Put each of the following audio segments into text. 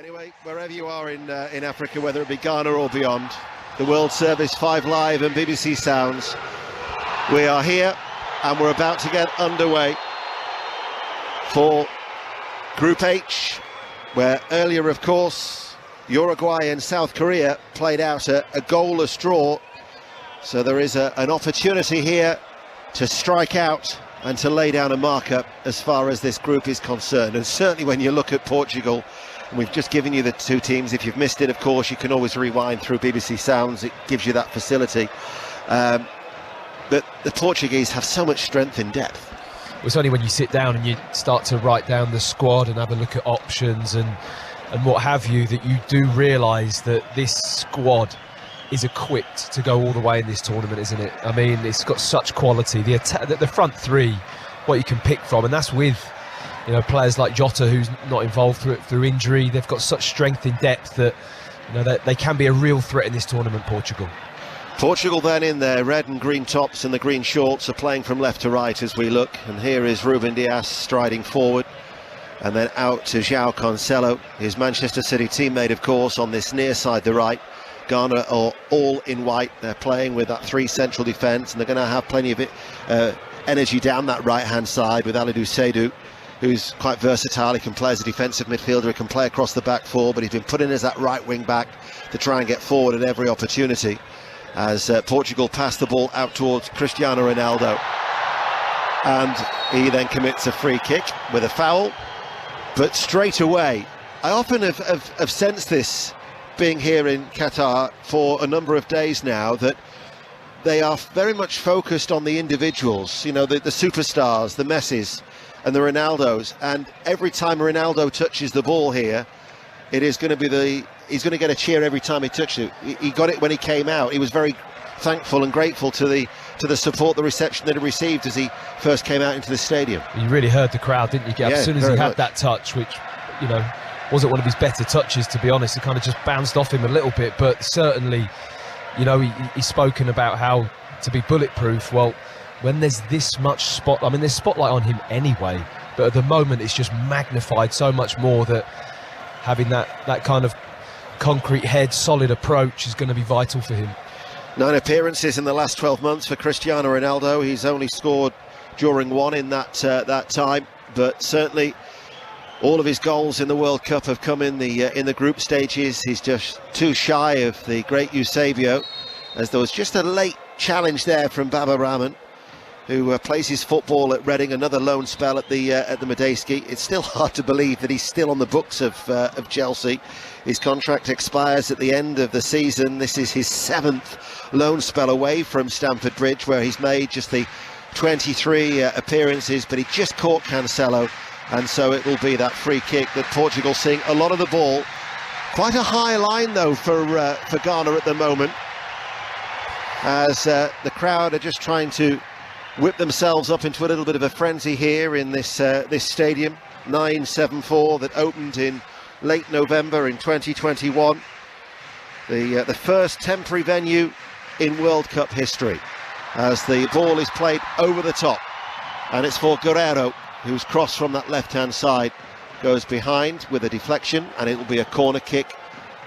Anyway, wherever you are in Africa, whether it be Ghana or beyond, the World Service 5 Live and BBC Sounds, we are here and we're about to get underway for Group H, where earlier, of course, Uruguay and South Korea played out a goalless draw. So there is an opportunity here to strike out and to lay down a marker as far as this group is concerned. And certainly when you look at Portugal, and we've just given you the two teams. If you've missed it, of course, you can always rewind through BBC Sounds. It gives you that facility. But the Portuguese have so much strength in depth. It's only when you sit down and you start to write down the squad and have a look at options and what have you, that you do realise that this squad is equipped to go all the way in this tournament, isn't it? I mean, it's got such quality. The front three, what you can pick from, and that's with, you know, players like Jota, who's not involved through injury. They've got such strength in depth that, you know, that they can be a real threat in this tournament, Portugal. Portugal then in their red and green tops and the green shorts are playing from left to right as we look. And here is Ruben Dias striding forward. And then out to João Cancelo, his Manchester City teammate, of course, on this near side, the right. Ghana are all in white. They're playing with that three central defence, and they're going to have plenty of energy down that right-hand side with Alidou Seydou, who's quite versatile. He can play as a defensive midfielder, he can play across the back four, but he's been put in as that right wing back to try and get forward at every opportunity. As Portugal pass the ball out towards Cristiano Ronaldo, and he then commits a free kick with a foul. But straight away, I often have sensed this, being here in Qatar for a number of days now, that they are very much focused on the individuals, you know, the superstars, the Messis and the Ronaldos, and every time Ronaldo touches the ball here, it is going to be he's going to get a cheer every time he touches it. He got it when he came out. He was very thankful and grateful to the support, the reception that he received as he first came out into the stadium. You really heard the crowd, didn't you? As soon as he had that touch, which, you know, wasn't one of his better touches, to be honest. It kind of just bounced off him a little bit, but certainly, you know, he's spoken about how to be bulletproof. Well, when there's this much there's spotlight on him anyway, but at the moment it's just magnified so much more, that having that kind of concrete head, solid approach is going to be vital for him. 9 appearances in the last 12 months for Cristiano Ronaldo. He's only scored during one in that time, but certainly all of his goals in the World Cup have come in the group stages. He's just too shy of the great Eusebio, as there was just a late challenge there from Baba Rahman, who plays his football at Reading, another loan spell at the Medeski. It's still hard to believe that he's still on the books of Chelsea. His contract expires at the end of the season. This is his 7th loan spell away from Stamford Bridge, where he's made just the 23 appearances, but he just caught Cancelo, and so it will be that free kick that Portugal seeing a lot of the ball. Quite a high line though for Ghana at the moment, as the crowd are just trying to whip themselves up into a little bit of a frenzy here in this stadium. 974 that opened in late November in 2021. The first temporary venue in World Cup history, as the ball is played over the top, and it's for Guerreiro, who's crossed from that left-hand side, goes behind with a deflection, and it will be a corner kick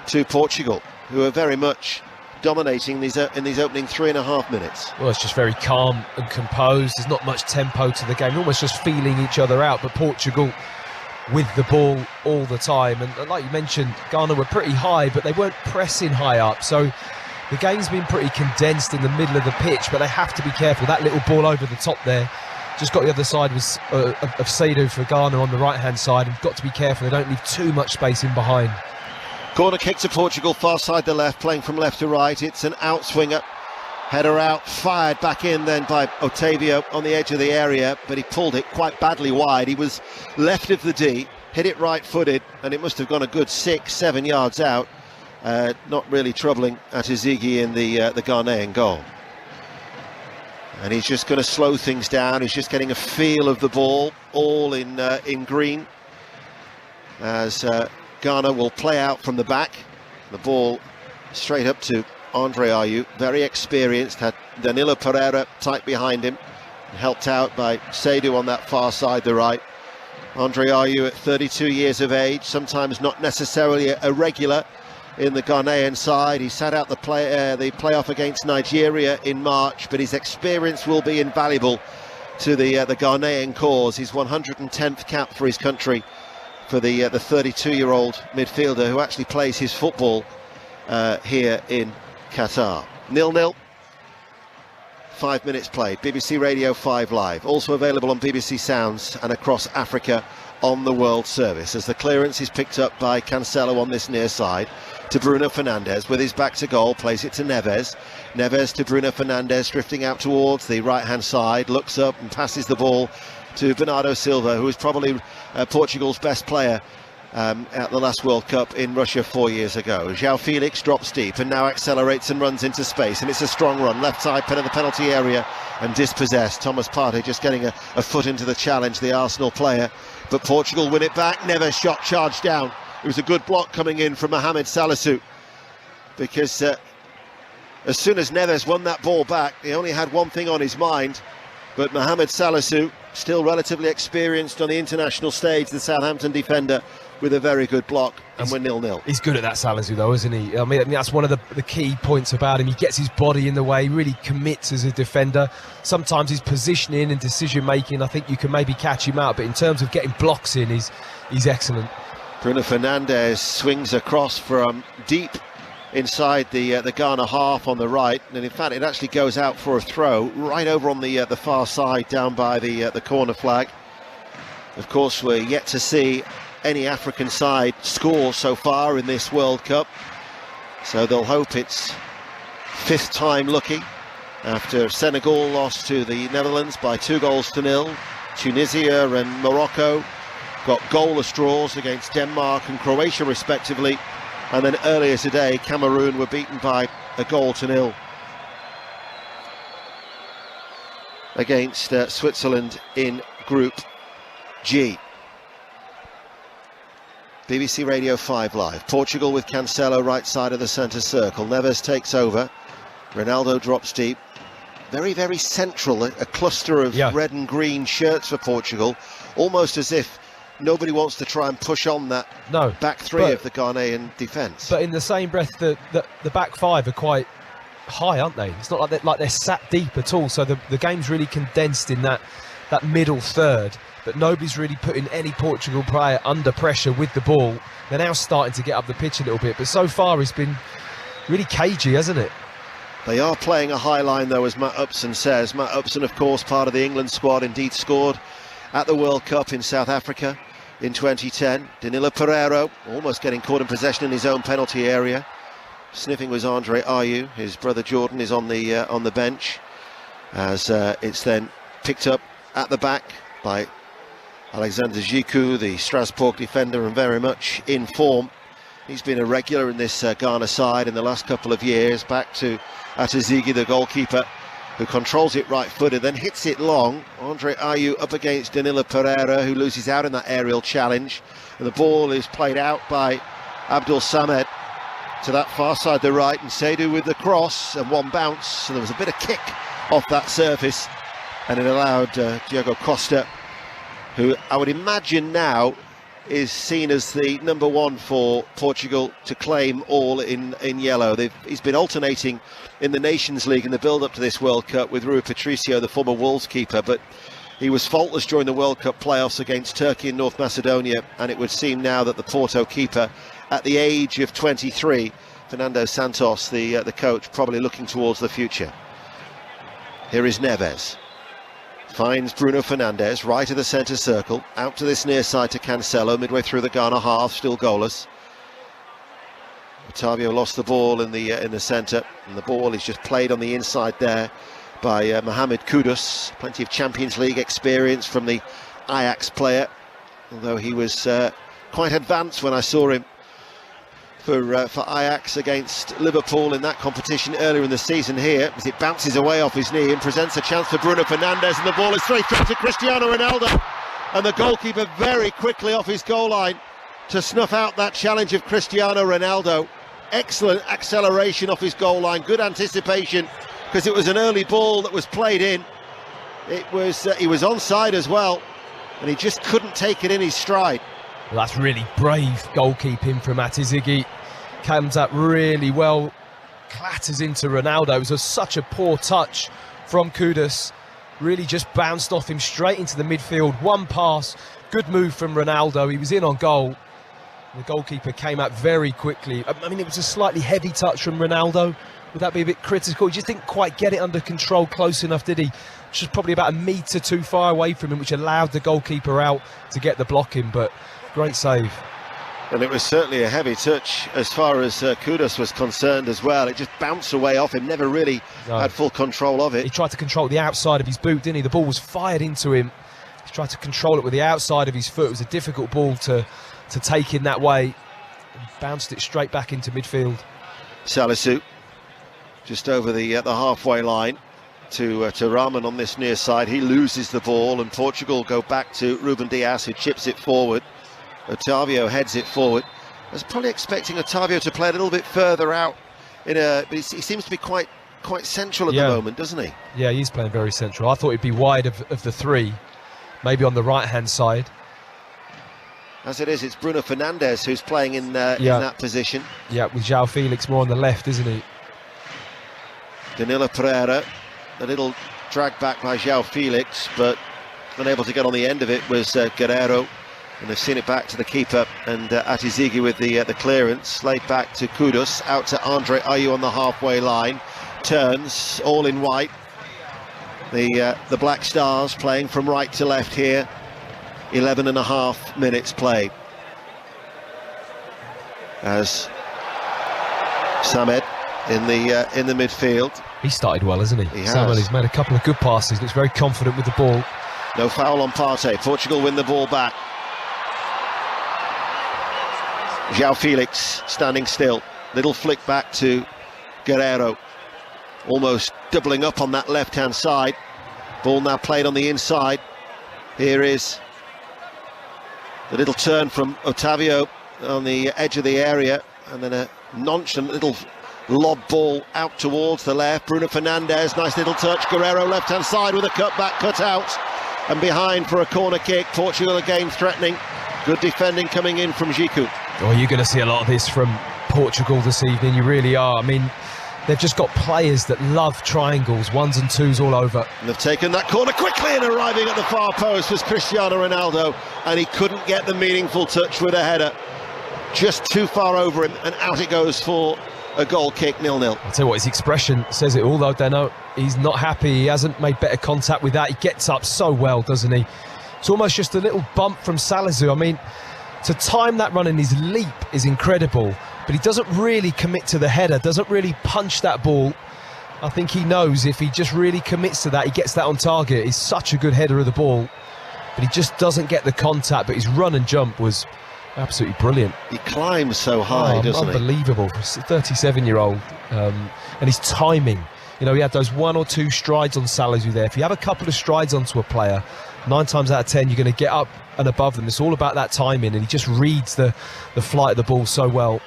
to Portugal, who are very much dominating in these opening 3.5 minutes. Well, it's just very calm and composed. There's not much tempo to the game, almost just feeling each other out, but Portugal with the ball all the time. And like you mentioned, Ghana were pretty high, but they weren't pressing high up, so the game's been pretty condensed in the middle of the pitch, but they have to be careful. That little ball over the top there just got the other side of Seydou for Ghana on the right hand side, and got to be careful they don't leave too much space in behind. Corner kick to Portugal, far side to left, playing from left to right. It's an outswinger, header out, fired back in then by Otavio on the edge of the area, but he pulled it quite badly wide. He was left of the D, hit it right footed, and it must have gone a good 6-7 yards out. Not really troubling Atizigi in the Ghanaian goal. And he's just going to slow things down. He's just getting a feel of the ball, all in green, as Ghana will play out from the back. The ball straight up to Andre Ayew, very experienced, had Danilo Pereira tight behind him, helped out by Seydou on that far side, the right. Andre Ayew at 32 years of age, sometimes not necessarily a regular in the Ghanaian side. He sat out the playoff against Nigeria in March, but his experience will be invaluable to the Ghanaian cause. His 110th cap for his country for the 32-year-old midfielder who actually plays his football here in Qatar. 0-0. 5 minutes played. BBC Radio 5 Live. Also available on BBC Sounds and across Africa on the World Service. As the clearance is picked up by Cancelo on this near side to Bruno Fernandes with his back to goal, plays it to Neves. Neves to Bruno Fernandes, drifting out towards the right-hand side, looks up and passes the ball to Bernardo Silva, who is probably Portugal's best player at the last World Cup in Russia 4 years ago. João Felix drops deep and now accelerates and runs into space, and it's a strong run, left side of the penalty area and dispossessed. Thomas Partey just getting a foot into the challenge, the Arsenal player, but Portugal win it back. Neves shot charged down. It was a good block coming in from Mohamed Salisu, because as soon as Neves won that ball back, he only had one thing on his mind, but Mohamed Salisu, still relatively experienced on the international stage, the Southampton defender, with a very good block, and we're 0-0. He's good at that, Salisu, though, isn't he? I mean, that's one of the key points about him. He gets his body in the way, really commits as a defender. Sometimes his positioning and decision-making, I think you can maybe catch him out, but in terms of getting blocks in, he's excellent. Bruno Fernandes swings across from deep inside the Ghana half on the right, and in fact it actually goes out for a throw right over on the far side down by the corner flag. Of course, we're yet to see any African side score so far in this World Cup, so they'll hope it's fifth time lucky after Senegal lost to the Netherlands by 2-0. Tunisia and Morocco got goalless draws against Denmark and Croatia respectively, and then earlier today Cameroon were beaten by 1-0 against Switzerland in Group G. BBC Radio 5 Live. Portugal with Cancelo right side of the centre circle. Neves takes over. Ronaldo drops deep. Very, very central, a cluster of red and green shirts for Portugal, almost as if nobody wants to try and push on that back three of the Ghanaian defence. But in the same breath, the back five are quite high, aren't they? It's not like they're sat deep at all, so the game's really condensed in that middle third, but nobody's really putting any Portugal player under pressure with the ball. They're now starting to get up the pitch a little bit, but so far it's been really cagey, hasn't it? They are playing a high line, though, as Matt Upson says. Matt Upson, of course, part of the England squad, indeed scored at the World Cup in South Africa in 2010. Danilo Pereira almost getting caught in possession in his own penalty area. Sniffing was Andre Ayew. His brother Jordan is on the bench, as it's then picked up at the back by Alexander Gikou, the Strasbourg defender, and very much in form. He's been a regular in this Ghana side in the last couple of years, back to Atazigi, the goalkeeper, who controls it right-footed, then hits it long. Andre Ayew up against Danilo Pereira, who loses out in that aerial challenge, and the ball is played out by Abdul Samed to that far side, the right, and Seydou with the cross, and one bounce, and there was a bit of kick off that surface, and it allowed Diogo Costa, who I would imagine now is seen as the number one for Portugal, to claim all in yellow. He's been alternating in the Nations League in the build-up to this World Cup with Rui Patricio, the former Wolves keeper, but he was faultless during the World Cup playoffs against Turkey and North Macedonia, and it would seem now that the Porto keeper, at the age of 23, Fernando Santos, the coach, probably looking towards the future. Here is Neves. Finds Bruno Fernandes right of the centre circle, out to this near side to Cancelo, midway through the Ghana half, still goalless. Otavio lost the ball in the centre, and the ball is just played on the inside there by Mohamed Kudus. Plenty of Champions League experience from the Ajax player, although he was quite advanced when I saw him for Ajax against Liverpool in that competition earlier in the season. Here, as it bounces away off his knee and presents a chance for Bruno Fernandes, and the ball is straight through to Cristiano Ronaldo, and the goalkeeper very quickly off his goal line to snuff out that challenge of Cristiano Ronaldo. Excellent acceleration off his goal line, good anticipation, because it was an early ball that was played in. It was he was onside as well, and he just couldn't take it in his stride. Well, that's really brave goalkeeping from Atizigi. Comes up really well, clatters into Ronaldo. It was such a poor touch from Kudus. Really just bounced off him straight into the midfield. One pass, good move from Ronaldo. He was in on goal. The goalkeeper came out very quickly. I mean, it was a slightly heavy touch from Ronaldo. Would that be a bit critical? He just didn't quite get it under control close enough, did he? Just probably about a metre too far away from him, which allowed the goalkeeper out to get the block in, but great save. And it was certainly a heavy touch as far as Kudus was concerned as well. It just bounced away off him, never really had full control of it. He tried to control the outside of his boot, didn't he? The ball was fired into him. He tried to control it with the outside of his foot. It was a difficult ball to take in that way. And bounced it straight back into midfield. Salisu just over the halfway line to Rahman on this near side. He loses the ball and Portugal go back to Ruben Dias, who chips it forward. Otavio heads it forward. I was probably expecting Otavio to play a little bit further out, but he seems to be quite central at the moment, doesn't he? Yeah, he's playing very central. I thought he'd be wide of the three, maybe on the right-hand side. As it is, it's Bruno Fernandes who's playing in that position. Yeah, with João Felix more on the left, isn't he? Danilo Pereira, a little drag back by João Felix, but unable to get on the end of it was Guerreiro. And they've seen it back to the keeper, and Atizigi with the clearance, laid back to Kudus, out to Andre Ayew on the halfway line, turns, all in white. The Black Stars playing from right to left here. 11.5 minutes played. As Samed in the midfield. He started well, hasn't he? He's made a couple of good passes. Looks very confident with the ball. No foul on Partey. Portugal win the ball back. João Felix standing still. Little flick back to Guerreiro. Almost doubling up on that left-hand side. Ball now played on the inside. Here is the little turn from Otavio on the edge of the area, and then a nonchalant little lob ball out towards the left. Bruno Fernandes, nice little touch. Guerreiro left-hand side with a cut-back cut-out. And behind for a corner kick. Portugal again threatening. Good defending coming in from Zico. Oh, you're going to see a lot of this from Portugal this evening. You really are. I mean, they've just got players that love triangles, ones and twos all over. And they've taken that corner quickly, and arriving at the far post was Cristiano Ronaldo, and he couldn't get the meaningful touch with a header. Just too far over him, and out it goes for a goal kick, 0-0. I'll tell you what, his expression says it all, though, Dano. He's not happy. He hasn't made better contact with that. He gets up so well, doesn't he? It's almost just a little bump from Salisu. I mean, to time that run in his leap is incredible, but he doesn't really commit to the header, doesn't really punch that ball. I think he knows if he just really commits to that, he gets that on target. He's such a good header of the ball, but he just doesn't get the contact. But his run and jump was absolutely brilliant. He climbs so high, doesn't he? Unbelievable for a 37-year-old. And his timing. You know, he had those 1 or 2 strides on Salisu there. If you have a couple of strides onto a player, 9 times out of 10 you're going to get up and above them. It's all about that timing, and he just reads the flight of the ball so well.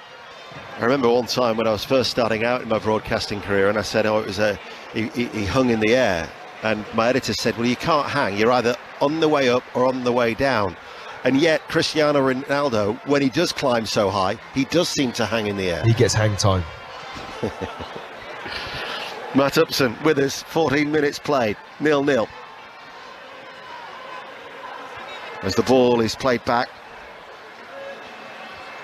I remember one time when I was first starting out in my broadcasting career, and I said, oh, it was he hung in the air, and my editor said, well, you can't hang, you're either on the way up or on the way down. And yet Cristiano Ronaldo, when he does climb so high, he does seem to hang in the air. He gets hang time. Matt Upson with us, 14 minutes played, 0-0. As the ball is played back.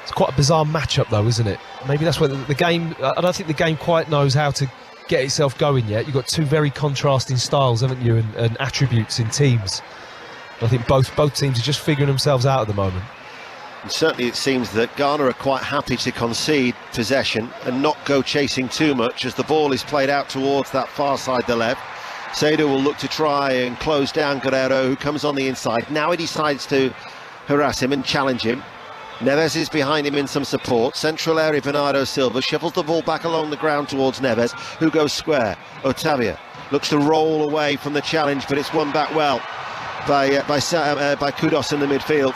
It's quite a bizarre matchup, though, isn't it? Maybe that's where the game, I don't think the game quite knows how to get itself going yet. You've got two very contrasting styles, haven't you, and attributes in teams. I think both teams are just figuring themselves out at the moment. And certainly it seems that Ghana are quite happy to concede possession and not go chasing too much as the ball is played out towards that far side, the left. Seydou will look to try and close down Guerreiro, who comes on the inside. Now he decides to harass him and challenge him. Neves is behind him in some support. Central area, Bernardo Silva shuffles the ball back along the ground towards Neves, who goes square. Otavio looks to roll away from the challenge, but it's won back well by Kudus in the midfield.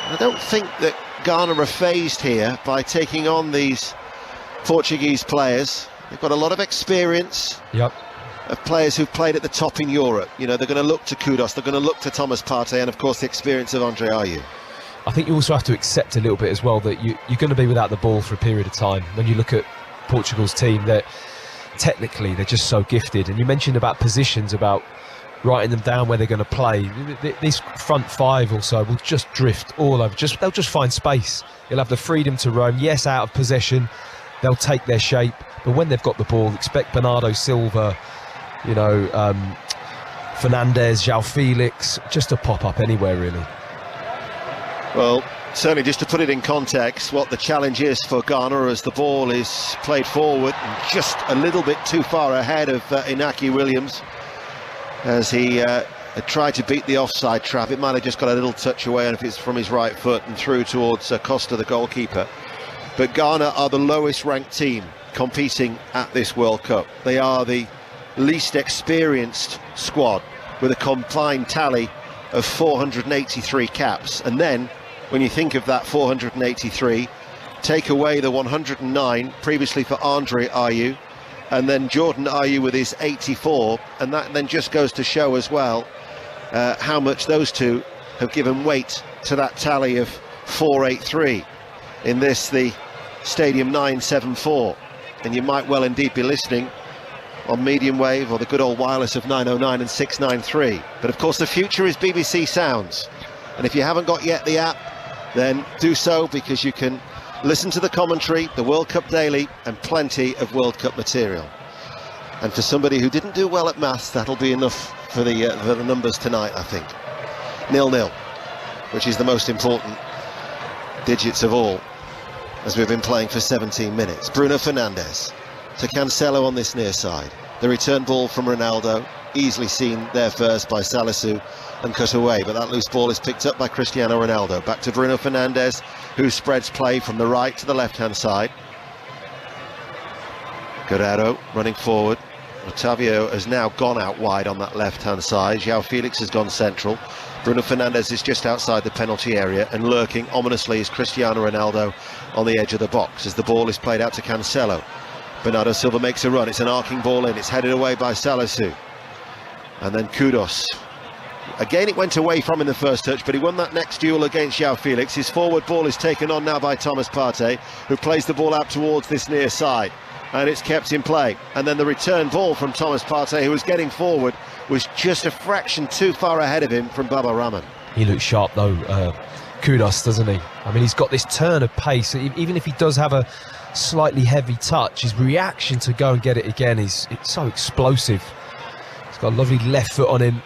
I don't think that Ghana are phased here by taking on these Portuguese players. They've got a lot of experience. Yep. of players who've played at the top in Europe. You know, they're going to look to Kudus, they're going to look to Thomas Partey, and of course the experience of Andre Ayew. I think you also have to accept a little bit as well that you're going to be without the ball for a period of time. When you look at Portugal's team, that technically they're just so gifted. And you mentioned about positions, about writing them down where they're going to play. This front five or so will just drift all over. They'll just find space. You'll have the freedom to roam. Yes, out of possession, they'll take their shape. But when they've got the ball, expect Bernardo Silva, you know, Fernandes, João Felix, just to pop up anywhere, really. Well, certainly just to put it in context, what the challenge is for Ghana as the ball is played forward and just a little bit too far ahead of Inaki Williams as he had tried to beat the offside trap. It might have just got a little touch away, and if it's from his right foot and through towards Costa, the goalkeeper. But Ghana are the lowest ranked team competing at this World Cup. They are the least experienced squad with a combined tally of 483 caps, and then when you think of that 483, take away the 109 previously for Andre Ayew, and then Jordan Ayew with his 84, and that then just goes to show as well how much those two have given weight to that tally of 483 in this, the Stadium 974. And you might well indeed be listening on medium wave or the good old wireless of 909 and 693. But of course the future is BBC Sounds, and if you haven't got yet the app, then do so, because you can listen to the commentary, the World Cup Daily, and plenty of World Cup material. And for somebody who didn't do well at maths, that'll be enough for the numbers tonight, I think. 0-0, which is the most important digits of all, as we've been playing for 17 minutes. Bruno Fernandes to Cancelo on this near side. The return ball from Ronaldo, easily seen there first by Salisu and cut away, but that loose ball is picked up by Cristiano Ronaldo. Back to Bruno Fernandes, who spreads play from the right to the left-hand side. Guerrero running forward. Otavio has now gone out wide on that left-hand side. João Felix has gone central. Bruno Fernandes is just outside the penalty area, and lurking ominously is Cristiano Ronaldo on the edge of the box as the ball is played out to Cancelo. Bernardo Silva makes a run, it's an arcing ball in, it's headed away by Salisu. And then Kudus. Again, it went away from in the first touch, but he won that next duel against João Felix. His forward ball is taken on now by Thomas Partey, who plays the ball out towards this near side, and it's kept in play. And then the return ball from Thomas Partey, who was getting forward, was just a fraction too far ahead of him from Baba Rahman. He looks sharp though, Kudus, doesn't he? I mean, he's got this turn of pace. Even if he does have a slightly heavy touch, his reaction to go and get it again it's so explosive. He's got a lovely left foot on him,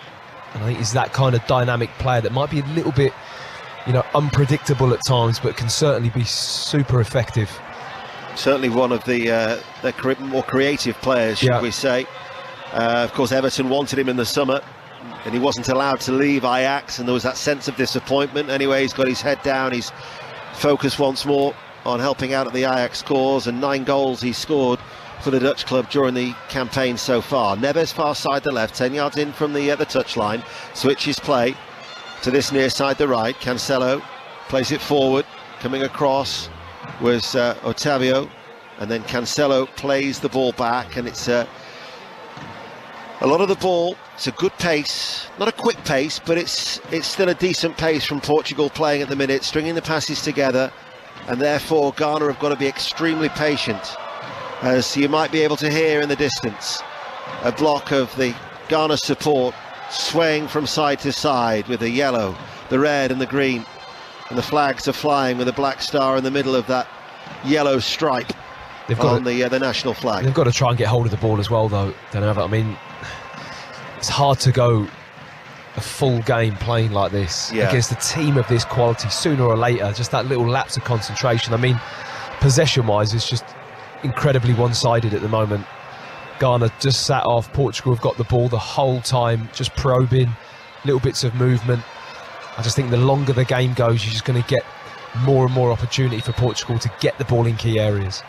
and I think he's that kind of dynamic player that might be a little bit, you know, unpredictable at times, but can certainly be super effective. Certainly one of the more creative players, should we say. Of course, Everton wanted him in the summer, and he wasn't allowed to leave Ajax, and there was that sense of disappointment. Anyway, he's got his head down, he's focused once more on helping out at the Ajax cause, and 9 goals he scored for the Dutch club during the campaign so far. Neves far side the left, 10 yards in from the touchline, switches play to this near side the right. Cancelo plays it forward, coming across was Otavio, and then Cancelo plays the ball back, and it's a lot of the ball. It's a good pace, not a quick pace, but it's still a decent pace from Portugal playing at the minute, stringing the passes together, and therefore Ghana have got to be extremely patient, as you might be able to hear in the distance a block of the Ghana support swaying from side to side with the yellow, the red and the green, and the flags are flying with a black star in the middle of that yellow stripe on the national flag. They've got to try and get hold of the ball as well, though. I mean, it's hard to go a full game playing like this against a team of this quality. Sooner or later, just that little lapse of concentration. I mean, possession-wise, it's just incredibly one-sided at the moment. Ghana just sat off. Portugal have got the ball the whole time, just probing little bits of movement. I just think the longer the game goes, you're just going to get more and more opportunity for Portugal to get the ball in key areas.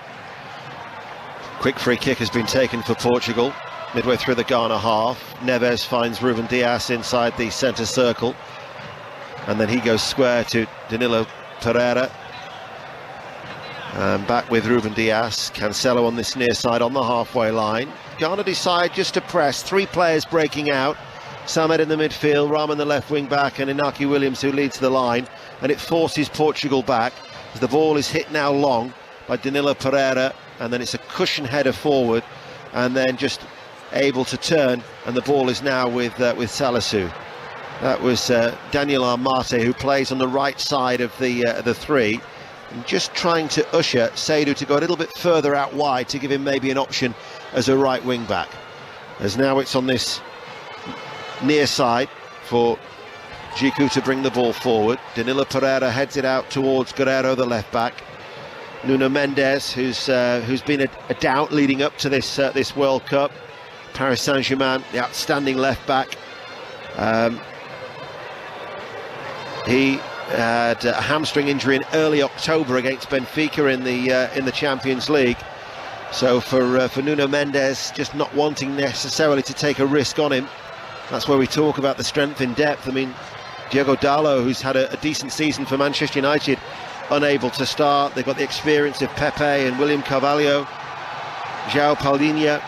Quick free kick has been taken for Portugal midway through the Ghana half. Neves finds Ruben Dias inside the centre circle, and then he goes square to Danilo Pereira. Back with Ruben Diaz. Cancelo on this near side on the halfway line. Ghana decide just to press. 3 players breaking out. Samed in the midfield, Rahman the left wing back, and Inaki Williams who leads the line. And it forces Portugal back as the ball is hit now long by Danilo Pereira, and then it's a cushion header forward, and then just able to turn, and the ball is now with Salisu. That was Daniel Amate, who plays on the right side of the 3, and just trying to usher Seydou to go a little bit further out wide to give him maybe an option as a right wing back. As now it's on this near side for Djiku to bring the ball forward. Danilo Pereira heads it out towards Guerreiro, the left back. Nuno Mendes, who's been a doubt leading up to this World Cup. Paris Saint-Germain, the outstanding left back. He had a hamstring injury in early October against Benfica in the Champions League. So for Nuno Mendes, just not wanting necessarily to take a risk on him. That's where we talk about the strength in depth. I mean, Diogo Dalot, who's had a decent season for Manchester United, unable to start. They've got the experience of Pepe and William Carvalho, João Palhinha,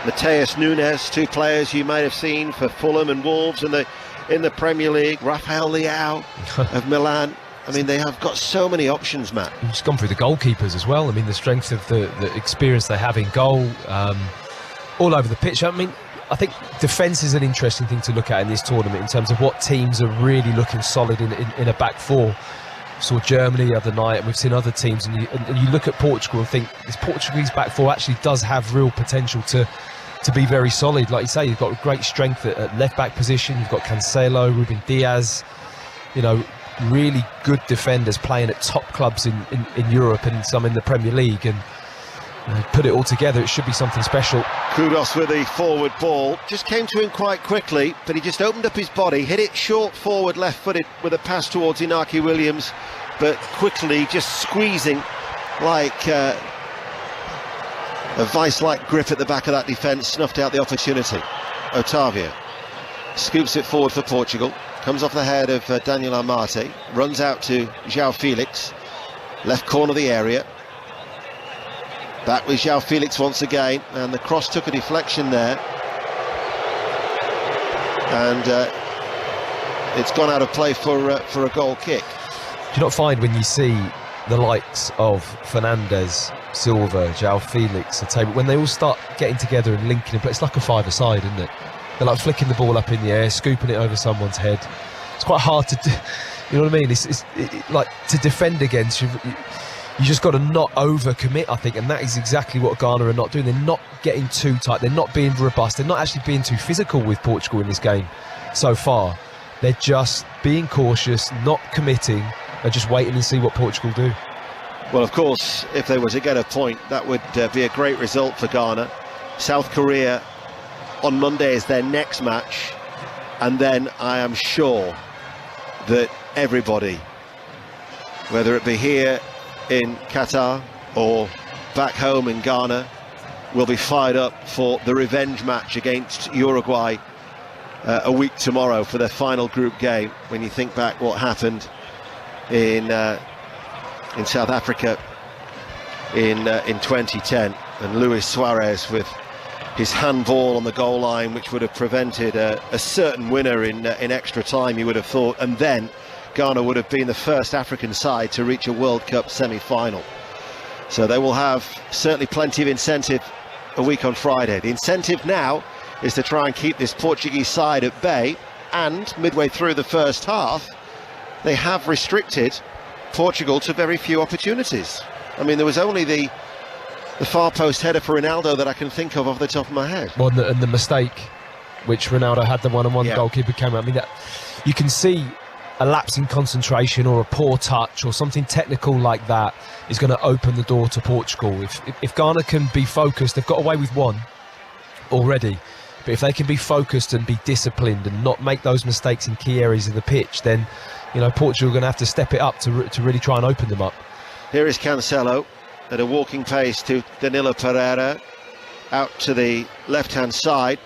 Mateus Nunes, 2 players you might have seen for Fulham and Wolves in the Premier League. Rafael Leao of Milan. I mean, they have got so many options, Matt. You've just gone through the goalkeepers as well. I mean, the strength of the experience they have in goal, all over the pitch. I mean, I think defence is an interesting thing to look at in this tournament in terms of what teams are really looking solid in a back 4. We saw Germany the other night, and we've seen other teams, and you look at Portugal and think this Portuguese back 4 actually does have real potential to be very solid. Like you say, you've got great strength at left back position. You've got Cancelo, Ruben Diaz, really good defenders playing at top clubs in Europe and some in the Premier League, and put it all together, it should be something special. Kudos with the forward ball, just came to him quite quickly, but he just opened up his body, hit it short forward left-footed with a pass towards Inaki Williams, but quickly just squeezing like a vice-like grip at the back of that defence, snuffed out the opportunity. Otavio scoops it forward for Portugal, comes off the head of Daniel Amate, runs out to João Felix, left corner of the area. Back with João Felix once again, and the cross took a deflection there, and it's gone out of play for a goal kick. Do you not find when you see the likes of Fernandes, Silva, João Felix, when they all start getting together and linking in, but it's like a five-a-side, isn't it? They're like flicking the ball up in the air, scooping it over someone's head. It's quite hard to do, you know what I mean? It's like to defend against you. You just got to not overcommit, I think, and that is exactly what Ghana are not doing. They're not getting too tight. They're not being robust. They're not actually being too physical with Portugal in this game so far. They're just being cautious, not committing, and just waiting and see what Portugal do. Well, of course, if they were to get a point, that would be a great result for Ghana. South Korea on Monday is their next match, and then I am sure that everybody, whether it be here in Qatar or back home in Ghana, will be fired up for the revenge match against Uruguay a week tomorrow for their final group game. When you think back what happened in South Africa in 2010, and Luis Suarez with his handball on the goal line, which would have prevented a certain winner in extra time, you would have thought, and then Ghana would have been the first African side to reach a World Cup semi-final. So they will have certainly plenty of incentive a week on Friday. The incentive now is to try and keep this Portuguese side at bay, and midway through the first half they have restricted Portugal to very few opportunities. I mean, there was only the far post header for Ronaldo that I can think of off the top of my head. Well, and the mistake which Ronaldo had, the one-on-one goalkeeper came out. I mean, that you can see a lapse in concentration or a poor touch or something technical like that is going to open the door to Portugal. If Ghana can be focused, they've got away with one already, but if they can be focused and be disciplined and not make those mistakes in key areas of the pitch, then Portugal are going to have to step it up to really try and open them up. Here is Cancelo at a walking pace to Danilo Pereira, out to the left-hand side.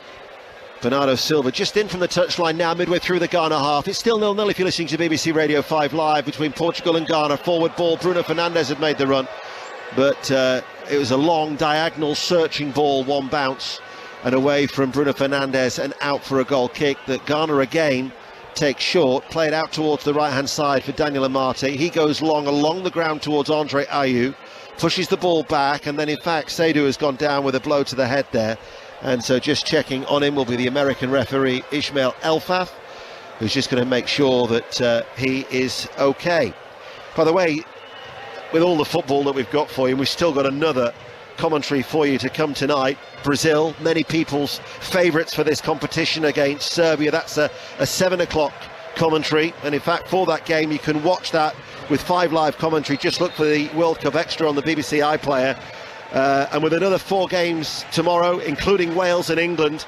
Bernardo Silva just in from the touchline now, midway through the Ghana half. It's still 0-0 if you're listening to BBC Radio 5 Live between Portugal and Ghana. Forward ball, Bruno Fernandes had made the run, but it was a long diagonal searching ball, one bounce and away from Bruno Fernandes and out for a goal kick that Ghana again takes short, played out towards the right hand side for Daniel Amate. He goes long along the ground towards Andre Ayew, pushes the ball back, and then in fact Seydou has gone down with a blow to the head there. And so just checking on him will be the American referee Ismail Elfath, who's just going to make sure that he is okay. By the way, with all the football that we've got for you, we've still got another commentary for you to come tonight. Brazil, many people's favourites for this competition against Serbia. That's a 7 o'clock commentary, and in fact for that game you can watch that with 5 Live commentary. Just look for the World Cup Extra on the BBC iPlayer. And with another 4 games tomorrow, including Wales and England,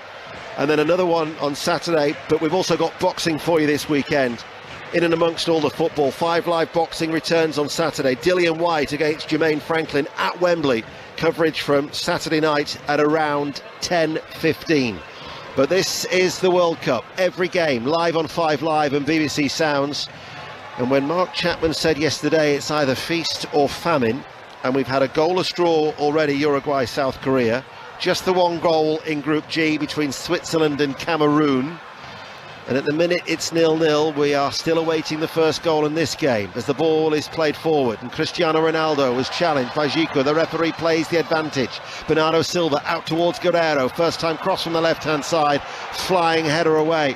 and then another one on Saturday. But we've also got boxing for you this weekend. In and amongst all the football, 5 Live boxing returns on Saturday. Dillian White against Jermaine Franklin at Wembley. Coverage from Saturday night at around 10:15. But this is the World Cup. Every game live on 5 Live and BBC Sounds. And when Mark Chapman said yesterday it's either feast or famine, and we've had a goalless draw already, Uruguay, South Korea. Just the one goal in Group G between Switzerland and Cameroon. And at the minute it's 0-0. We are still awaiting the first goal in this game as the ball is played forward. And Cristiano Ronaldo was challenged by Zico. The referee plays the advantage. Bernardo Silva out towards Guerreiro. First time cross from the left-hand side. Flying header away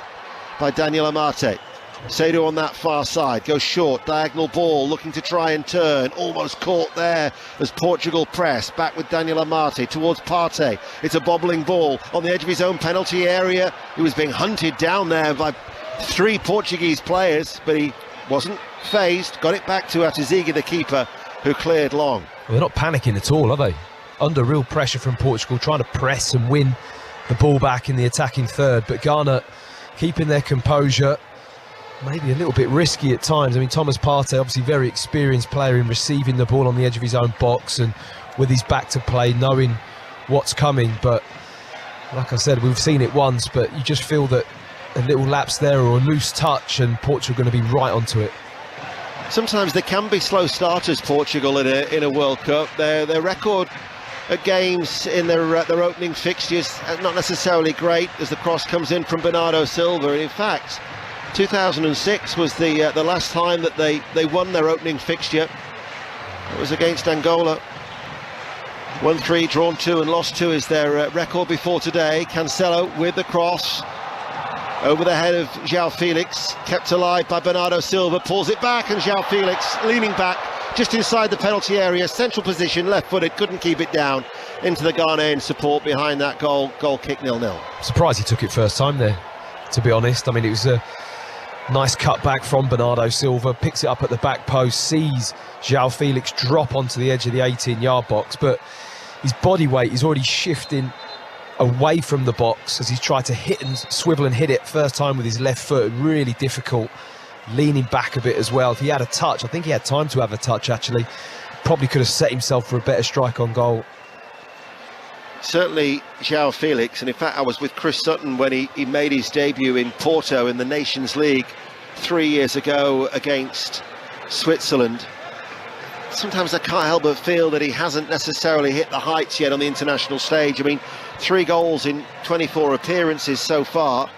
by Daniel Amate. Seydou on that far side, goes short, diagonal ball, looking to try and turn, almost caught there as Portugal press, back with Daniel Amate towards Partey. It's a bobbling ball on the edge of his own penalty area. He was being hunted down there by 3 Portuguese players, but he wasn't phased, got it back to Atiziga, the keeper, who cleared long. Well, they're not panicking at all, are they? Under real pressure from Portugal, trying to press and win the ball back in the attacking third, but Ghana keeping their composure. Maybe a little bit risky at times. I mean, Thomas Partey, obviously very experienced player in receiving the ball on the edge of his own box and with his back to play, knowing what's coming. But like I said, we've seen it once, but you just feel that a little lapse there or a loose touch and Portugal are going to be right onto it. Sometimes there can be slow starters, Portugal, in a World Cup. Their record at games in their opening fixtures not necessarily great as the cross comes in from Bernardo Silva. And in fact, 2006 was the last time that they won their opening fixture. It was against Angola. 1-3, drawn 2 and lost 2 is their record before today. Cancelo with the cross over the head of João Felix, kept alive by Bernardo Silva, pulls it back, and João Felix leaning back just inside the penalty area, central position, left-footed, couldn't keep it down into the Ghanaian support behind that goal kick 0-0. Surprised he took it first time there, to be honest. I mean, it was a nice cut back from Bernardo Silva, picks it up at the back post, sees João Felix drop onto the edge of the 18-yard box, but his body weight is already shifting away from the box as he's tried to hit and swivel and hit it first time with his left foot. Really difficult, leaning back a bit as well. If he had a touch, I think he had time to have a touch actually, probably could have set himself for a better strike on goal. Certainly João Felix, and in fact I was with Chris Sutton when he made his debut in Porto in the Nations League 3 years ago against Switzerland. Sometimes I can't help but feel that he hasn't necessarily hit the heights yet on the international stage. I mean, 3 goals in 24 appearances so far.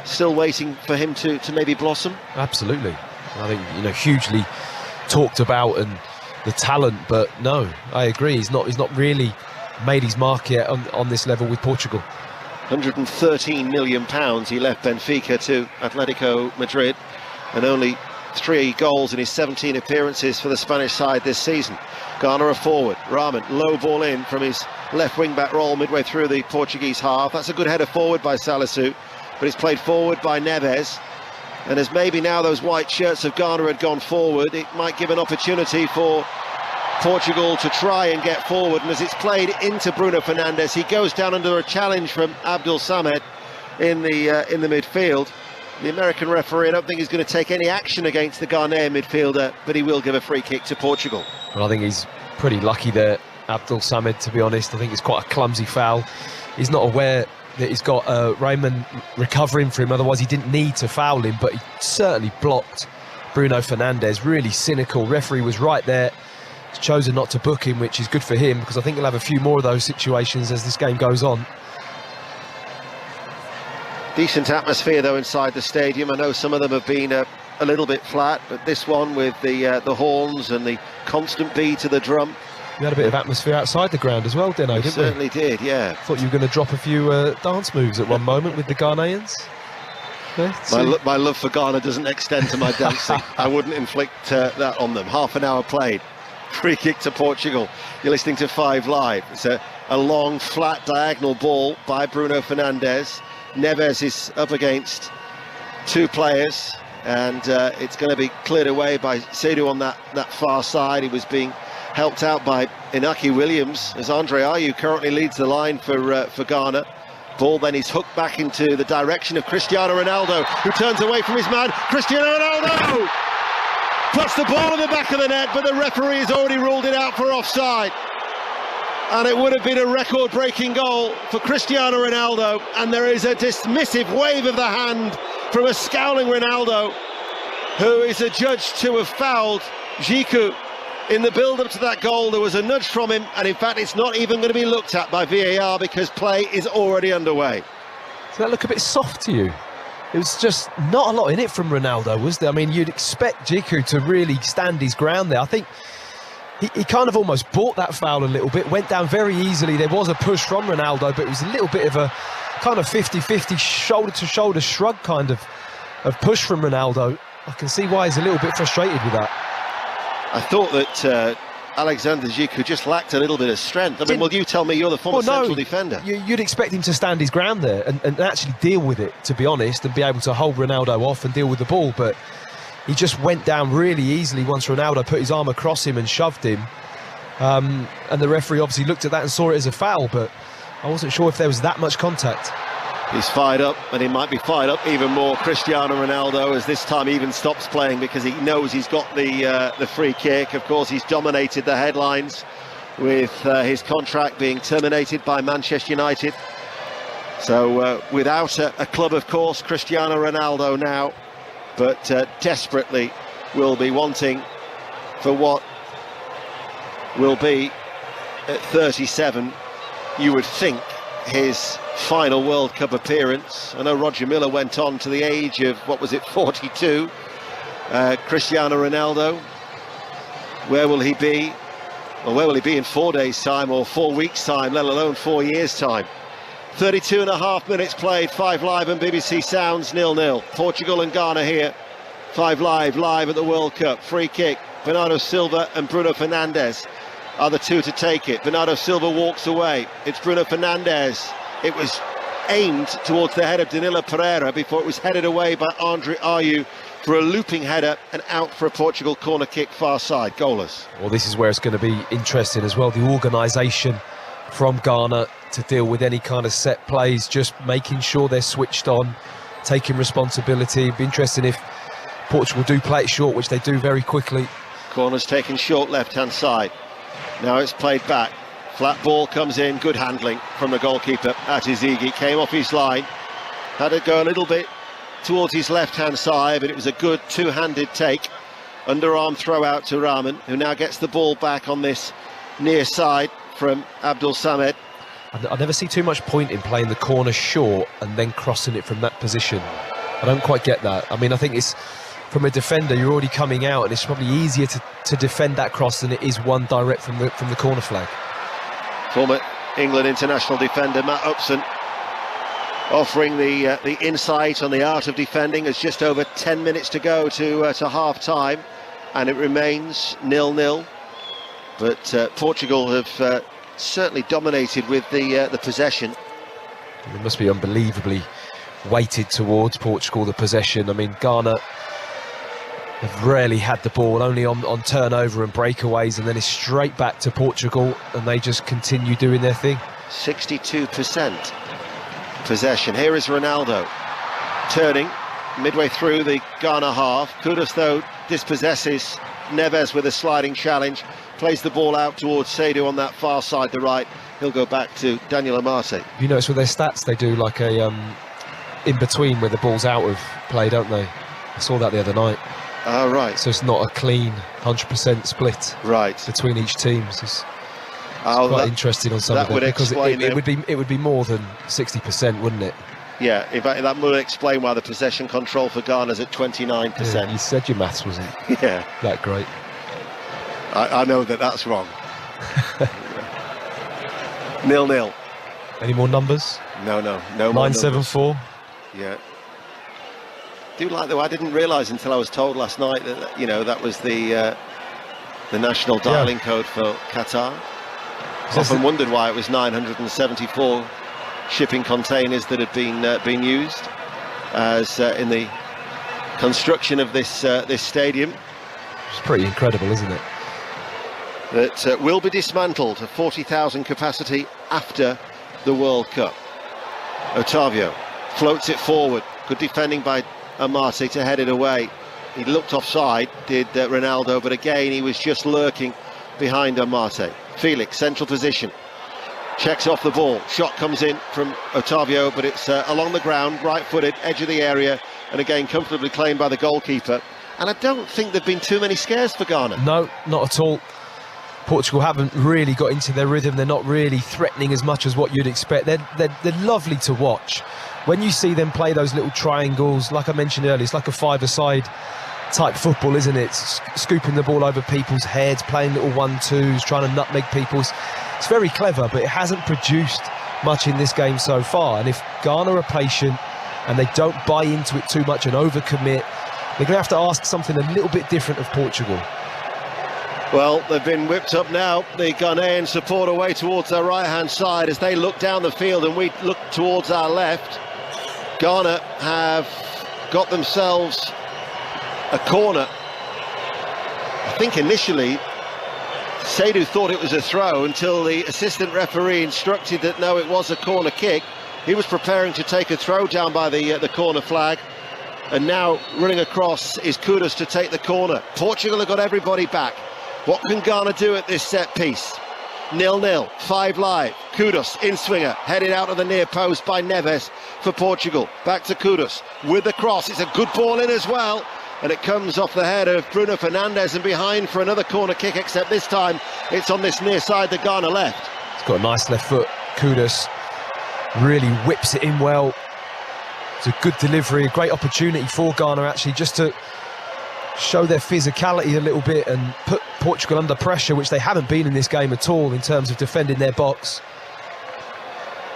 Still waiting for him to maybe blossom. Absolutely. I think, hugely talked about and the talent, but no, I agree. He's not really made his mark yet on this level with Portugal. £113 million he left Benfica to Atletico Madrid, and only 3 goals in his 17 appearances for the Spanish side this season. Ghana are forward. Rahman, low ball in from his left wing-back role midway through the Portuguese half. That's a good header forward by Salisu, but it's played forward by Neves. And as maybe now those white shirts of Ghana had gone forward, it might give an opportunity for Portugal to try and get forward. And as it's played into Bruno Fernandes, he goes down under a challenge from Abdul Samed in the midfield. The American referee, I don't think he's going to take any action against the Ghanaian midfielder, but he will give a free kick to Portugal. Well, I think he's pretty lucky there, Abdul Samed, to be honest. I think it's quite a clumsy foul. He's not aware that he's got Raymond recovering for him, otherwise he didn't need to foul him, but he certainly blocked Bruno Fernandes. Really cynical. Referee was right there. He's chosen not to book him, which is good for him, because I think he'll have a few more of those situations as this game goes on. Decent atmosphere though inside the stadium. I know some of them have been a little bit flat, but this one with the horns and the constant beat of the drum. We had a bit of atmosphere outside the ground as well, Dino, didn't we? Certainly did, yeah. Thought you were going to drop a few dance moves at one moment with the Ghanaians. Yeah, my love for Ghana doesn't extend to my dancing. I wouldn't inflict that on them. Half an hour played. Free kick to Portugal. You're listening to 5 Live. It's a long, flat, diagonal ball by Bruno Fernandes. Neves is up against 2 players, and it's going to be cleared away by Seydou on that far side. He was being helped out by Inaki Williams, as Andre Ayew currently leads the line for Ghana. Ball then is hooked back into the direction of Cristiano Ronaldo, who turns away from his man. Cristiano Ronaldo puts the ball in the back of the net, but the referee has already ruled it out for offside. And it would have been a record-breaking goal for Cristiano Ronaldo, and there is a dismissive wave of the hand from a scowling Ronaldo, who is adjudged to have fouled Djikou. In the build-up to that goal, there was a nudge from him, and in fact it's not even going to be looked at by VAR because play is already underway. Does that look a bit soft to you? It was just not a lot in it from Ronaldo, was there? I mean, you'd expect Djikou to really stand his ground there. I think he kind of almost bought that foul a little bit, went down very easily. There was a push from Ronaldo, but it was a little bit of a kind of 50-50 shoulder-to-shoulder shrug kind of push from Ronaldo. I can see why he's a little bit frustrated with that. I thought that Alexander Djikou just lacked a little bit of strength. I mean, well, you tell me, you're the former central defender. You'd expect him to stand his ground there and actually deal with it, to be honest, and be able to hold Ronaldo off and deal with the ball, but he just went down really easily once Ronaldo put his arm across him and shoved him. And the referee obviously looked at that and saw it as a foul, but I wasn't sure if there was that much contact. He's fired up, and he might be fired up even more, Cristiano Ronaldo, as this time even stops playing because he knows he's got the free kick. Of course, he's dominated the headlines with his contract being terminated by Manchester United. So without a club, of course, Cristiano Ronaldo now, but desperately will be wanting for what will be at 37, you would think, his final World Cup appearance. I know Roger Milla went on to the age of, 42? Cristiano Ronaldo, where will he be? Well, where will he be in 4 days' time or 4 weeks' time, let alone 4 years' time? 32.5 minutes played, 5 Live and BBC Sounds, 0-0. Portugal and Ghana here. 5 Live at the World Cup. Free kick, Bernardo Silva and Bruno Fernandes are the two to take it. Bernardo Silva walks away. It's Bruno Fernandes. It was aimed towards the head of Danilo Pereira before it was headed away by Andre Ayew for a looping header and out for a Portugal corner kick far side, goalless. Well, this is where it's going to be interesting as well, the organisation from Ghana to deal with any kind of set plays, just making sure they're switched on, taking responsibility. It'd be interesting if Portugal do play it short, which they do very quickly. Corner's taken short left-hand side. Now it's played back. Flat ball comes in, good handling from the goalkeeper. Atizigi came off his line, had to go a little bit towards his left-hand side, but it was a good two-handed take. Underarm throw out to Rahman, who now gets the ball back on this near side from Abdul Samed. I never see too much point in playing the corner short and then crossing it from that position. I don't quite get that. I mean, I think it's, from a defender, you're already coming out, and it's probably easier to defend that cross than it is one direct from the corner flag. Former England international defender Matt Upson offering the insight on the art of defending. As just over 10 minutes to go to half time, and it remains 0-0. But Portugal have certainly dominated with the possession. It must be unbelievably weighted towards Portugal, the possession. I mean, Ghana have rarely had the ball, only on turnover and breakaways, and then it's straight back to Portugal, and they just continue doing their thing. 62% possession. Here is Ronaldo turning midway through the Ghana half. Kudus, though, dispossesses Neves with a sliding challenge, plays the ball out towards Seydou on that far side, the right. He'll go back to Daniel Amate. You notice with their stats, they do like a in between where the ball's out of play, don't they? I saw that the other night. Oh, right. So it's not a clean 100% split between each team. So it's quite interesting on some of them, because it would be more than 60%, wouldn't it? Yeah, in fact, that would explain why the possession control for Ghana's at 29%. Yeah, you said your maths wasn't that great. I know that's wrong. 0-0. Any more numbers? No. 974. Yeah. Do like though? I didn't realise until I was told last night that that was the national dialing code for Qatar. I've often wondered why it was 974 shipping containers that had been used as in the construction of this stadium. It's pretty incredible, isn't it? That will be dismantled to 40,000 capacity after the World Cup. Otavio floats it forward. Good defending by Amate to head it away. He looked offside, did Ronaldo, but again he was just lurking behind Amate. Felix, central position, checks off the ball. Shot comes in from Otavio, but it's along the ground, right-footed, edge of the area, and again comfortably claimed by the goalkeeper. And I don't think there've been too many scares for Ghana. No, not at all. Portugal haven't really got into their rhythm. They're not really threatening as much as what you'd expect. They're lovely to watch. When you see them play those little triangles, like I mentioned earlier, it's like a five-a-side type football, isn't it? Scooping the ball over people's heads, playing little 1-2s, trying to nutmeg people's. It's very clever, but it hasn't produced much in this game so far. And if Ghana are patient and they don't buy into it too much and overcommit, they're going to have to ask something a little bit different of Portugal. Well, they've been whipped up now. The Ghanaian support away towards their right-hand side as they look down the field and we look towards our left. Ghana have got themselves a corner. I think initially Seydou thought it was a throw until the assistant referee instructed that no, it was a corner kick. He was preparing to take a throw down by the corner flag, and now running across is Kudus to take the corner. Portugal have got everybody back. What can Ghana do at this set piece? 0-0, 5 live. Kudus, in-swinger, headed out of the near post by Neves for Portugal. Back to Kudus with the cross. It's a good ball in as well. And it comes off the head of Bruno Fernandes and behind for another corner kick, except this time it's on this near side that Ghana left. He's got a nice left foot. Kudus really whips it in well. It's a good delivery, a great opportunity for Ghana actually just to show their physicality a little bit and put Portugal under pressure, which they haven't been in this game at all in terms of defending their box.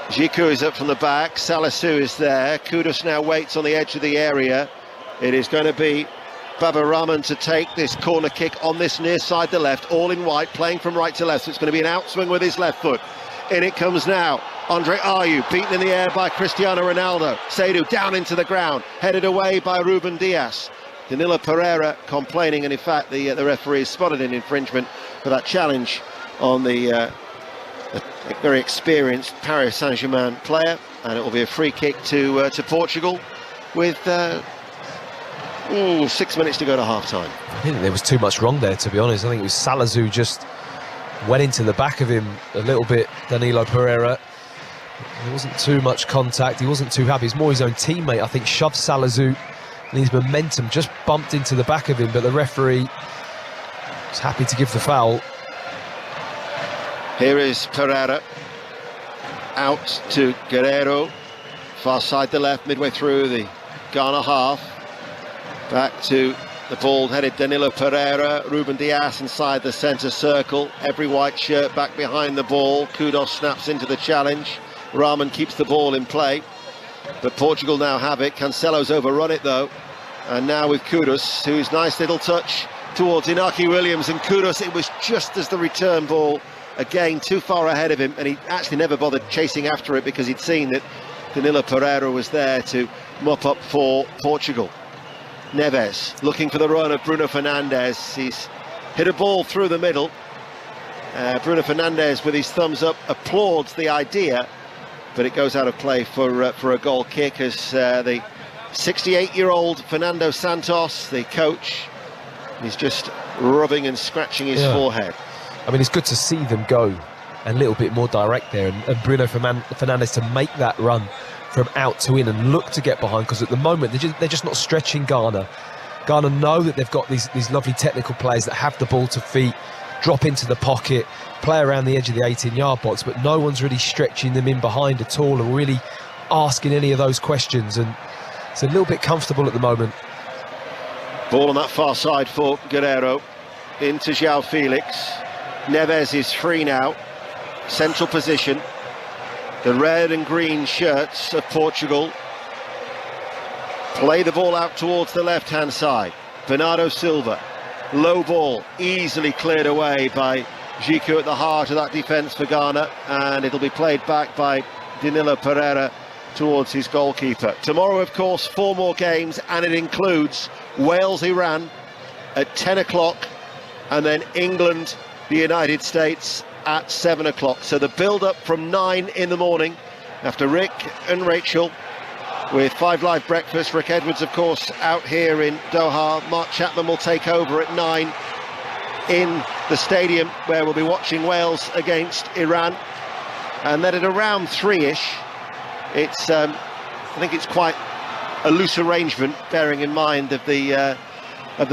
Jiku is up from the back, Salisu is there, Kudus now waits on the edge of the area. It is going to be Baba Rahman to take this corner kick on this near side, the left, all in white, playing from right to left, so it's going to be an outswing with his left foot. In it comes now, Andre Ayew, beaten in the air by Cristiano Ronaldo. Seydou down into the ground, headed away by Ruben Dias. Danilo Pereira complaining, and in fact the referee spotted an infringement for that challenge on the very experienced Paris Saint-Germain player, and it will be a free kick to Portugal with 6 minutes to go to half-time. I think there was too much wrong there, to be honest. I think it was Salisu just went into the back of him a little bit, Danilo Pereira. There wasn't too much contact, he wasn't too happy. It's more his own teammate, I think, shoved Salisu, and his momentum just bumped into the back of him, but the referee was happy to give the foul. Here is Pereira, out to Guerreiro, far side to left, midway through the Ghana half. Back to the bald-headed Danilo Pereira, Ruben Dias inside the centre circle, every white shirt back behind the ball. Kudus snaps into the challenge, Rahman keeps the ball in play, but Portugal now have it. Cancelo's overrun it though, and now with Kudus, whose nice little touch towards Inaki Williams, and Kudus, it was just as the return ball, again too far ahead of him, and he actually never bothered chasing after it because he'd seen that Danilo Pereira was there to mop up for Portugal. Neves looking for the run of Bruno Fernandes. He's hit a ball through the middle. Bruno Fernandes with his thumbs up applauds the idea, but it goes out of play for a goal kick as the 68-year-old Fernando Santos, the coach, is just rubbing and scratching his forehead. I mean, it's good to see them go a little bit more direct there, and Bruno Fernandes to make that run from out to in and look to get behind, because at the moment they're just not stretching Ghana. Ghana know that they've got these lovely technical players that have the ball to feet, drop into the pocket, play around the edge of the 18-yard box, but no one's really stretching them in behind at all or really asking any of those questions, and it's a little bit comfortable at the moment. Ball on that far side for Guerreiro, into João Felix. Neves is free now, central position. The red and green shirts of Portugal play the ball out towards the left-hand side. Bernardo Silva, low ball, easily cleared away by Zico at the heart of that defence for Ghana, and it'll be played back by Danilo Pereira towards his goalkeeper. Tomorrow, of course, 4 more games, and it includes Wales-Iran at 10 o'clock, and then England, the United States at 7 o'clock. So the build-up from 9 in the morning after Rick and Rachel with 5 Live Breakfast. Rick Edwards, of course, out here in Doha. Mark Chapman will take over at 9 in the stadium where we'll be watching Wales against Iran. And then at around 3-ish, it's I think it's quite a loose arrangement, bearing in mind of the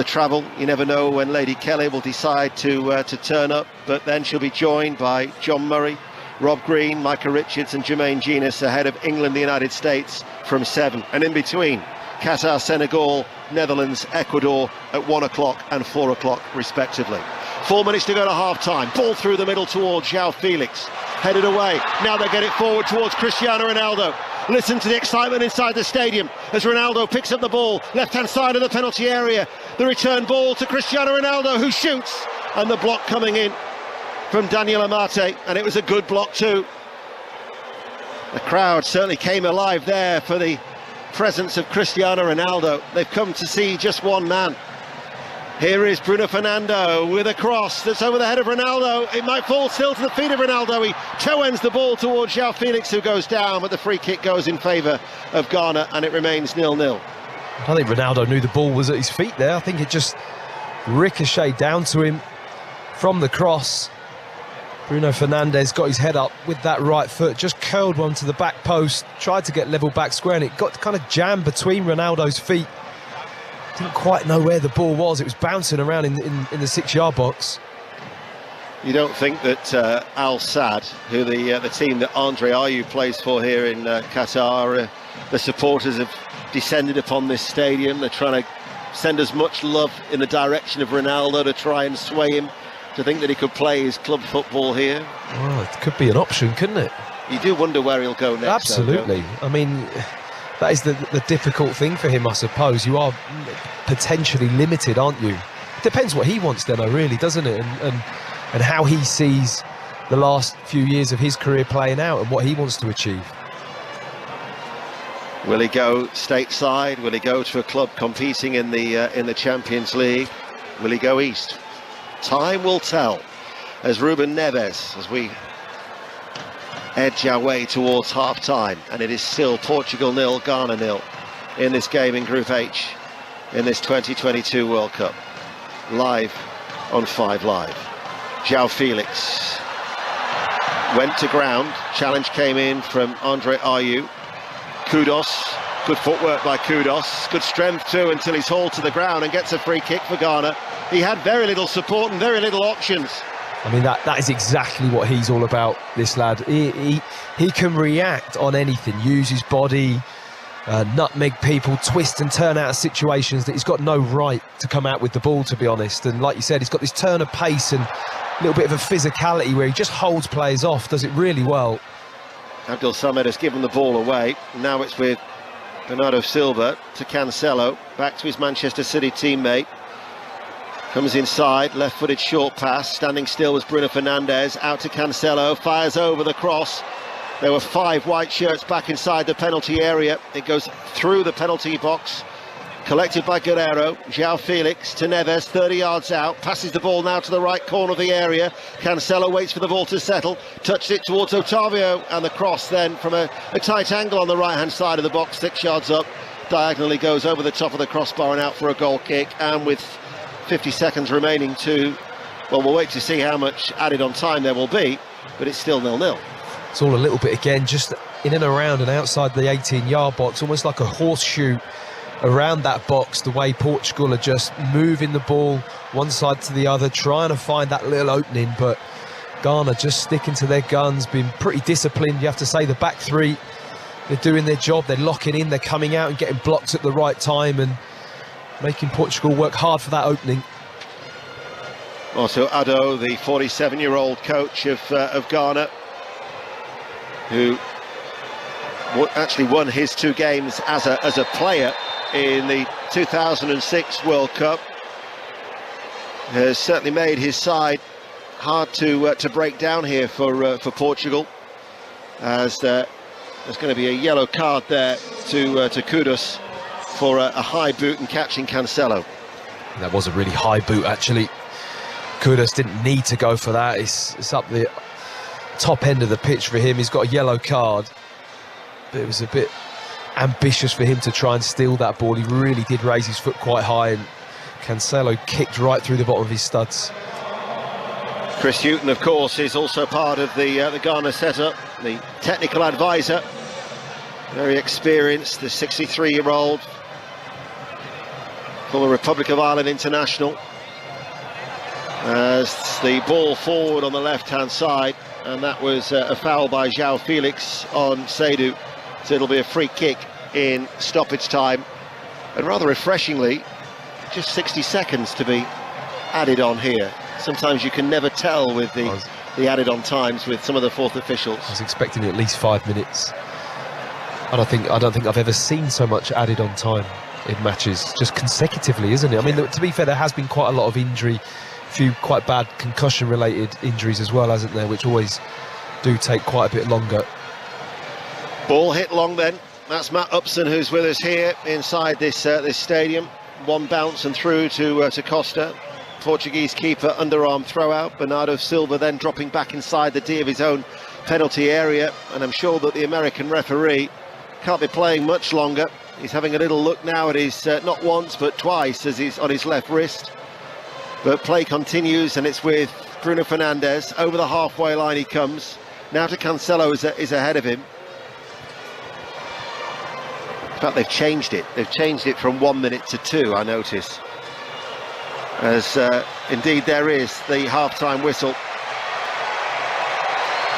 travel. You never know when Lady Kelly will decide to turn up, but then she'll be joined by John Murray, Rob Green, Micah Richards and Jermaine Genius ahead of England, the United States from 7. And in between, Qatar, Senegal, Netherlands, Ecuador at 1 o'clock and 4 o'clock respectively. 4 minutes to go to half-time. Ball through the middle towards João Felix. Headed away. Now they get it forward towards Cristiano Ronaldo. Listen to the excitement inside the stadium as Ronaldo picks up the ball. Left-hand side of the penalty area. The return ball to Cristiano Ronaldo, who shoots. And the block coming in from Daniel Amate. And it was a good block too. The crowd certainly came alive there for the presence of Cristiano Ronaldo. They've come to see just one man. Here is Bruno Fernandes with a cross that's over the head of Ronaldo. It might fall still to the feet of Ronaldo. He toe-ends the ball towards João Felix, who goes down, but the free kick goes in favour of Ghana, and it remains 0-0. I think Ronaldo knew the ball was at his feet there. I think it just ricocheted down to him from the cross. Bruno Fernandes got his head up with that right foot, just curled one to the back post, tried to get level back square, and it got kind of jammed between Ronaldo's feet. Didn't quite know where the ball was. It was bouncing around in the 6-yard box. You don't think that Al Sadd, who the team that Andre Ayew plays for here in Qatar, the supporters have descended upon this stadium. They're trying to send as much love in the direction of Ronaldo to try and sway him to think that he could play his club football here. Well, it could be an option, couldn't it? You do wonder where he'll go next. Absolutely. Though, I mean, that is the difficult thing for him, I suppose. You are potentially limited, aren't you? It depends what he wants then, though, really, doesn't it? And how he sees the last few years of his career playing out and what he wants to achieve. Will he go stateside? Will he go to a club competing in the Champions League? Will he go east? Time will tell. As Ruben Neves, as we edge our way towards half-time, and it is still Portugal 0, Ghana 0 in this game in Group H in this 2022 World Cup. Live on 5 Live. João Felix went to ground. Challenge came in from Andre Ayew. Kudos, good footwork by Kudos. Good strength too until he's hauled to the ground and gets a free kick for Ghana. He had very little support and very little options. I mean, that is exactly what he's all about, this lad. He can react on anything, use his body, nutmeg people, twist and turn out of situations that he's got no right to come out with the ball, to be honest. And like you said, he's got this turn of pace and a little bit of a physicality where he just holds players off, does it really well. Abdul Samad has given the ball away. Now it's with Bernardo Silva to Cancelo, back to his Manchester City teammate. Comes inside, left-footed short pass, standing still was Bruno Fernandes, out to Cancelo, fires over the cross. There were 5 white shirts back inside the penalty area. It goes through the penalty box, collected by Guerreiro. João Felix to Neves, 30 yards out, passes the ball now to the right corner of the area. Cancelo waits for the ball to settle, touched it towards Otavio, and the cross then from a tight angle on the right-hand side of the box, 6 yards up, diagonally goes over the top of the crossbar and out for a goal kick. And with 50 seconds remaining to, well, we'll wait to see how much added on time there will be, but it's still 0-0. It's all a little bit again, just in and around and outside the 18-yard box, almost like a horseshoe around that box, the way Portugal are just moving the ball one side to the other, trying to find that little opening, but Ghana just sticking to their guns, being pretty disciplined. You have to say the back three, they're doing their job, they're locking in, they're coming out and getting blocks at the right time and making Portugal work hard for that opening. Also Ado, the 47-year-old coach of Ghana, who actually won his 2 games as a player in the 2006 World Cup, has certainly made his side hard to break down here for Portugal, as there's going to be a yellow card there to Kudus for a high boot and catching Cancelo. That was a really high boot, actually. Kudus didn't need to go for that. It's up the top end of the pitch for him. He's got a yellow card, but it was a bit ambitious for him to try and steal that ball. He really did raise his foot quite high, and Cancelo kicked right through the bottom of his studs. Chris Hughton, of course, is also part of the Ghana setup, the technical advisor, very experienced, the 63-year-old former Republic of Ireland international. As the ball forward on the left-hand side, and that was a foul by João Felix on Seydou, so it'll be a free kick in stoppage time, and rather refreshingly, just 60 seconds to be added on here. Sometimes you can never tell with the added on times with some of the fourth officials. I was expecting at least 5 minutes. I don't think I've ever seen so much added on time in matches, just consecutively, isn't it? I mean, to be fair, there has been quite a lot of injury, a few quite bad concussion-related injuries as well, hasn't there, which always do take quite a bit longer. Ball hit long then. That's Matt Upson who's with us here inside this stadium. One bounce and through to Costa. Portuguese keeper underarm throw out. Bernardo Silva then dropping back inside the D of his own penalty area, and I'm sure that the American referee can't be playing much longer. He's having a little look now at his not once but twice as he's on his left wrist. But play continues, and it's with Bruno Fernandes. Over the halfway line he comes. Now to Cancelo is ahead of him. In fact, they've changed it. They've changed it from 1 minute to 2, I notice. As indeed there is the half-time whistle.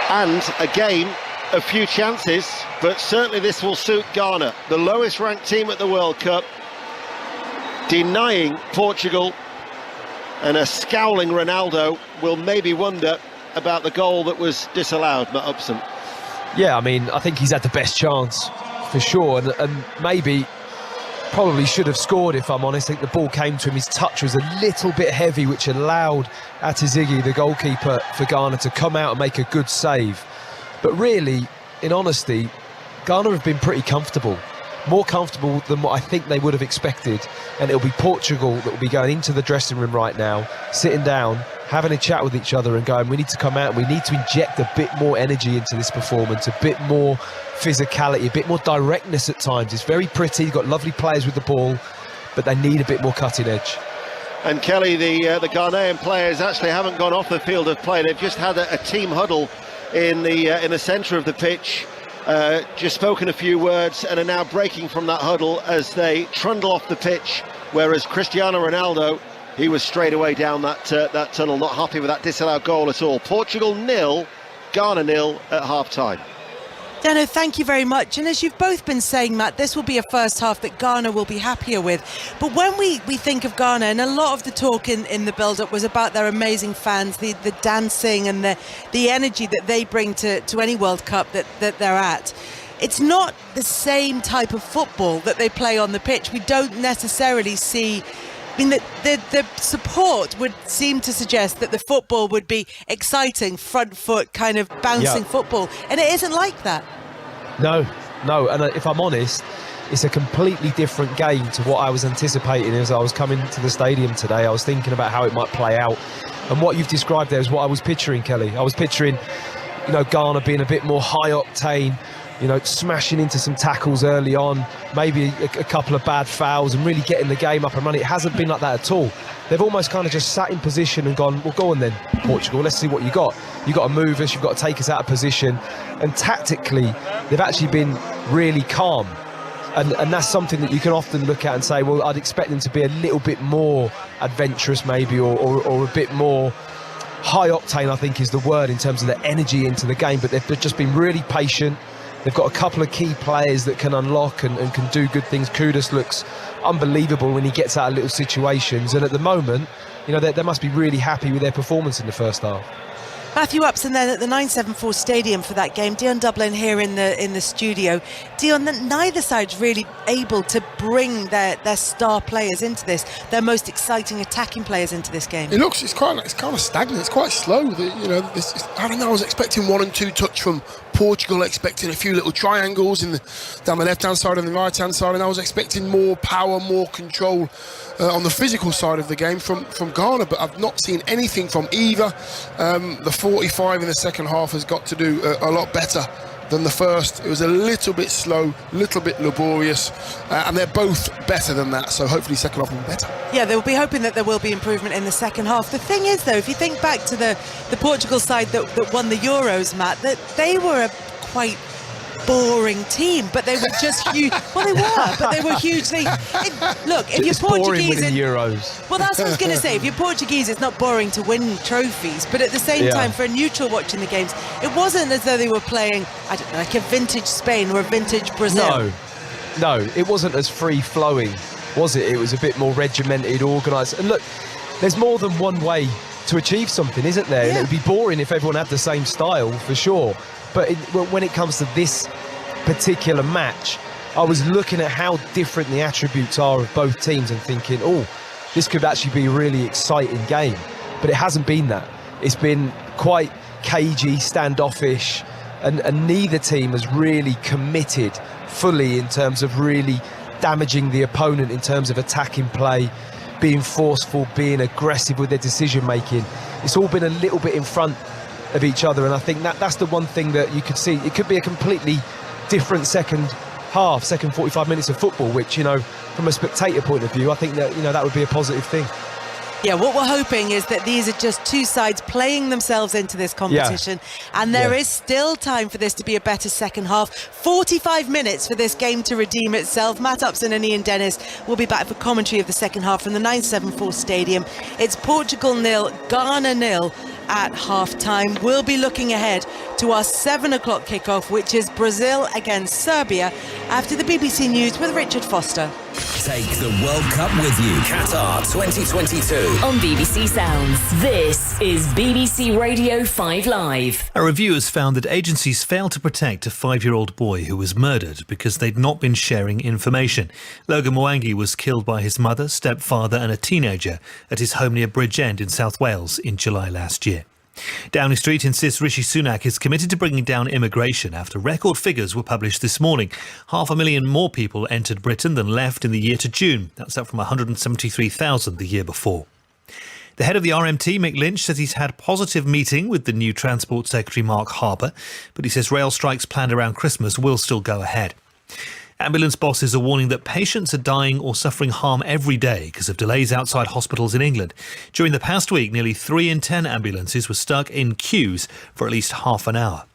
And again, a few chances, but certainly this will suit Ghana, the lowest ranked team at the World Cup, denying Portugal, and a scowling Ronaldo will maybe wonder about the goal that was disallowed, Matt Upson. Yeah, I mean, I think he's had the best chance for sure, and maybe probably should have scored, if I'm honest. I think the ball came to him, his touch was a little bit heavy, which allowed Atizigi, the goalkeeper for Ghana, to come out and make a good save. But really, in honesty, Ghana have been pretty comfortable, more comfortable than what I think they would have expected, and it'll be Portugal that will be going into the dressing room right now, sitting down, having a chat with each other and going, we need to come out and we need to inject a bit more energy into this performance, a bit more physicality, a bit more directness at times. It's very pretty, you've got lovely players with the ball, but they need a bit more cutting edge. And Kelly, the Ghanaian players actually haven't gone off the field of play. They've just had a team huddle in the centre of the pitch, just spoken a few words, and are now breaking from that huddle as they trundle off the pitch, whereas Cristiano Ronaldo, he was straight away down that tunnel, not happy with that disallowed goal at all. Portugal 0, Ghana 0 at half-time. Dano, thank you very much. And as you've both been saying, Matt, this will be a first half that Ghana will be happier with. But when we think of Ghana, and a lot of the talk in the build-up was about their amazing fans, the dancing and the energy that they bring to any World Cup that they're at. It's not the same type of football that they play on the pitch. We don't necessarily see... I mean, the support would seem to suggest that the football would be exciting, front foot, kind of bouncing football. And it isn't like that. No. And if I'm honest, it's a completely different game to what I was anticipating as I was coming to the stadium today. I was thinking about how it might play out. And what you've described there is what I was picturing, Kelly. I was picturing, Ghana being a bit more high octane, smashing into some tackles early on, maybe a couple of bad fouls and really getting the game up and running. It hasn't been like that at all. They've almost kind of just sat in position and gone, well, go on then, Portugal, let's see what you got. You've got to move us, you've got to take us out of position. And tactically, they've actually been really calm. And that's something that you can often look at and say, well, I'd expect them to be a little bit more adventurous maybe, or a bit more high octane, I think is the word, in terms of the energy into the game. But they've just been really patient. They've got a couple of key players that can unlock and can do good things. Kudus looks unbelievable when he gets out of little situations. And at the moment, they must be really happy with their performance in the first half. Matthew Upson then at the 974 Stadium for that game. Dion Dublin here in the studio. Dion, neither side's really able to bring their star players into this, their most exciting attacking players into this game. It's kind of stagnant. It's quite slow. I don't know. I was expecting 1 and 2 touch from Portugal, expecting a few little triangles down the left-hand side and the right-hand side, and I was expecting more power, more control on the physical side of the game from Ghana, but I've not seen anything from either. The 45 in the second half has got to do a lot better than the first. It was a little bit slow, little bit laborious, and they're both better than that, so hopefully second half will be better. Yeah, they'll be hoping that there will be improvement in the second half. The thing is, though, if you think back to the Portugal side that won the Euros, Matt, that they were a quite boring team, but they were just huge. Well, they were, but they were hugely. Look, if you're Portuguese, winning Euros. Well, that's what I was going to say. If you're Portuguese, it's not boring to win trophies, but at the same time, for a neutral watching the games, it wasn't as though they were playing, I don't know, like a vintage Spain or a vintage Brazil. No, it wasn't as free flowing, was it? It was a bit more regimented, organised. And look, there's more than one way to achieve something, isn't there? And it would be boring if everyone had the same style, for sure. But when it comes to this particular match, I was looking at how different the attributes are of both teams and thinking, oh, this could actually be a really exciting game. But it hasn't been that. It's been quite cagey, standoffish, and neither team has really committed fully in terms of really damaging the opponent in terms of attacking play, being forceful, being aggressive with their decision making. It's all been a little bit in front of each other, and I think that's the one thing that you could see. It could be a completely different second 45 minutes of football, which, from a spectator point of view, I think that that would be a positive thing. Yeah, what we're hoping is that these are just two sides playing themselves into this competition, and there is still time for this to be a better second half. 45 minutes for this game to redeem itself. Matt Upson and Ian Dennis will be back for commentary of the second half from the 974 Stadium. It's Portugal 0, Ghana 0 at half-time. We'll be looking ahead to our 7 o'clock kickoff, which is Brazil against Serbia, after the BBC News with Richard Foster. Take the World Cup with you. Qatar 2022. On BBC Sounds, this is BBC Radio 5 Live. A review has found that agencies failed to protect a 5-year-old boy who was murdered because they'd not been sharing information. Logan Mwangi was killed by his mother, stepfather and a teenager at his home near Bridgend in South Wales in July last year. Downing Street insists Rishi Sunak is committed to bringing down immigration after record figures were published this morning. 500,000 more people entered Britain than left in the year to June. That's up from 173,000 the year before. The head of the RMT, Mick Lynch, says he's had a positive meeting with the new Transport Secretary Mark Harper, but he says rail strikes planned around Christmas will still go ahead. Ambulance bosses are warning that patients are dying or suffering harm every day because of delays outside hospitals in England. During the past week, nearly 3 in 10 ambulances were stuck in queues for at least half an hour.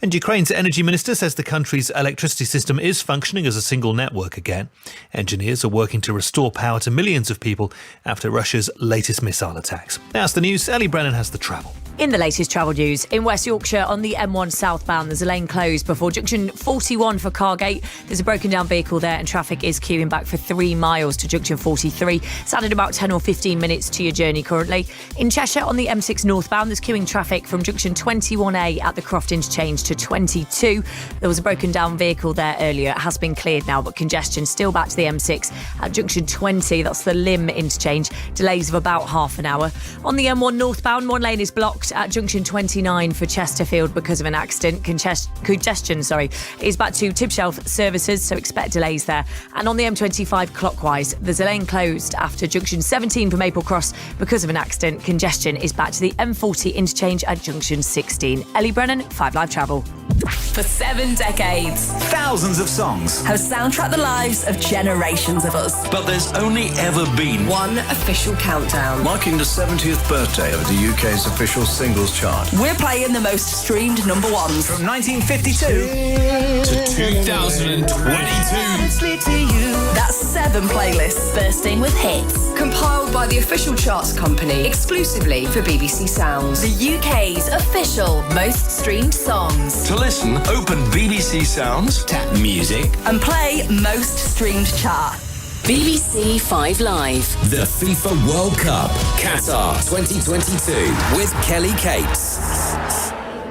And Ukraine's energy minister says the country's electricity system is functioning as a single network again. Engineers are working to restore power to millions of people after Russia's latest missile attacks. That's the news. Ellie Brennan has the travel. In the latest travel news, in West Yorkshire on the M1 southbound, there's a lane closed before junction 41 for Cargate. There's a broken down vehicle there and traffic is queuing back for 3 miles to junction 43. It's added about 10 or 15 minutes to your journey currently. In Cheshire on the M6 northbound, there's queuing traffic from junction 21A at the Croft interchange to 22. There was a broken down vehicle there earlier. It has been cleared now, but congestion still back to the M6 at junction 20. That's the Lim interchange. Delays of about half an hour. On the M1 northbound, one lane is blocked at junction 29 for Chesterfield because of an accident. Congestion is back to Tibshelf services, so expect delays there. And on the M25 clockwise, there's a lane closed after junction 17 for Maple Cross because of an accident. Congestion is back to the M40 interchange at junction 16. Ellie Brennan, 5 Live Travel. For 7 decades, Thousands of songs. have soundtracked the lives of generations of us. But there's only ever been One official countdown. marking the 70th birthday of the UK's official singles chart. We're playing the most streamed number ones. from 1952 To 2022. That's 7 playlists bursting with hits. Compiled by the official charts company exclusively for BBC Sounds. The UK's official most streamed songs. To listen, open BBC Sounds, tap music. And play most streamed chart. BBC 5 Live. The FIFA World Cup, Qatar 2022 with Kelly Cates.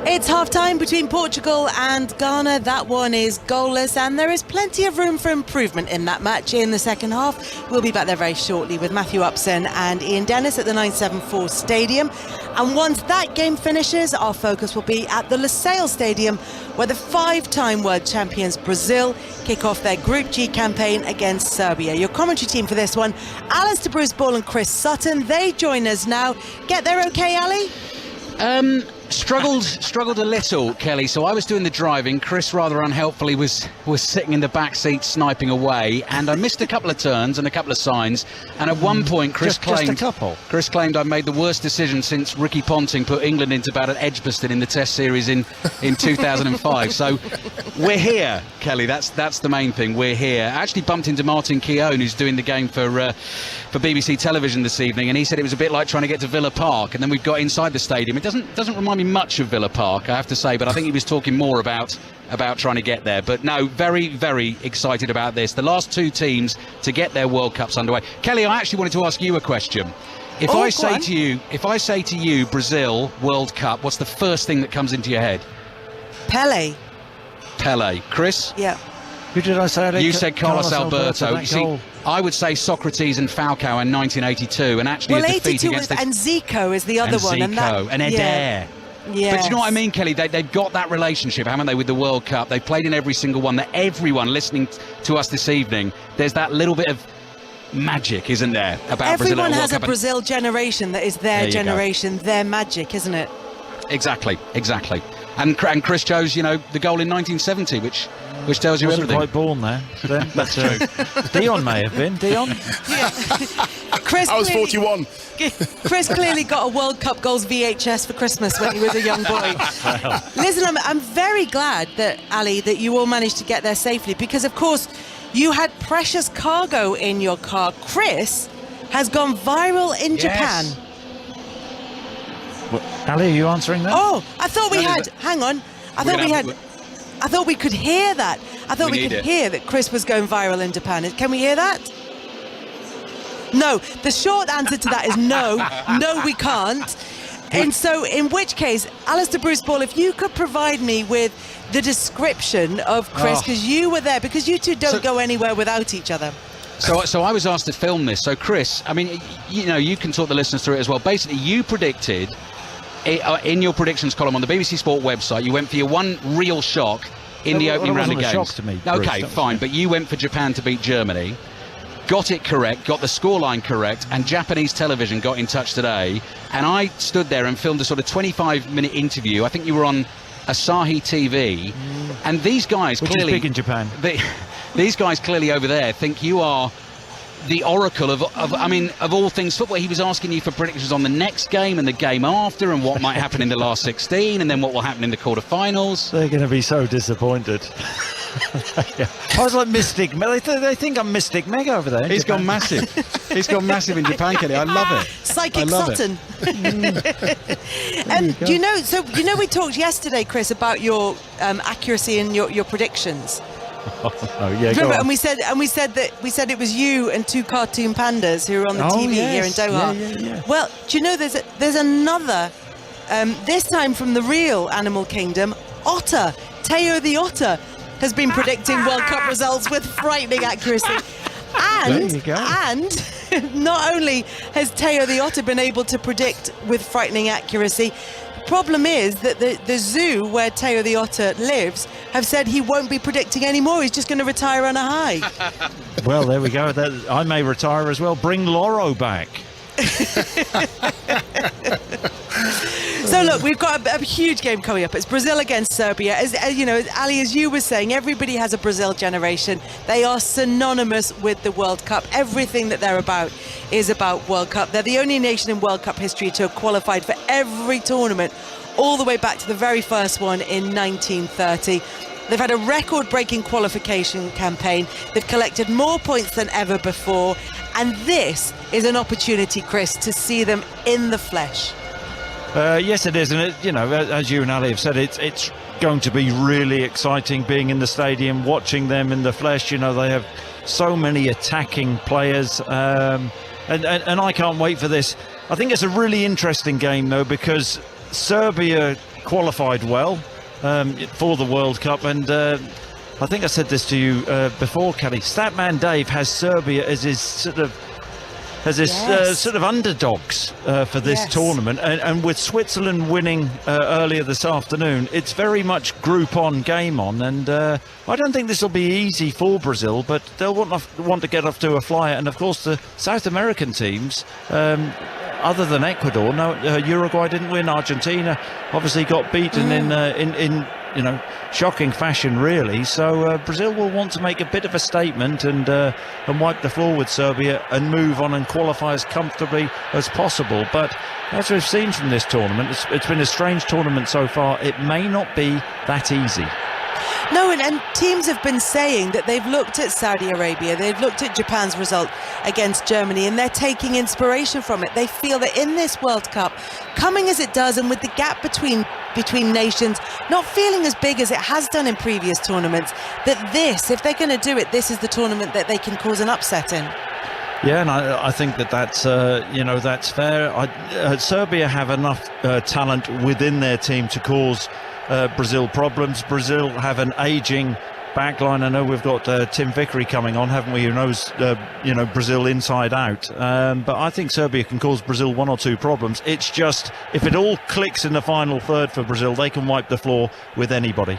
It's half-time between Portugal and Ghana. That one is goalless, and there is plenty of room for improvement in that match in the second half. We'll be back there very shortly with Matthew Upson and Ian Dennis at the 974 Stadium. And once that game finishes, our focus will be at the Lusail Stadium, where the 5-time world champions Brazil kick off their Group G campaign against Serbia. Your commentary team for this one, Alistair Bruce Ball and Chris Sutton. They join us now. Get there okay, Ali? Struggled a little, Kelly. So I was doing the driving. Chris, rather unhelpfully, was sitting in the back seat sniping away, and I missed a couple of turns and a couple of signs. And at one point, Chris claimed I made the worst decision since Ricky Ponting put England into battle at Edgbaston in the Test series in 2005. So we're here, Kelly. That's the main thing. We're here. I actually bumped into Martin Keown, who's doing the game for BBC Television this evening, and he said it was a bit like trying to get to Villa Park. And then we've got inside the stadium. It doesn't remind me much of Villa Park, I have to say, but I think he was talking more about trying to get there. But no, very, very excited about this. The last 2 teams to get their World Cups underway. Kelly, I actually wanted to ask you a question. If I say to you, Brazil World Cup, what's the first thing that comes into your head? Pele. Chris? Yeah. Who did I say? You said Carlos Alberto. You see, I would say Socrates and Falcao in 1982, and actually a defeat against and Zico is the other one. Zico and Eder. Yes. But do you know what I mean, Kelly? They've got that relationship, haven't they, with the World Cup? They've played in every single one. That everyone listening to us this evening, there's that little bit of magic, isn't there, about Brazil? Everyone has a Brazil generation that is their generation, their magic, isn't it? Exactly. And Chris chose, the goal in 1970, which tells you everything. Wasn't quite born there. Then, That's true. Dion may have been. Dion? Yeah. Chris, I was 41. Chris clearly got a World Cup goals VHS for Christmas when he was a young boy. Listen, I'm very glad that, Ali, that you all managed to get there safely, because, of course, you had precious cargo in your car. Chris has gone viral in Japan. What, Ali, are you answering that? Oh, I thought we had. Hang on. I thought we could hear that. I thought we could hear that Chris was going viral in Japan. Can we hear that? No. The short answer to that is no. No, we can't. And so, in which case, Alistair Bruce Ball, if you could provide me with the description of Chris, because you were there, because you two don't go anywhere without each other. So I was asked to film this. So Chris, I mean, you can talk the listeners through it as well. Basically, you predicted in your predictions column on the BBC Sport website, you went for your one real shock in the opening round of games. Shock to me, okay, fine, but you went for Japan to beat Germany, got it correct, got the scoreline correct, and Japanese television got in touch today, and I stood there and filmed a sort of 25-minute interview. I think you were on Asahi TV, and these guys which clearly is big in Japan. These guys clearly over there think you are the oracle of all things football. He was asking you for predictions on the next game and the game after, and what might happen in the last 16, and then what will happen in the quarterfinals. They're going to be so disappointed. I was like Mystic Meg. They think I'm Mystic Meg over there. He's gone massive. He's gone massive in Japan, Kelly. I love it. Psychic Sutton. We talked yesterday, Chris, about your accuracy and your predictions. Oh yeah, remember? And we said it was you and 2 cartoon pandas who were on the TV here in Doha. Yeah. Well, do you know there's another, this time from the real animal kingdom, otter. Teo the otter has been predicting World Cup results with frightening accuracy. And not only has Teo the otter been able to predict with frightening accuracy, problem is that the zoo where Teo the otter lives have said he won't be predicting anymore. He's just going to retire on a high. Well, there we go. I may retire as well. Bring Loro back. So look, we've got a huge game coming up. It's Brazil against Serbia. As you know, Ali, as you were saying, everybody has a Brazil generation. They are synonymous with the World Cup. Everything that they're about is about World Cup. They're the only nation in World Cup history to have qualified for every tournament, all the way back to the very first one in 1930. They've had a record-breaking qualification campaign. They've collected more points than ever before. And this is an opportunity, Chris, to see them in the flesh. Yes, it is. And, as you and Ali have said, it's going to be really exciting being in the stadium, watching them in the flesh. They have so many attacking players. And I can't wait for this. I think it's a really interesting game, though, because Serbia qualified well for the World Cup, and I think I said this to you before, Kelly. Statman Dave has Serbia as his sort of underdogs for this tournament, and with Switzerland winning earlier this afternoon, it's very much group on, game on, and I don't think this will be easy for Brazil, but they'll want to get off to a flyer. And of course the South American teams, other than Ecuador, Uruguay didn't win. Argentina obviously got beaten in shocking fashion, really. So Brazil will want to make a bit of a statement and wipe the floor with Serbia and move on and qualify as comfortably as possible. But as we've seen from this tournament, it's been a strange tournament so far. It may not be that easy. No, and teams have been saying that they've looked at Saudi Arabia, they've looked at Japan's result against Germany, and they're taking inspiration from it. They feel that in this World Cup, coming as it does, and with the gap between nations not feeling as big as it has done in previous tournaments, that this, if they're going to do it, this is the tournament that they can cause an upset in. Yeah, and I think that's fair. Serbia have enough talent within their team to cause Brazil problems. Brazil have an ageing backline. I know we've got Tim Vickery coming on, haven't we, who knows Brazil inside out, but I think Serbia can cause Brazil one or two problems. It's just, if it all clicks in the final third for Brazil, they can wipe the floor with anybody.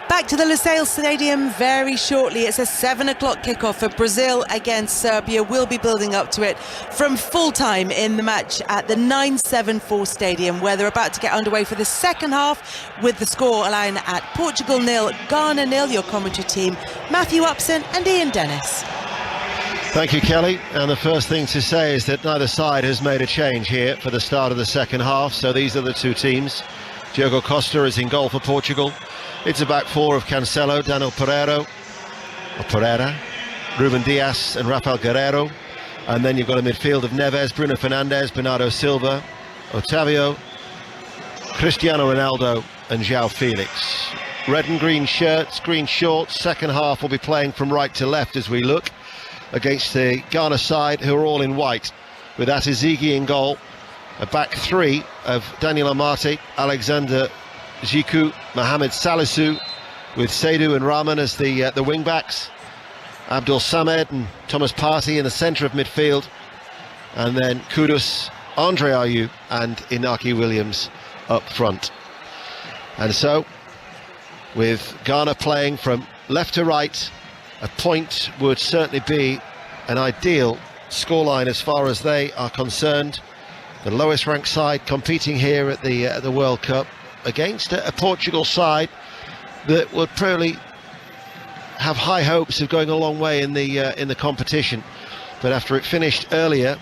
Back to the Lusail Stadium very shortly. It's a 7 o'clock kickoff for Brazil against Serbia. We'll be building up to it from full time in the match at the 974 Stadium, where they're about to get underway for the second half with the score line at Portugal 0, Ghana 0. Your commentary team, Matthew Upson and Ian Dennis. Thank you, Kelly. And the first thing to say is that neither side has made a change here for the start of the second half. So these are the two teams. Diogo Costa is in goal for Portugal. It's a back four of Cancelo, Daniel Pereira, Ruben Dias and Rafael Guerreiro. And then you've got a midfield of Neves, Bruno Fernandes, Bernardo Silva, Otavio, Cristiano Ronaldo and João Felix. Red and green shirts, green shorts. Second half will be playing from right to left as we look against the Ghana side, who are all in white, with Atizigi in goal. A back three of Daniel Amate, Alexander Ziku, Mohamed Salisu, with Seydou and Rahman as the wing backs. Abdul Samed and Thomas Partey in the centre of midfield, and then Kudus, Andre Ayew and Inaki Williams up front. And so, with Ghana playing from left to right, a point would certainly be an ideal scoreline as far as they are concerned. The lowest ranked side competing here at the World Cup against a Portugal side that would probably have high hopes of going a long way in the competition. But after it finished earlier,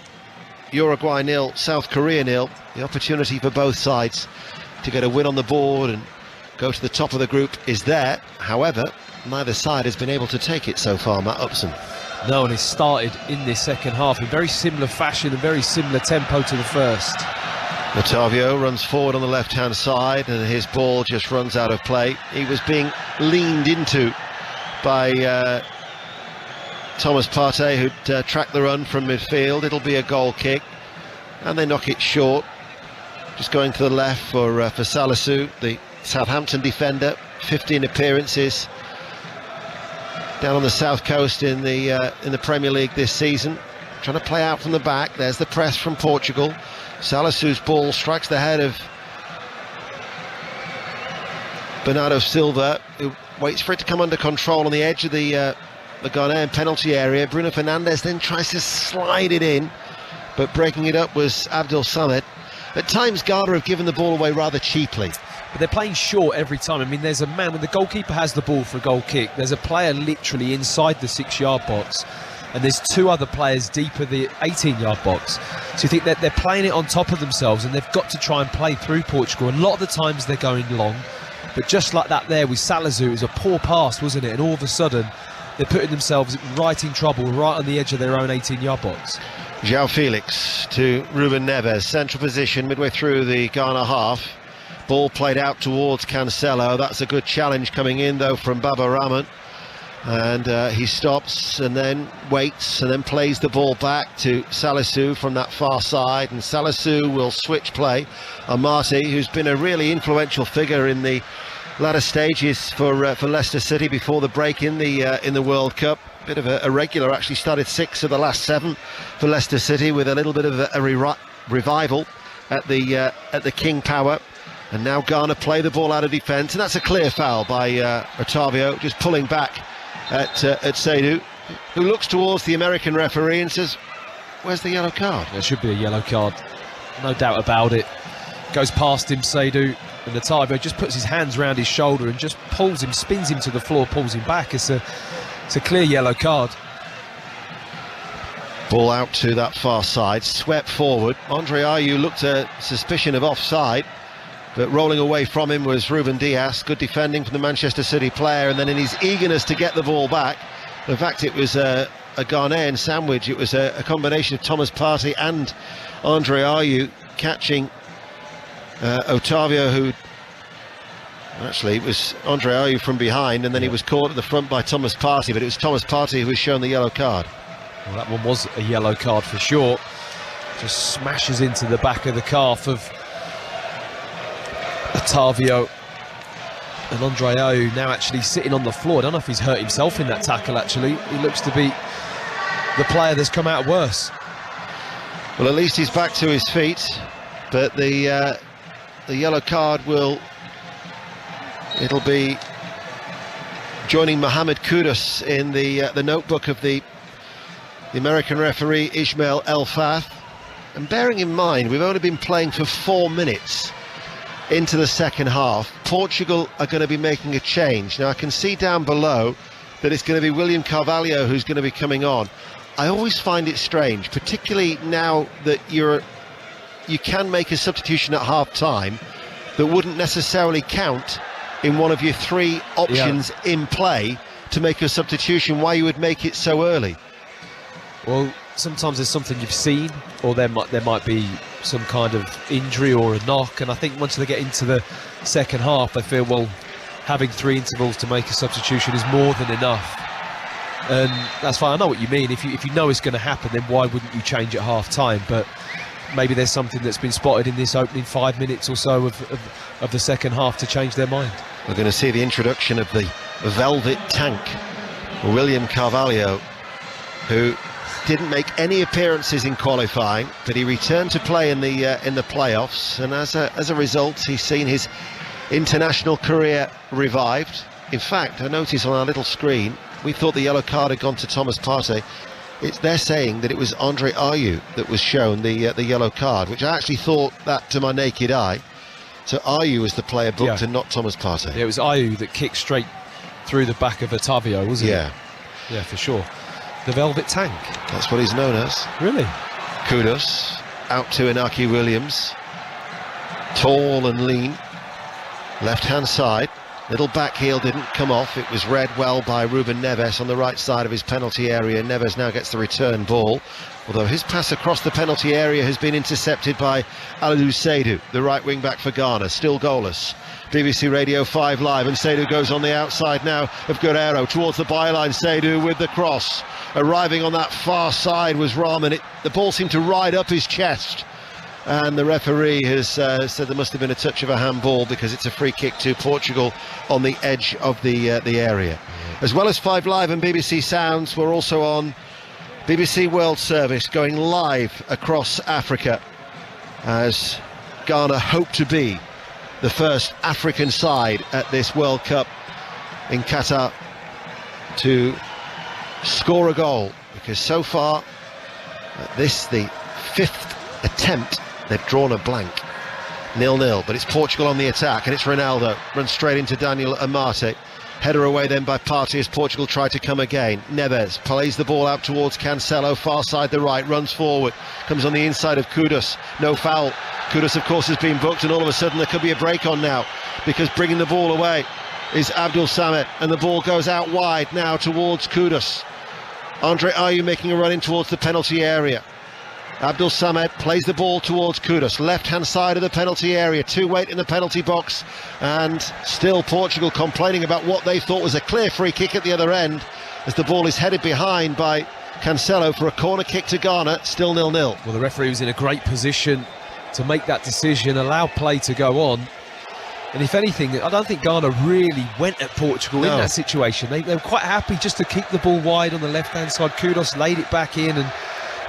Uruguay 0, South Korea 0, the opportunity for both sides to get a win on the board and go to the top of the group is there. However, neither side has been able to take it so far, Matt Upson. No, and it started in this second half in very similar fashion and very similar tempo to the first. Otavio runs forward on the left-hand side and his ball just runs out of play. He was being leaned into by Thomas Partey, who'd tracked the run from midfield. It'll be a goal kick, and they knock it short. Just going to the left for Salisu, the Southampton defender, 15 appearances down on the south coast in the Premier League this season. Trying to play out from the back. There's the press from Portugal. Salisu's ball strikes the head of Bernardo Silva, who waits for it to come under control on the edge of the Ghanaian penalty area. Bruno Fernandes then tries to slide it in, but breaking it up was Abdul Samed. at times Ghana have given the ball away rather cheaply. But they're playing short every time. I mean, there's a man, when the goalkeeper has the ball for a goal kick, there's a player literally inside the 6-yard box, and there's 2 other players deeper the 18-yard box. So you think that they're playing it on top of themselves, and they've got to try and play through Portugal. A lot of the times they're going long, but just like that there with Salazar, it was a poor pass, wasn't it? And all of a sudden, they're putting themselves right in trouble, right on the edge of their own 18-yard box. João Felix to Ruben Neves, central position midway through the Ghana half. Ball played out towards Cancelo. That's a good challenge coming in though from Baba Rahman, and he stops and then waits and then plays the ball back to Salisu from that far side, and Salisu will switch play on Marty, who's been a really influential figure in the latter stages for Leicester City before the break in the World Cup. Bit of a regular, actually started 6 of the last 7 for Leicester City, with a little bit of a revival at the King Power. And now Ghana play the ball out of defence, and that's a clear foul by Otavio, just pulling back at Seydou, who looks towards the American referee and says, "Where's the yellow card?" There should be a yellow card, no doubt about it. Goes past him, Seydou, and Otavio just puts his hands round his shoulder and just pulls him, spins him to the floor, pulls him back. It's a clear yellow card. Ball out to that far side, swept forward. Andre Ayew looked a suspicion of offside, but rolling away from him was Ruben Dias. Good defending from the Manchester City player, and then in his eagerness to get the ball back, in fact it was a Ghanaian sandwich. It was a combination of Thomas Partey and Andre Ayew catching Otavio, who actually it was Andre Ayew from behind, and then he was caught at the front by Thomas Partey, but it was Thomas Partey who was shown the yellow card. Well, that one was a yellow card for sure. Just smashes into the back of the calf of Otavio, and Andre Ayew now actually sitting on the floor. I don't know if he's hurt himself in that tackle. Actually, he looks to be the player that's come out worse. Well, at least he's back to his feet, but the yellow card it'll be joining Mohamed Kudus in the notebook of the American referee Ismail El Fath. And bearing in mind we've only been playing for 4 minutes into the second half, Portugal are going to be making a change. Now I can see down below that it's going to be William Carvalho who's going to be coming on. I always find it strange, particularly now that you can make a substitution at half time that wouldn't necessarily count in one of your 3 options in play to make a substitution, why you would make it so early. Well, sometimes there's something you've seen, or there might be some kind of injury or a knock, and I think once they get into the second half they feel, well, having 3 intervals to make a substitution is more than enough. And that's fine, I know what you mean. If you know it's going to happen, then why wouldn't you change at half time? But maybe there's something that's been spotted in this opening 5 minutes or so of the second half to change their mind. We're going to see the introduction of the velvet tank, William Carvalho, who didn't make any appearances in qualifying, but he returned to play in the playoffs, and as a result he's seen his international career revived. In fact, I noticed on our little screen we thought the yellow card had gone to Thomas Partey. They're saying that it was Andre Ayew that was shown the yellow card, which I actually thought that to my naked eye. So Ayew was the player booked and not Thomas Partey. Yeah, it was Ayew that kicked straight through the back of Otavio, wasn't it? Yeah, for sure. The velvet tank. That's what he's known as. Really? Kudus out to Inaki Williams, tall and lean, left hand side. Little back heel didn't come off. It was read well by Ruben Neves on the right side of his penalty area. Neves now gets the return ball, although his pass across the penalty area has been intercepted by Aliou Seydou, the right wing back for Ghana, still goalless. BBC Radio 5 Live, and Seydou goes on the outside now of Guerrero towards the byline. Seydou with the cross. Arriving on that far side was Rahman. The ball seemed to ride up his chest, and the referee has said there must have been a touch of a handball because it's a free kick to Portugal on the edge of the area. As well as 5 Live and BBC Sounds, we're also on BBC World Service, going live across Africa as Ghana hope to be the first African side at this World Cup in Qatar to score a goal, because so far this the 5th attempt They've drawn a blank. 0-0, but it's Portugal on the attack, and it's Ronaldo. Runs straight into Daniel Amate. Header away then by Partey as Portugal try to come again. Neves plays the ball out towards Cancelo, far side the right, runs forward, comes on the inside of Kudus. No foul. Kudus, of course, has been booked, and all of a sudden there could be a break on now, because bringing the ball away is Abdul Samad, and the ball goes out wide now towards Kudus. Andre Ayew making a run in towards the penalty area. Abdul Samad plays the ball towards Kudus, left-hand side of the penalty area, 2-8 in the penalty box, and still Portugal complaining about what they thought was a clear free kick at the other end, as the ball is headed behind by Cancelo for a corner kick to Ghana, still 0-0. Well, the referee was in a great position to make that decision, allow play to go on. And if anything, I don't think Ghana really went at Portugal in that situation. They were quite happy just to keep the ball wide on the left-hand side. Kudus laid it back in and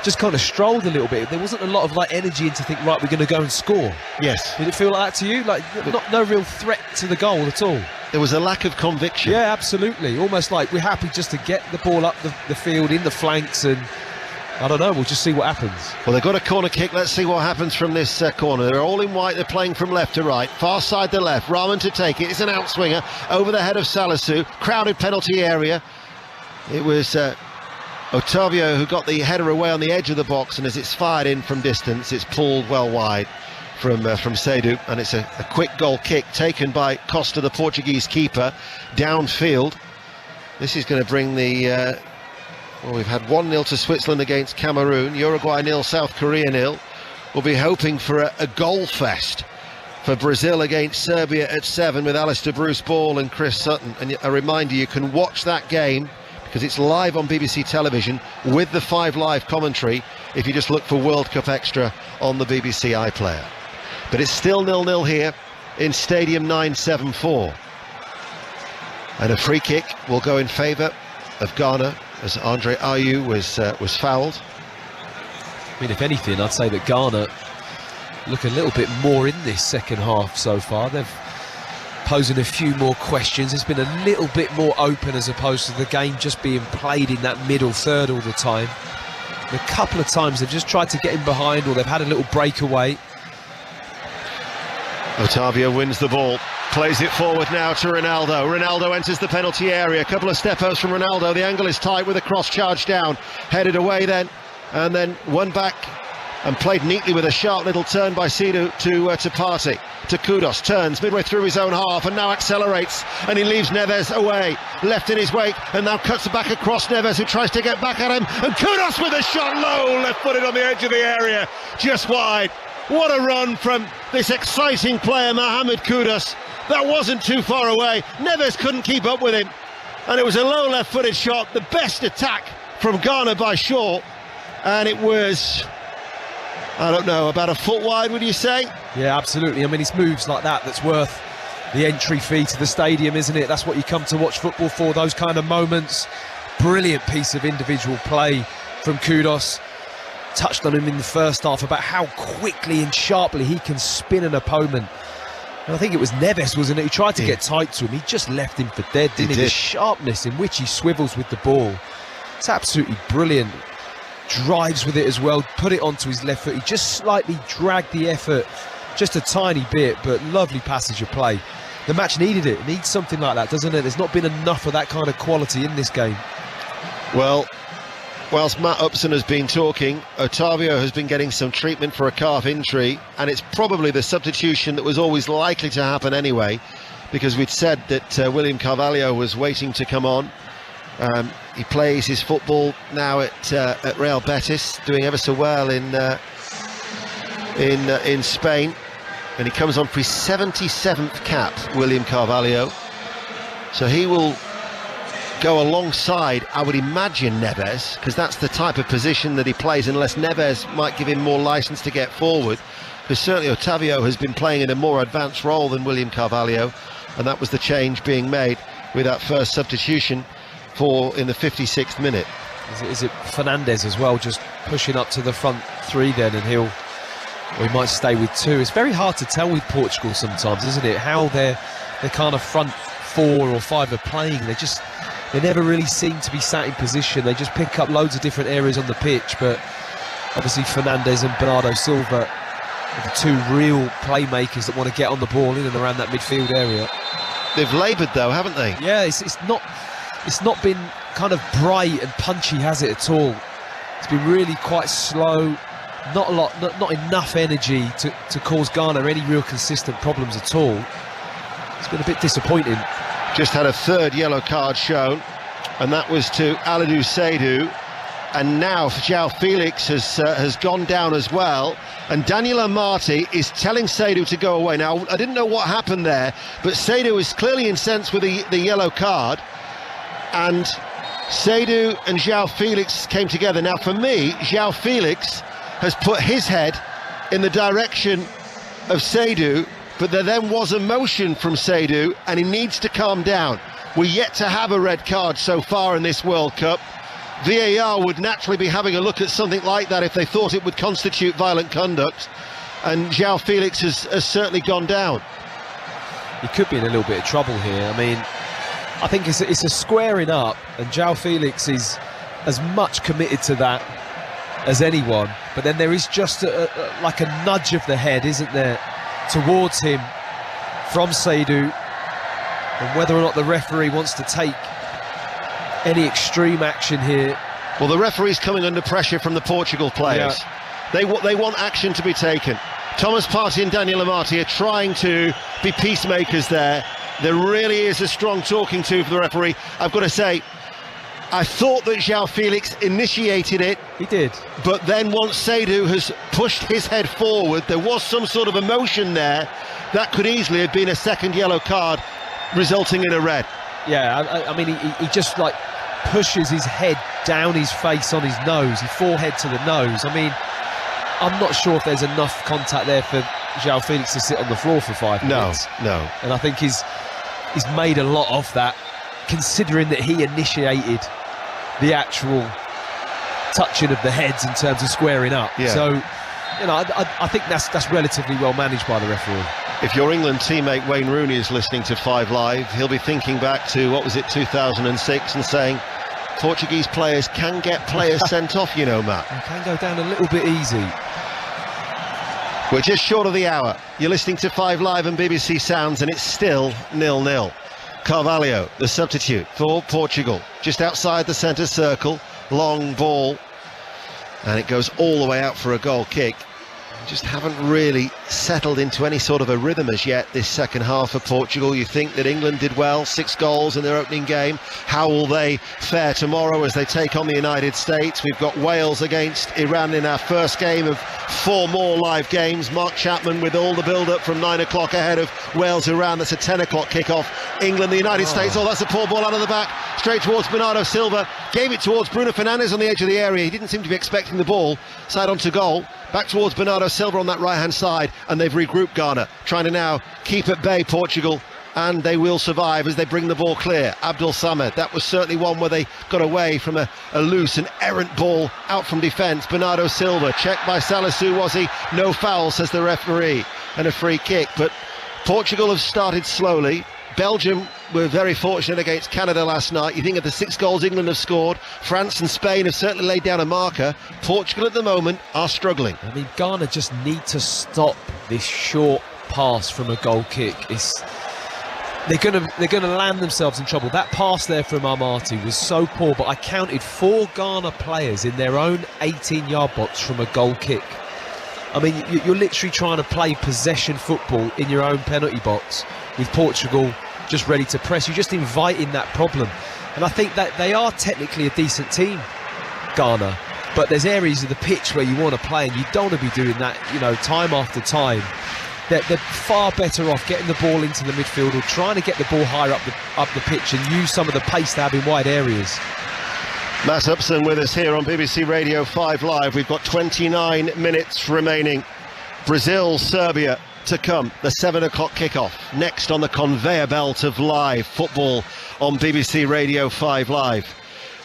just kind of strolled a little bit. There wasn't a lot of energy in to think, right, we're going to go and score. Yes. Did it feel like that to you? No real threat to the goal at all. There was a lack of conviction. Yeah, absolutely. Almost like we're happy just to get the ball up the field in the flanks, and I don't know, we'll just see what happens. Well, they've got a corner kick. Let's see what happens from this corner. They're all in white. They're playing from left to right. Far side the left. Rahman to take it. It's an outswinger over the head of Salisu. Crowded penalty area. It was Otavio who got the header away on the edge of the box, and as it's fired in from distance, it's pulled well wide from Seydou, and it's a quick goal kick taken by Costa, the Portuguese keeper, downfield. This is going to bring the well, we've had 1-0 to Switzerland against Cameroon, Uruguay 0, South Korea 0. We'll be hoping for a goal fest for Brazil against Serbia at 7 with Alistair Bruce Ball and Chris Sutton. And a reminder, you can watch that game because it's live on BBC television with the 5 Live commentary if you just look for World Cup Extra on the BBC iPlayer. But it's still 0-0 here in Stadium 974. And a free kick will go in favour of Ghana as Andre Ayew was fouled. I mean, if anything, I'd say that Ghana look a little bit more in this second half so far. They've posing a few more questions. It's been a little bit more open as opposed to the game just being played in that middle third all the time. And a couple of times they've just tried to get in behind, or they've had a little breakaway. Otavio wins the ball, plays it forward now to Ronaldo. Ronaldo enters the penalty area. A couple of step-outs from Ronaldo. The angle is tight with a cross charge down. Headed away then, and then one back and played neatly with a sharp little turn by Seydou to Partey. To Kudus, turns midway through his own half and now accelerates, and he leaves Neves away, left in his wake, and now cuts back across Neves, who tries to get back at him, and Kudus with a shot low, left-footed on the edge of the area, just wide. What a run from this exciting player, Mohamed Kudus. That wasn't too far away. Neves couldn't keep up with him, and it was a low left-footed shot, the best attack from Ghana by Shaw, and it was, I don't know, about a foot wide, would you say? Yeah, absolutely. I mean, it's moves like that that's worth the entry fee to the stadium, isn't it? That's what you come to watch football for, those kind of moments. Brilliant piece of individual play from Kudus. Touched on him in the first half about how quickly and sharply he can spin an opponent. And I think it was Neves, wasn't it, who tried to get tight to him. He just left him for dead, didn't he? The sharpness in which he swivels with the ball. It's absolutely brilliant. Drives with it as well, put it onto his left foot. He just slightly dragged the effort just a tiny bit, but lovely passage of play. The match needed it. It needs something like that, doesn't it? There's not been enough of that kind of quality in this game. Well, whilst Matt Upson has been talking, Otavio has been getting some treatment for a calf injury, and it's probably the substitution that was always likely to happen anyway, because we'd said that William Carvalho was waiting to come on. He plays his football now at Real Betis, doing ever so well in Spain, and he comes on for his 77th cap, William Carvalho. So he will go alongside, I would imagine, Neves, because that's the type of position that he plays, unless Neves might give him more licence to get forward, because certainly Otavio has been playing in a more advanced role than William Carvalho, and that was the change being made with that first substitution in the 56th minute. Is it Fernandes as well, just pushing up to the front three then, and he might stay with two? It's very hard to tell with Portugal sometimes, isn't it, how their kind of front 4 or 5 are playing. They never really seem to be sat in position. They just pick up loads of different areas on the pitch, but obviously Fernandes and Bernardo Silva the two real playmakers that want to get on the ball in and around that midfield area. They've laboured though, haven't they? Yeah, it's not been kind of bright and punchy, has it, at all? It's been really quite slow, not enough energy to cause Ghana any real consistent problems at all. It's been a bit disappointing. Just had a third yellow card shown, and that was to Alidou Seydou. And now João Felix has gone down as well, and Daniel Amati is telling Seydou to go away. Now, I didn't know what happened there, but Seydou is clearly incensed with the yellow card, and Seydou and João Felix came together. Now, for me, João Felix has put his head in the direction of Seydou, but there then was a motion from Seydou, and he needs to calm down. We're yet to have a red card so far in this World Cup. VAR would naturally be having a look at something like that if they thought it would constitute violent conduct, and João Felix has certainly gone down. He could be in a little bit of trouble here. I mean, I think it's a squaring up, and João Felix is as much committed to that as anyone, but then there is just like a nudge of the head, isn't there, towards him from Seydou, and whether or not the referee wants to take any extreme action here. Well, the referee's coming under pressure from the Portugal players. Yeah. They want action to be taken. Thomas Partey and Daniel Amati are trying to be peacemakers there. There really is a strong talking to for the referee. I've got to say, I thought that João Felix initiated it. He did. But then once Seydou has pushed his head forward, there was some sort of emotion there that could easily have been a second yellow card, resulting in a red. Yeah, I mean, he just like pushes his head down his face on his nose, his forehead to the nose. I mean, I'm not sure if there's enough contact there for João Felix to sit on the floor for 5 minutes. No. And I think he's made a lot of that, considering that he initiated the actual touching of the heads in terms of squaring up. Yeah. So, you know, I think that's relatively well managed by the referee. If your England teammate Wayne Rooney is listening to 5 Live, he'll be thinking back to, 2006, and saying, Portuguese players can get players sent off, you know, Matt. They can go down a little bit easy. We're just short of the hour. You're listening to 5 Live and BBC Sounds, and it's still 0-0. Carvalho, the substitute for Portugal, just outside the centre circle, long ball, and it goes all the way out for a goal kick. Just haven't really settled into any sort of a rhythm as yet this second half for Portugal. You think that England did well, 6 goals in their opening game. How will they fare tomorrow as they take on the United States? We've got Wales against Iran in our first game of 4 more live games. Mark Chapman with all the build-up from 9 o'clock ahead of Wales-Iran. That's a 10 o'clock kick-off. England, the United States. Oh, that's a poor ball out of the back. Straight towards Bernardo Silva. Gave it towards Bruno Fernandes on the edge of the area. He didn't seem to be expecting the ball. Side onto goal. Back towards Bernardo Silva on that right-hand side, and they've regrouped Ghana, trying to now keep at bay Portugal, and they will survive as they bring the ball clear. Abdul Samad, that was certainly one where they got away from a loose and errant ball out from defence. Bernardo Silva, checked by Salisu, was he? No foul, says the referee, and a free kick. But Portugal have started slowly. Belgium were very fortunate against Canada last night. You think of the 6 goals England have scored. France and Spain have certainly laid down a marker. Portugal at the moment are struggling. I mean, Ghana just need to stop this short pass from a goal kick. They're gonna land themselves in trouble. That pass there from Amati was so poor, but I counted 4 Ghana players in their own 18-yard box from a goal kick. I mean, you're literally trying to play possession football in your own penalty box with Portugal just ready to press. You're just inviting that problem. And I think that they are technically a decent team, Ghana, but there's areas of the pitch where you want to play, and you don't want to be doing that, you know, time after time. They're far better off getting the ball into the midfield or trying to get the ball higher up the pitch and use some of the pace they have in wide areas. Matt Upson with us here on BBC Radio 5 Live. We've got 29 minutes remaining. Brazil, Serbia to come, the 7 o'clock kickoff. Next on the conveyor belt of live football on BBC Radio 5 Live.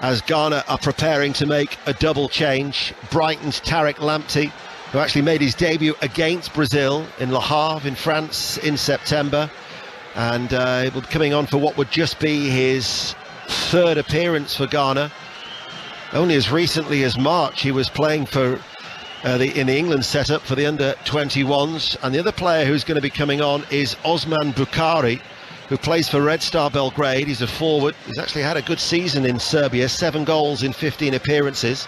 As Ghana are preparing to make a double change. Brighton's Tariq Lamptey, who actually made his debut against Brazil in Le Havre in France in September, and coming on for what would just be his 3rd appearance for Ghana. Only as recently as March he was playing for in the England setup for the under-21s. And the other player who's going to be coming on is Osman Bukhari, who plays for Red Star Belgrade. He's a forward. He's actually had a good season in Serbia, 7 goals in 15 appearances.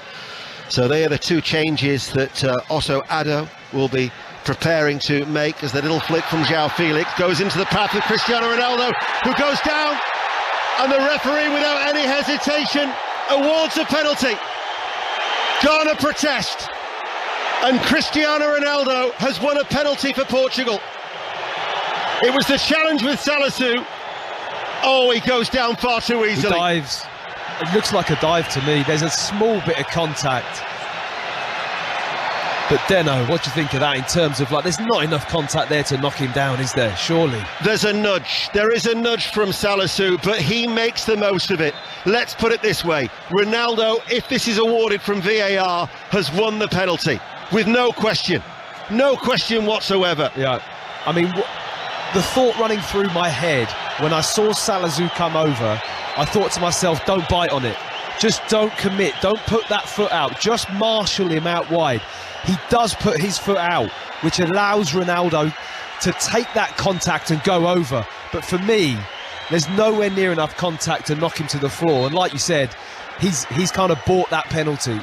So they are the two changes that Otto Addo will be preparing to make, as the little flick from João Felix goes into the path of Cristiano Ronaldo, who goes down, and the referee, without any hesitation, awards a penalty. Ghana protest, and Cristiano Ronaldo has won a penalty for Portugal. It was the challenge with Salisu. Oh, he goes down far too easily. He dives. It looks like a dive to me. There's a small bit of contact. But Deno, what do you think of that in terms of, like, there's not enough contact there to knock him down, is there? Surely. There's a nudge. There is a nudge from Salisu, but he makes the most of it. Let's put it this way. Ronaldo, if this is awarded from VAR, has won the penalty. With no question. No question whatsoever. Yeah. I mean, the thought running through my head when I saw Salisu come over, I thought to myself, don't bite on it. Just don't commit. Don't put that foot out. Just marshal him out wide. He does put his foot out, which allows Ronaldo to take that contact and go over. But for me, there's nowhere near enough contact to knock him to the floor. And like you said, he's kind of bought that penalty.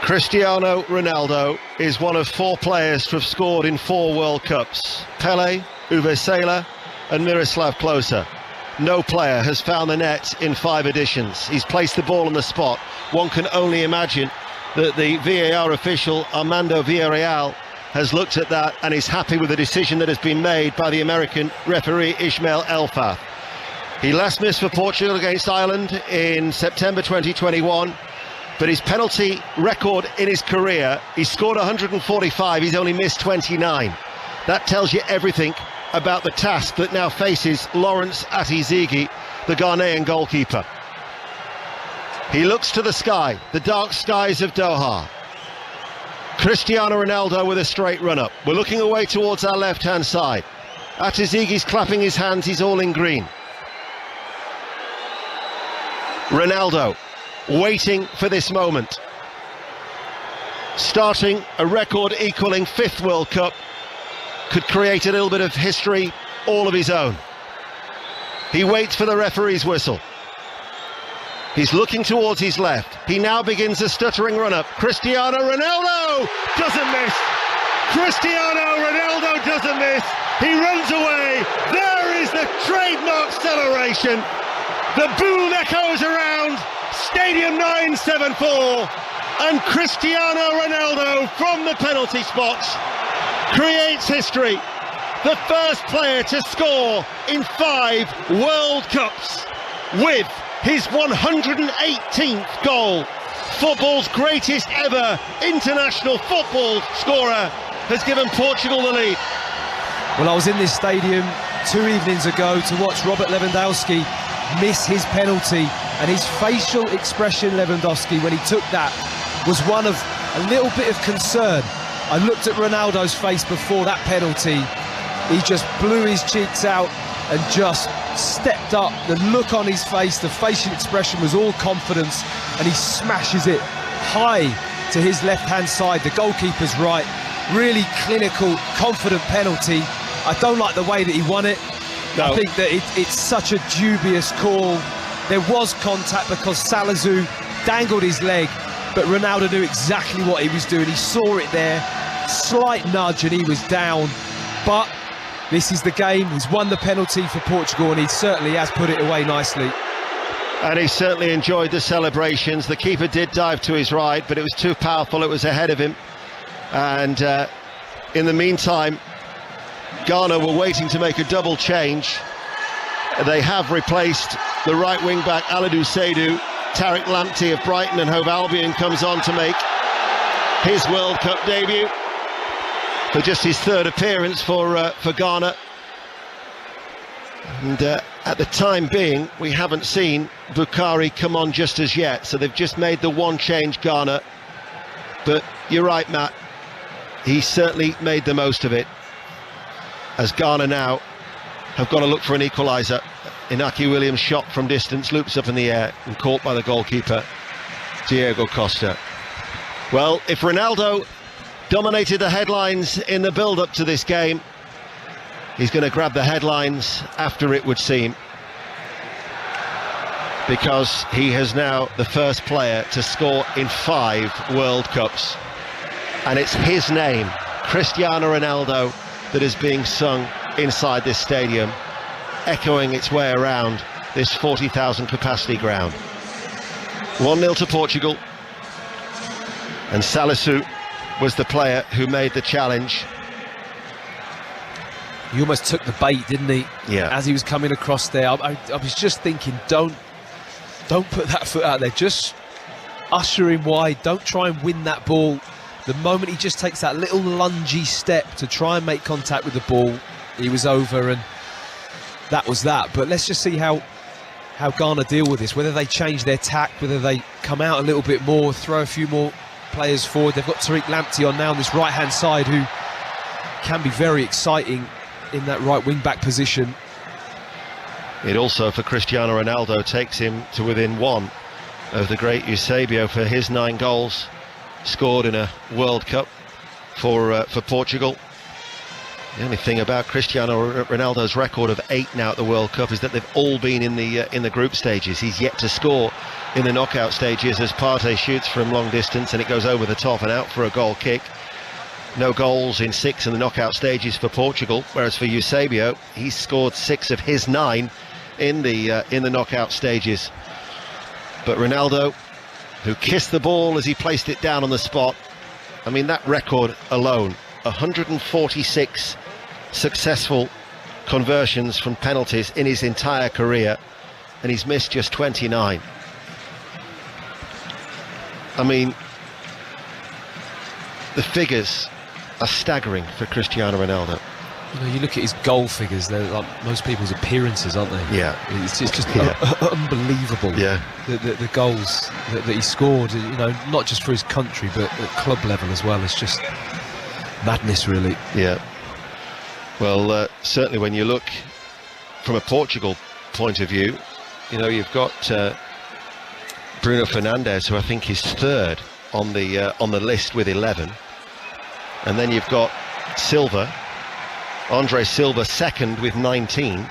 Cristiano Ronaldo is one of 4 players to have scored in 4 World Cups. Pele, Uwe Seeler and Miroslav Klose. No player has found the net in 5 editions. He's placed the ball on the spot. One can only imagine that the VAR official Armando Villarreal has looked at that and is happy with the decision that has been made by the American referee Ismail Elfath. He last missed for Portugal against Ireland in September 2021, but his penalty record in his career, he's scored 145, he's only missed 29. That tells you everything about the task that now faces Lawrence Atizigi, the Ghanaian goalkeeper. He looks to the sky, the dark skies of Doha. Cristiano Ronaldo with a straight run-up. We're looking away towards our left-hand side. Atizigi's clapping his hands, he's all in green. Ronaldo waiting for this moment. Starting a record-equalling 5th World Cup, could create a little bit of history all of his own. He waits for the referee's whistle. He's looking towards his left. He now begins a stuttering run-up. Cristiano Ronaldo doesn't miss. Cristiano Ronaldo doesn't miss. He runs away. There is the trademark celebration. The boom echoes around Stadium 974. And Cristiano Ronaldo from the penalty spot creates history. The first player to score in 5 World Cups with his 118th goal. Football's greatest ever international football scorer has given Portugal the lead. Well, I was in this stadium 2 evenings ago to watch Robert Lewandowski miss his penalty, and his facial expression, Lewandowski, when he took that, was one of a little bit of concern. I looked at Ronaldo's face before that penalty. He just blew his cheeks out and just stepped up. The look on his face, the facial expression was all confidence, and he smashes it high to his left-hand side. The goalkeeper's right. Really clinical, confident penalty. I don't like the way that he won it. No. I think that it's such a dubious call. There was contact because Salisu dangled his leg, but Ronaldo knew exactly what he was doing. He saw it there, slight nudge, and he was down. But this is the game. He's won the penalty for Portugal, and he certainly has put it away nicely. And he certainly enjoyed the celebrations. The keeper did dive to his right, but it was too powerful. It was ahead of him. And in the meantime, Ghana were waiting to make a double change. They have replaced the right wing-back Alidou Seydou. Tariq Lamptey of Brighton and Hove Albion comes on to make his World Cup debut for just his 3rd appearance for Ghana. And at the time being, we haven't seen Bukhari come on just as yet, so they've just made the one change, Ghana. But you're right, Matt, he certainly made the most of it, as Ghana now have got to look for an equaliser. Inaki Williams' shot from distance loops up in the air and caught by the goalkeeper, Diego Costa. Well, if Ronaldo dominated the headlines in the build-up to this game. He's going to grab the headlines after, it would seem, because he has now the first player to score in 5 World Cups, and it's his name, Cristiano Ronaldo, that is being sung inside this stadium, echoing its way around this 40,000 capacity ground. 1-0 to Portugal, and Salisu was the player who made the challenge. He almost took the bait, didn't he? Yeah. As he was coming across there, I was just thinking, don't put that foot out there. Just usher him wide. Don't try and win that ball. The moment he just takes that little lungy step to try and make contact with the ball, he was over, and that was that. But let's just see how Ghana deal with this, whether they change their tack, whether they come out a little bit more, throw a few more players forward. They've got Tariq Lamptey on now on this right-hand side, who can be very exciting in that right wing-back position. It also, for Cristiano Ronaldo, takes him to within 1 of the great Eusebio for his 9 goals scored in a World Cup for Portugal. The only thing about Cristiano Ronaldo's record of 8 now at the World Cup is that they've all been in the group stages. He's yet to score in the knockout stages, as Partey shoots from long distance and it goes over the top and out for a goal kick. No goals in 6 in the knockout stages for Portugal, whereas for Eusebio, he's scored 6 of his 9 in the knockout stages. But Ronaldo, who kissed the ball as he placed it down on the spot, I mean, that record alone, 146 successful conversions from penalties in his entire career, and he's missed just 29. I mean, the figures are staggering for Cristiano Ronaldo. You know, you look at his goal figures, they're like most people's appearances, aren't they? Yeah. It's just unbelievable. Yeah. The goals that he scored, you know, not just for his country, but at club level as well. It's just madness, really. Yeah. Well, certainly when you look from a Portugal point of view, you know, you've got Bruno Fernandes, who I think is 3rd on the list with 11, and then you've got Andre Silva 2nd with 19,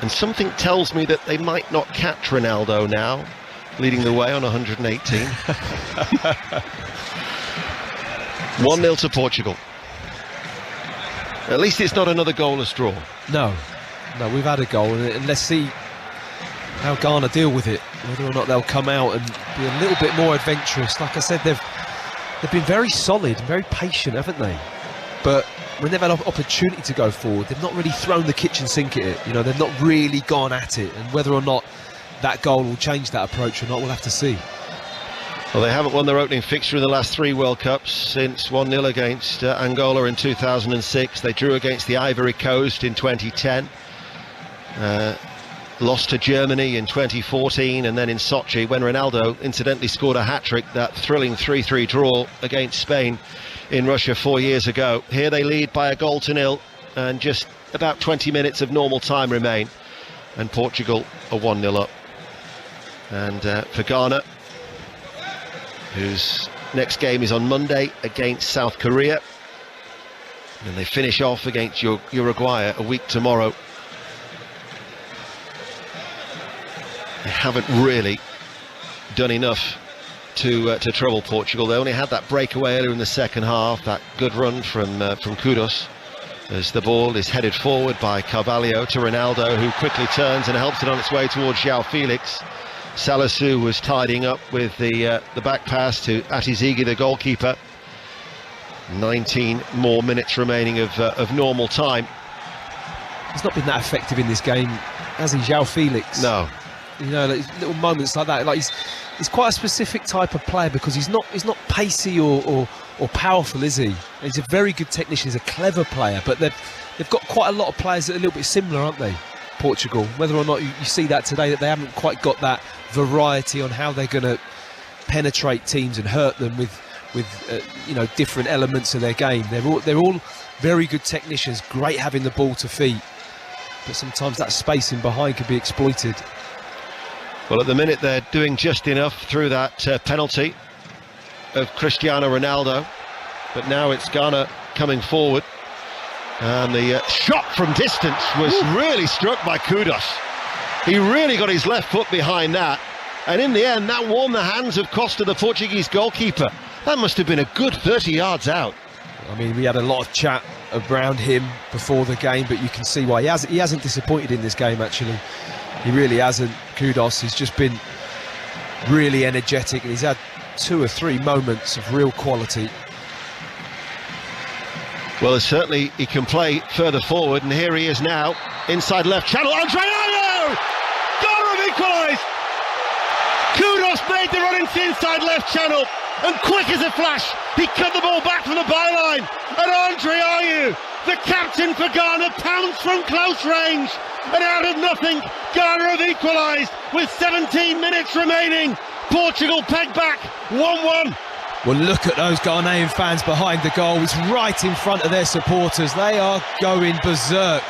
and something tells me that they might not catch Ronaldo now, leading the way on 118. 1-0 to Portugal. At least it's not another goalless draw. No, we've had a goal, and let's see how Ghana deal with it, whether or not they'll come out and be a little bit more adventurous. Like I said, they've been very solid and very patient, haven't they? But when they've had an opportunity to go forward, they've not really thrown the kitchen sink at it. You know, they've not really gone at it, and whether or not that goal will change that approach or not, we'll have to see. Well, they haven't won their opening fixture in the last 3 World Cups since 1-0 against Angola in 2006. They drew against the Ivory Coast in 2010. Lost to Germany in 2014, and then in Sochi, when Ronaldo incidentally scored a hat-trick, that thrilling 3-3 draw against Spain in Russia 4 years ago. Here they lead by a goal to 0, and just about 20 minutes of normal time remain, and Portugal are 1-0 up. And for Ghana, whose next game is on Monday against South Korea, and they finish off against Uruguay a week tomorrow. They haven't really done enough to trouble Portugal. They only had that breakaway earlier in the second half, that good run from Kudus, as the ball is headed forward by Carvalho to Ronaldo, who quickly turns and helps it on its way towards João Felix. Salisu was tidying up with the back pass to Atizigi, the goalkeeper. 19 more minutes remaining of normal time. He's not been that effective in this game, has he, João Felix? No. You know, like, little moments like that. Like he's quite a specific type of player, because he's not pacey or powerful, is he? He's a very good technician. He's a clever player, but they've got quite a lot of players that are a little bit similar, aren't they? Portugal. Whether or not you see that today, that they haven't quite got that variety on how they're going to penetrate teams and hurt them with you know, different elements of their game. They're all very good technicians, great having the ball to feet, but sometimes that spacing behind can be exploited. Well, at the minute they're doing just enough through that penalty of Cristiano Ronaldo. but now it's Ghana coming forward. And the shot from distance was really struck by Kudos. He really got his left foot behind that. And in the end, that warmed the hands of Costa, the Portuguese goalkeeper. That must have been a good 30 yards out. I mean, we had a lot of chat around him before the game, but you can see why he hasn't disappointed in this game, actually. He really hasn't. Kudos, he's just been really energetic, and he's had 2 or 3 moments of real quality. Well, certainly he can play further forward, and here he is now, inside left channel. Andre Ayew! Ghana have equalised! Kudos made the run into inside left channel, and quick as a flash, he cut the ball back from the byline, and Andre Ayew, the captain for Ghana, pounds from close range, and out of nothing, Ghana have equalised with 17 minutes remaining. Portugal pegged back 1-1. Well, look at those Ghanaian fans behind the goal. It's right in front of their supporters. They are going berserk.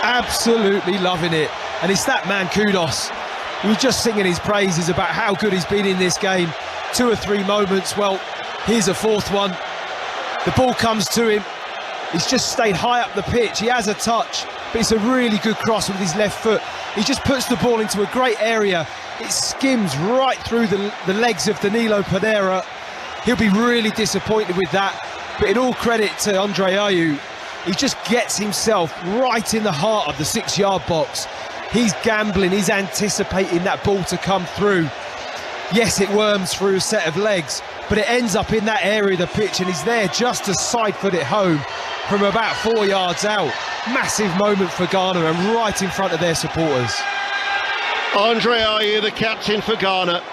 Absolutely loving it. And it's that man, Kudos, who's just singing his praises about how good he's been in this game. 2 or 3 moments. Well, here's a 4th one. The ball comes to him. He's just stayed high up the pitch. He has a touch, but it's a really good cross with his left foot. He just puts the ball into a great area. It skims right through the legs of Danilo Pereira. He'll be really disappointed with that, but in all credit to Andre Ayew, he just gets himself right in the heart of the 6-yard box. He's gambling, he's anticipating that ball to come through. Yes, it worms through a set of legs, but it ends up in that area of the pitch, and he's there just to side-foot it home from about 4 yards out. Massive moment for Ghana, and right in front of their supporters. Andre Ayew, the captain for Ghana,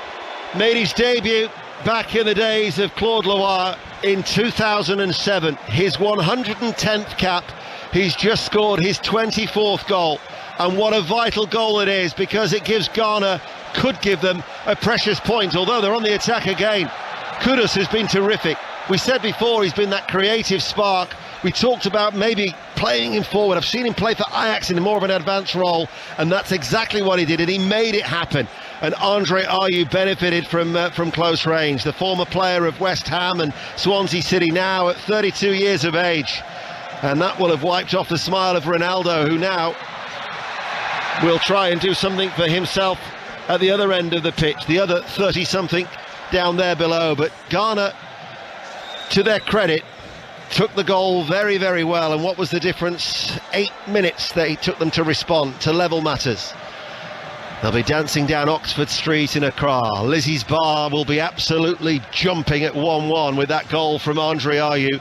made his debut back in the days of Claude Loire in 2007. His 110th cap. He's just scored his 24th goal, and what a vital goal it is, because it gives Ghana, could give them a precious point, although they're on the attack again. Kudos has been terrific. We said before he's been that creative spark. We talked about maybe playing him forward. I've seen him play for Ajax in more of an advanced role, and that's exactly what he did, and he made it happen. And Andre Ayew benefited from close range. The former player of West Ham and Swansea City, now at 32 years of age. And that will have wiped off the smile of Ronaldo, who now will try and do something for himself at the other end of the pitch, the other 30-something down there below. But Ghana, to their credit, took the goal very, very well. And what was the difference? 8 minutes that it took them to respond, to level matters. They'll be dancing down Oxford Street in Accra. Lizzie's Bar will be absolutely jumping at 1-1 with that goal from Andre Ayew.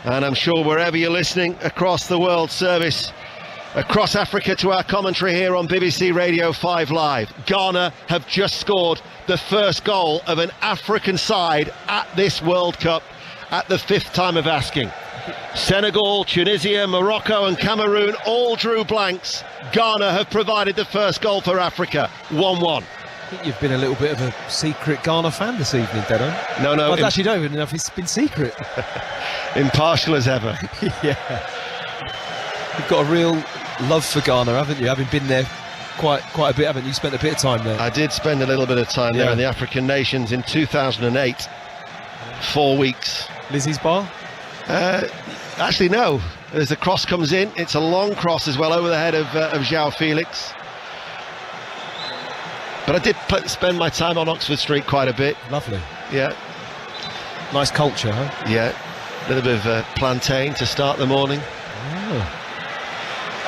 And I'm sure wherever you're listening across the world service, across Africa, to our commentary here on BBC Radio 5 Live, Ghana have just scored the first goal of an African side at this World Cup at the 5th time of asking. Senegal, Tunisia, Morocco and Cameroon all drew blanks. Ghana have provided the first goal for Africa, 1-1. I think you've been a little bit of a secret Ghana fan this evening, Dedo. No. I actually don't even know if it's been secret. Impartial as ever. Yeah. You've got a real love for Ghana, haven't you? Having been there quite a bit, haven't you? Spent a bit of time there. I did spend a little bit of time there in the African nations in 2008. 4 weeks. Lizzie's Bar? Actually, no. As the cross comes in, it's a long cross as well over the head of João Felix. But I did spend my time on Oxford Street quite a bit. Lovely. Yeah. Nice culture, huh? Yeah. A little bit of plantain to start the morning.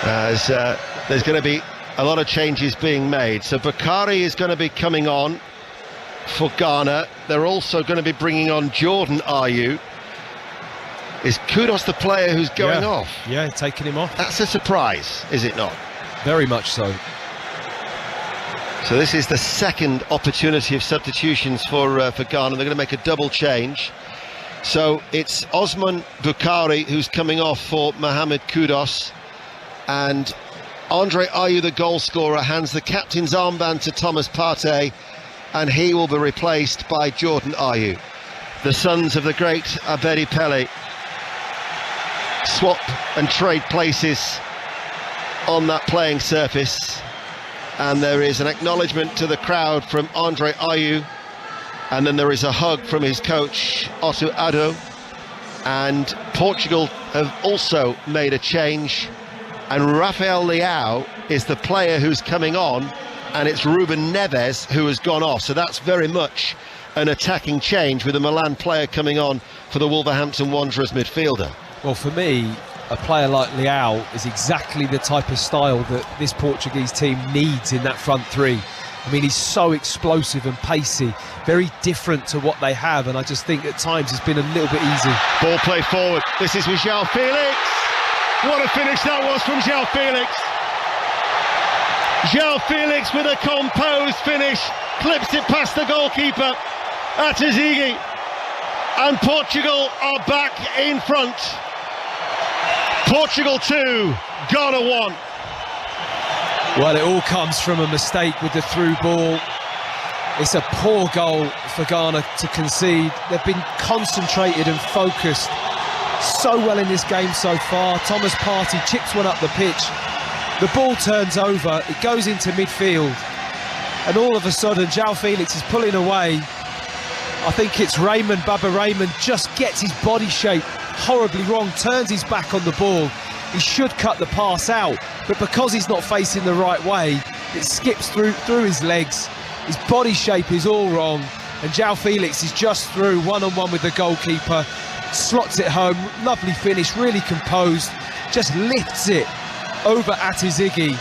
There's going to be a lot of changes being made. So Bakari is going to be coming on for Ghana. They're also going to be bringing on Jordan Ayew. Is Kudos the player who's going off? Yeah, taking him off. That's a surprise, is it not? Very much so. So this is the second opportunity of substitutions for Ghana. They're going to make a double change. So it's Osman Bukari who's coming off for Mohamed Kudos, and Andre Ayew, the goal scorer, hands the captain's armband to Thomas Partey, and he will be replaced by Jordan Ayew. The sons of the great Abedi Pele swap and trade places on that playing surface, and there is an acknowledgement to the crowd from Andre Ayew, and then there is a hug from his coach Otto Addo. And Portugal have also made a change, and Rafael Leao is the player who's coming on, and it's Ruben Neves who has gone off. So that's very much an attacking change, with a Milan player coming on for the Wolverhampton Wanderers midfielder. Well, for me, a player like Leao is exactly the type of style that this Portuguese team needs in that front three. I mean, he's so explosive and pacey, very different to what they have, and I just think at times it's been a little bit easy. Ball play forward. This is with João Felix. What a finish that was from João Felix. João Felix with a composed finish, clips it past the goalkeeper, Atazigi, and Portugal are back in front. Portugal 2, Ghana 1. Well, it all comes from a mistake with the through ball. It's a poor goal for Ghana to concede. They've been concentrated and focused so well in this game so far. Thomas Partey chips one up the pitch. The ball turns over, it goes into midfield, and all of a sudden João Felix is pulling away. I think it's Baba Raymond just gets his body shape horribly wrong, turns his back on the ball. He should cut the pass out, but because he's not facing the right way, it skips through his legs. His body shape is all wrong, and João Felix is just through one-on-one with the goalkeeper, slots it home. Lovely finish, really composed, just lifts it over Atazigi.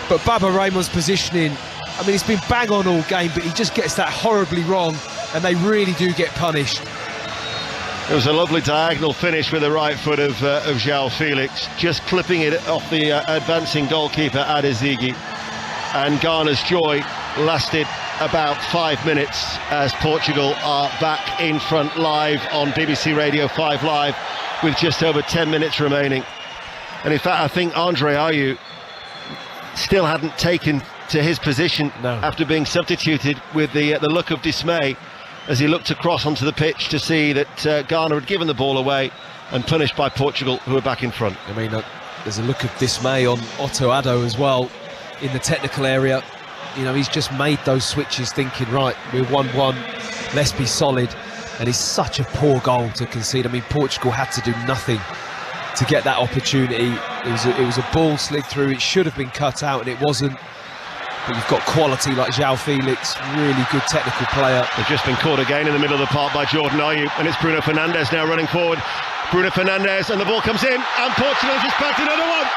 But Baba Raymond's positioning, I mean, it's been bang on all game, but he just gets that horribly wrong, and they really do get punished. It was a lovely diagonal finish with the right foot of João Felix, just clipping it off the advancing goalkeeper Atazigi. And Ghana's joy lasted about 5 minutes as Portugal are back in front live on BBC Radio 5 Live with just over 10 minutes remaining. And in fact, I think Andre Ayew still hadn't taken to his position after being substituted, with the look of dismay as he looked across onto the pitch to see that Ghana had given the ball away and punished by Portugal, who are back in front. I mean, there's a look of dismay on Otto Addo as well in the technical area. You know, he's just made those switches thinking, right, we're 1-1, let's be solid. And it's such a poor goal to concede. I mean, Portugal had to do nothing to get that opportunity. It was a ball slid through, it should have been cut out, and it wasn't. But you've got quality like João Felix, really good technical player. They've just been caught again in the middle of the park by Jordan Ayew, and it's Bruno Fernandes now running forward. Bruno Fernandes, and the ball comes in, and Portugal just backed another one.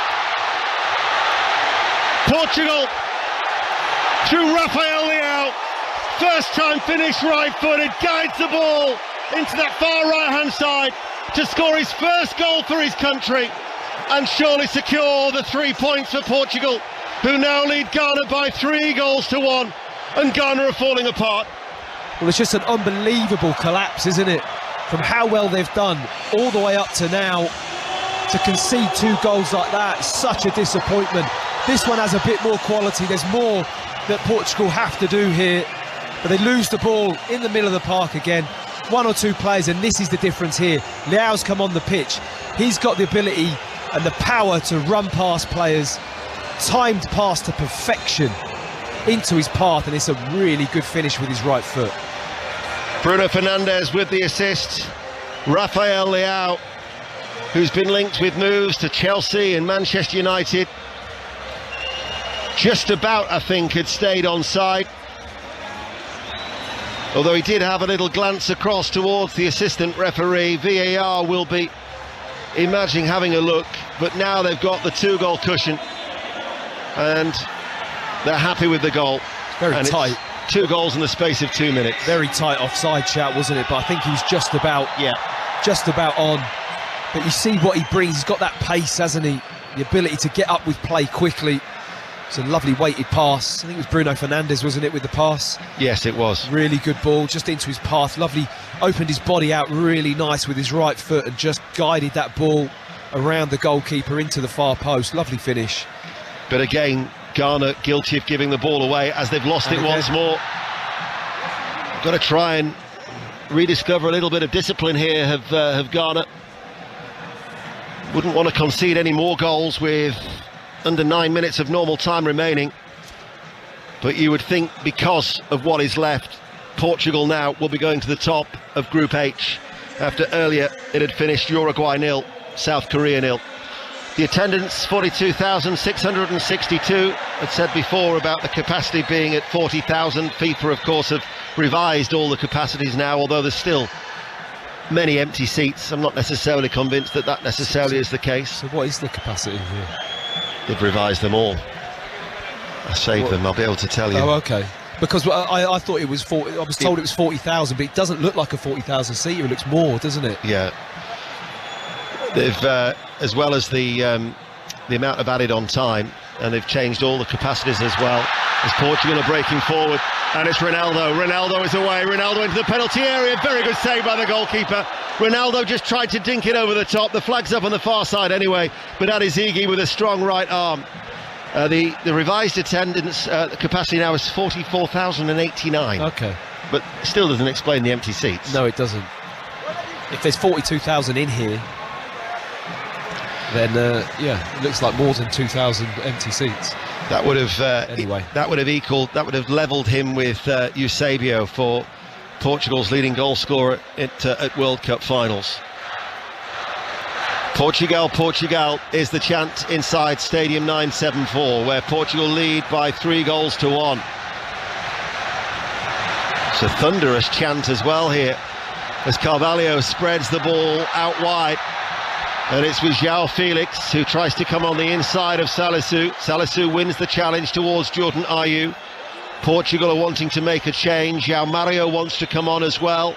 Portugal, through Rafael Leao, first time finish right-footed, guides the ball into that far right-hand side to score his first goal for his country, and surely secure the 3 points for Portugal, who now lead Ghana by 3-1, and Ghana are falling apart. Well, it's just an unbelievable collapse, isn't it? From how well they've done all the way up to now, to concede 2 goals like that, such a disappointment. This one has a bit more quality. There's more that Portugal have to do here, but they lose the ball in the middle of the park again. 1 or 2 players, and this is the difference here. Leao's come on the pitch. He's got the ability and the power to run past players, timed pass to perfection into his path, and it's a really good finish with his right foot. Bruno Fernandes with the assist. Rafael Leao, who's been linked with moves to Chelsea and Manchester United, just about, I think, had stayed onside, although he did have a little glance across towards the assistant referee. VAR will be imagining having a look, but now they've got the 2-goal cushion and they're happy with the goal. It's very tight. It's 2 goals in the space of 2 minutes. Very tight offside shout, wasn't it? But I think he was just about on. But you see what he brings. He's got that pace, hasn't he? The ability to get up with play quickly. It's a lovely weighted pass. I think it was Bruno Fernandes, wasn't it, with the pass? Yes, it was. Really good ball, just into his path. Lovely, opened his body out really nice with his right foot and just guided that ball around the goalkeeper into the far post. Lovely finish. But again, Ghana guilty of giving the ball away as they've lost it once more. Got to try and rediscover a little bit of discipline here, have Ghana. Wouldn't want to concede any more goals with under 9 minutes of normal time remaining. But you would think, because of what is left, Portugal now will be going to the top of Group H after earlier it had finished Uruguay 0, South Korea 0. The attendance, 42,662. I'd said before about the capacity being at 40,000. FIFA, of course, have revised all the capacities now, although there's still many empty seats. I'm not necessarily convinced that necessarily is the case. So what is the capacity here? They've revised them all. I saved them, I'll be able to tell you. Oh, okay. Because I thought it was 40, I was told it was 40,000, but it doesn't look like a 40,000 seater. It looks more, doesn't it? Yeah. They've, as well as the amount of added on time, and they've changed all the capacities as well, as Portugal are breaking forward, and it's Ronaldo. Ronaldo is away. Ronaldo into the penalty area. Very good save by the goalkeeper. Ronaldo just tried to dink it over the top. The flag's up on the far side anyway, but Adizigi with a strong right arm. The revised attendance capacity now is 44,089. Okay. But still doesn't explain the empty seats. No, it doesn't. If there's 42,000 in here, then yeah, it looks like more than 2,000 empty seats. That would have anyway. That would have levelled him with Eusebio for Portugal's leading goal scorer at World Cup finals. Portugal, Portugal is the chant inside Stadium 974, where Portugal lead by 3-1. It's a thunderous chant as well here, as Carvalho spreads the ball out wide. And it's with João Felix, who tries to come on the inside of Salisu. Salisu wins the challenge towards Jordan Ayew. Portugal are wanting to make a change. João Mario wants to come on as well.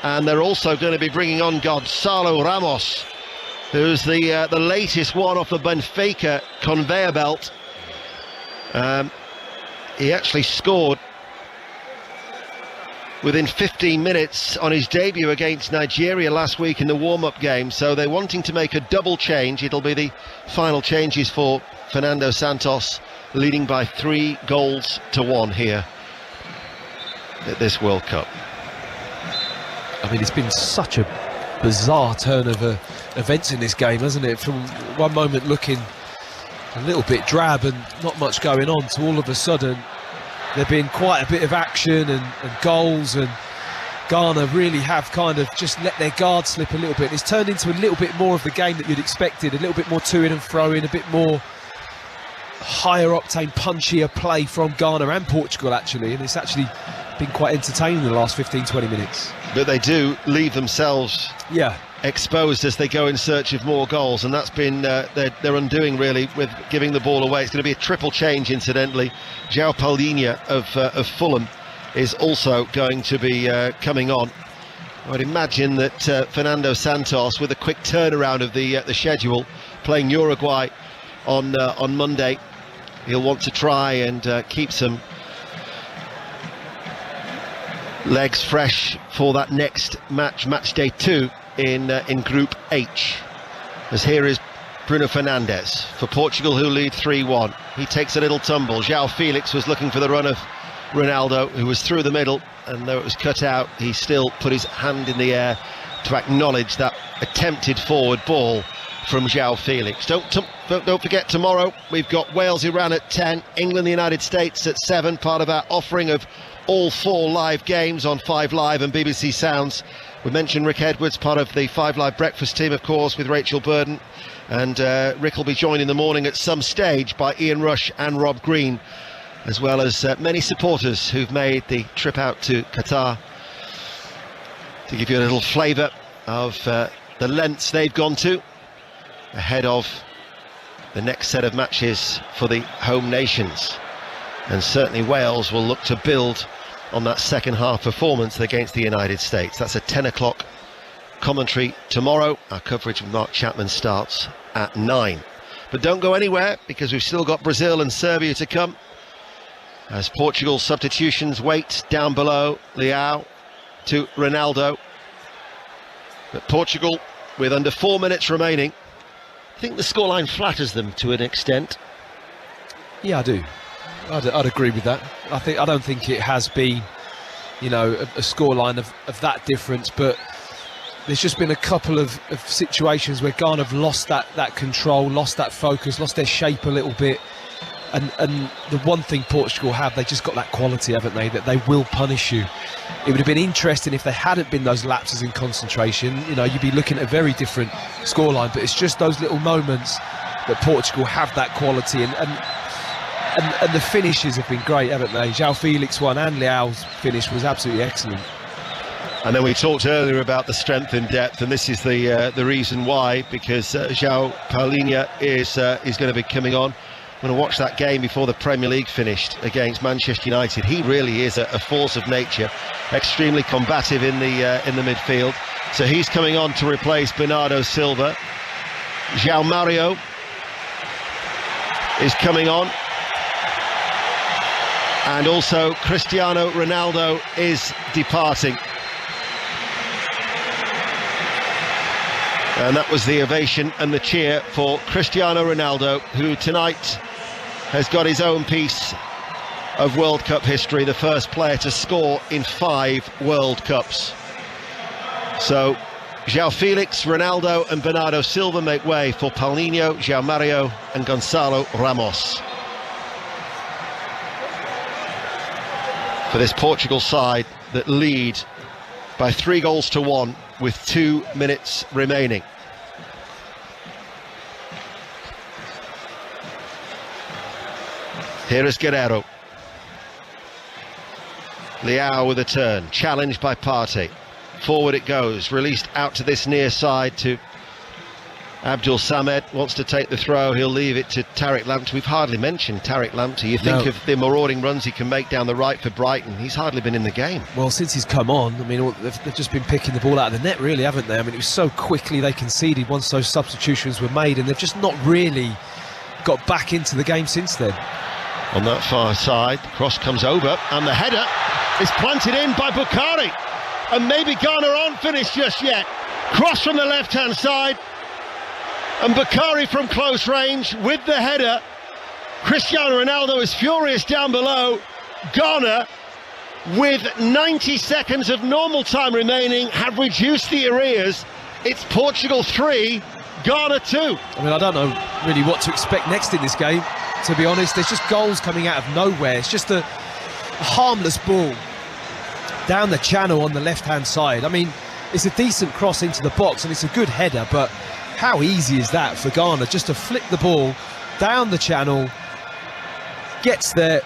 And they're also going to be bringing on Gonçalo Ramos, who's the latest one off the Benfica conveyor belt. He actually scored within 15 minutes on his debut against Nigeria last week in the warm-up game, so they're wanting to make a double change. It'll be the final changes for Fernando Santos, leading by 3-1 here at this World Cup. I mean, it's been such a bizarre turn of events in this game, hasn't it? From one moment looking a little bit drab and not much going on, to all of a sudden there being quite a bit of action and goals, and Ghana really have kind of just let their guard slip a little bit. It's turned into a little bit more of the game that you'd expected, a little bit more to it and throw in, a bit more higher octane, punchier play from Ghana and Portugal actually, and it's actually been quite entertaining in the last 15-20 minutes. But they do leave themselves exposed as they go in search of more goals, and that's been their undoing really, with giving the ball away. It's going to be a triple change incidentally. João Palhinha of Fulham is also going to be coming on. I would imagine that Fernando Santos, with a quick turnaround of the schedule, playing Uruguay on Monday, he'll want to try and keep some legs fresh for that next match day 2 in Group H. As here is Bruno Fernandes for Portugal, who lead 3-1. He takes a little tumble. João Felix was looking for the run of Ronaldo, who was through the middle, and though it was cut out, he still put his hand in the air to acknowledge that attempted forward ball from João Felix. Don't forget, tomorrow we've got Wales-Iran at 10, England-the United States at 7, part of our offering of all 4 live games on 5 Live and BBC Sounds. We mentioned Rick Edwards, part of the 5 Live breakfast team, of course, with Rachel Burden, and Rick will be joined in the morning at some stage by Ian Rush and Rob Green, as well as many supporters who've made the trip out to Qatar, to give you a little flavour of the lengths they've gone to ahead of the next set of matches for the home nations. And certainly Wales will look to build on that second half performance against the United States. That's a 10 o'clock commentary tomorrow. Our coverage with Mark Chapman starts at 9. But don't go anywhere, because we've still got Brazil and Serbia to come, as Portugal's substitutions wait down below. Leao to Ronaldo. But Portugal, with under 4 minutes remaining, I think the scoreline flatters them to an extent. Yeah, I do. I'd agree with that. I don't think it has been, you know, a scoreline of that difference, but there's just been a couple of situations where Ghana have lost that control, lost that focus, lost their shape a little bit. And the one thing Portugal have, they just got that quality, haven't they, that they will punish you. It would have been interesting if there hadn't been those lapses in concentration. You know, you'd be looking at a very different scoreline, but it's just those little moments that Portugal have that quality, and the finishes have been great, haven't they? João Felix one and Leao's finish was absolutely excellent. And then we talked earlier about the strength in depth, and this is the reason why, because João Paulinho is going to be coming on. I'm going to watch that game before the Premier League finished against Manchester United. He really is a force of nature, extremely combative in the midfield. So he's coming on to replace Bernardo Silva. João Mario is coming on, and also Cristiano Ronaldo is departing. And that was the ovation and the cheer for Cristiano Ronaldo, who tonight has got his own piece of World Cup history, the first player to score in 5 World Cups. So João Felix, Ronaldo and Bernardo Silva make way for Paulinho, João Mario and Gonçalo Ramos. For this Portugal side that lead by 3-1 with 2 minutes remaining. Here is Guerreiro. Leao with a turn, challenged by Partey. Forward it goes, released out to this near side to Abdul Samed. Wants to take the throw, he'll leave it to Tariq Lamptey. We've hardly mentioned Tariq Lamptey. You think of the marauding runs he can make down the right for Brighton. He's hardly been in the game. Well, since he's come on, I mean, they've just been picking the ball out of the net, really, haven't they? I mean, it was so quickly they conceded once those substitutions were made, and they've just not really got back into the game since then. On that far side, the cross comes over, and the header is planted in by Bukhari. And maybe Ghana aren't finished just yet. Cross from the left-hand side, and Bukhari from close range with the header. Cristiano Ronaldo is furious down below. Ghana, with 90 seconds of normal time remaining, have reduced the arrears. It's Portugal 3, Ghana 2. I mean, I don't know really what to expect next in this game, to be honest. There's just goals coming out of nowhere. It's just a harmless ball down the channel on the left-hand side. I mean, it's a decent cross into the box and it's a good header, but how easy is that for Ghana just to flick the ball down the channel, gets there,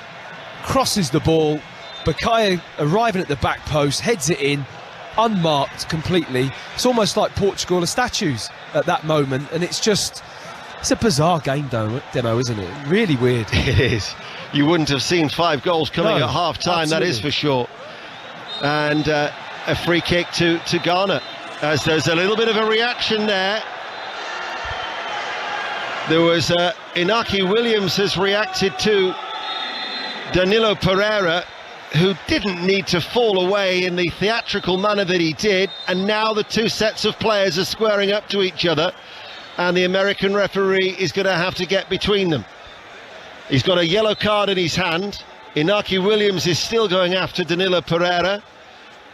crosses the ball, Bukhari arriving at the back post, heads it in, unmarked completely. It's almost like Portugal are statues at that moment, and it's a bizarre game, though, isn't it? Really weird. It is. You wouldn't have seen 5 goals coming at half-time, that is for sure. And a free kick to Ghana, as there's a little bit of a reaction there. There was Inaki Williams has reacted to Danilo Pereira, who didn't need to fall away in the theatrical manner that he did, and now the 2 sets of players are squaring up to each other, and the American referee is going to have to get between them. He's got a yellow card in his hand. Inaki Williams is still going after Danilo Pereira,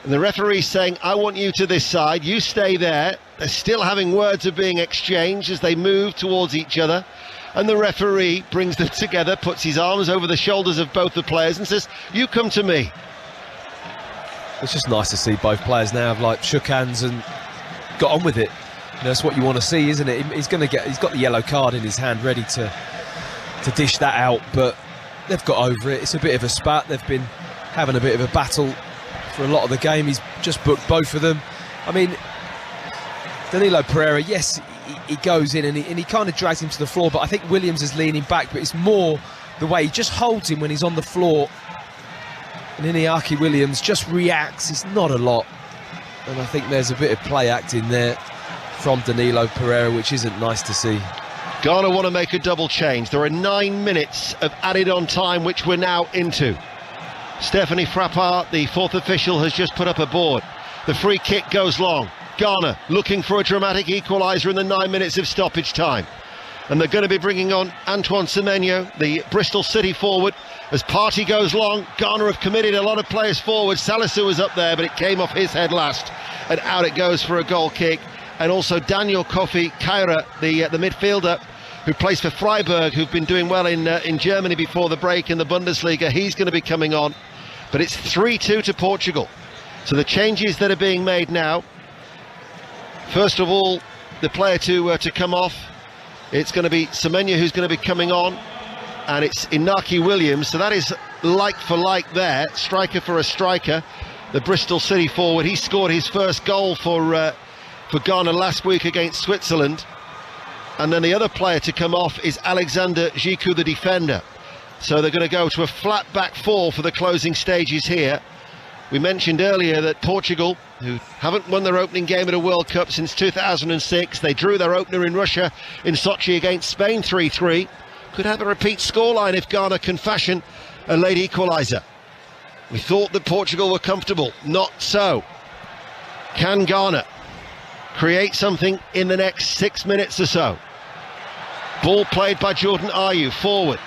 and the referee's saying, I want you to this side, you stay there. They're still having words of being exchanged as they move towards each other, and the referee brings them together, puts his arms over the shoulders of both the players and says, you come to me. It's just nice to see both players now have like shook hands and got on with it. You know, that's what you want to see, isn't it? He's got the yellow card in his hand, ready to dish that out, but they've got over it. It's a bit of a spat. They've been having a bit of a battle for a lot of the game. He's just booked both of them. I mean, Danilo Pereira, yes, he goes in and he kind of drags him to the floor, but I think Williams is leaning back, but it's more the way he just holds him when he's on the floor. And Inaki Williams just reacts. It's not a lot, and I think there's a bit of play acting there from Danilo Pereira, which isn't nice to see. Ghana want to make a double change. There are 9 minutes of added on time, which we're now into. Stephanie Frappart, the 4th official, has just put up a board. The free kick goes long. Ghana looking for a dramatic equaliser in the 9 minutes of stoppage time. And they're going to be bringing on Antoine Semenyo, the Bristol City forward. As Partey goes long, Ghana have committed a lot of players forward. Salisu was up there, but it came off his head last. And out it goes for a goal kick. And also Daniel Kofi Kaira, the midfielder who plays for Freiburg, who've been doing well in Germany before the break in the Bundesliga. He's going to be coming on. But it's 3-2 to Portugal. So the changes that are being made now, first of all, the player to come off, it's going to be Semenyo who's going to be coming on, and it's Inaki Williams. So that is like for like there, striker for a striker. The Bristol City forward, he scored his first goal for Ghana last week against Switzerland. And then the other player to come off is Alexander Giku, the defender. So they're going to go to a flat back four for the closing stages here. We mentioned earlier that Portugal, who haven't won their opening game at a World Cup since 2006, they drew their opener in Russia in Sochi against Spain 3-3, could have a repeat scoreline if Ghana can fashion a late equaliser. We thought that Portugal were comfortable, not so. Can Ghana create something in the next 6 minutes or so? Ball played by Jordan Ayew, forward.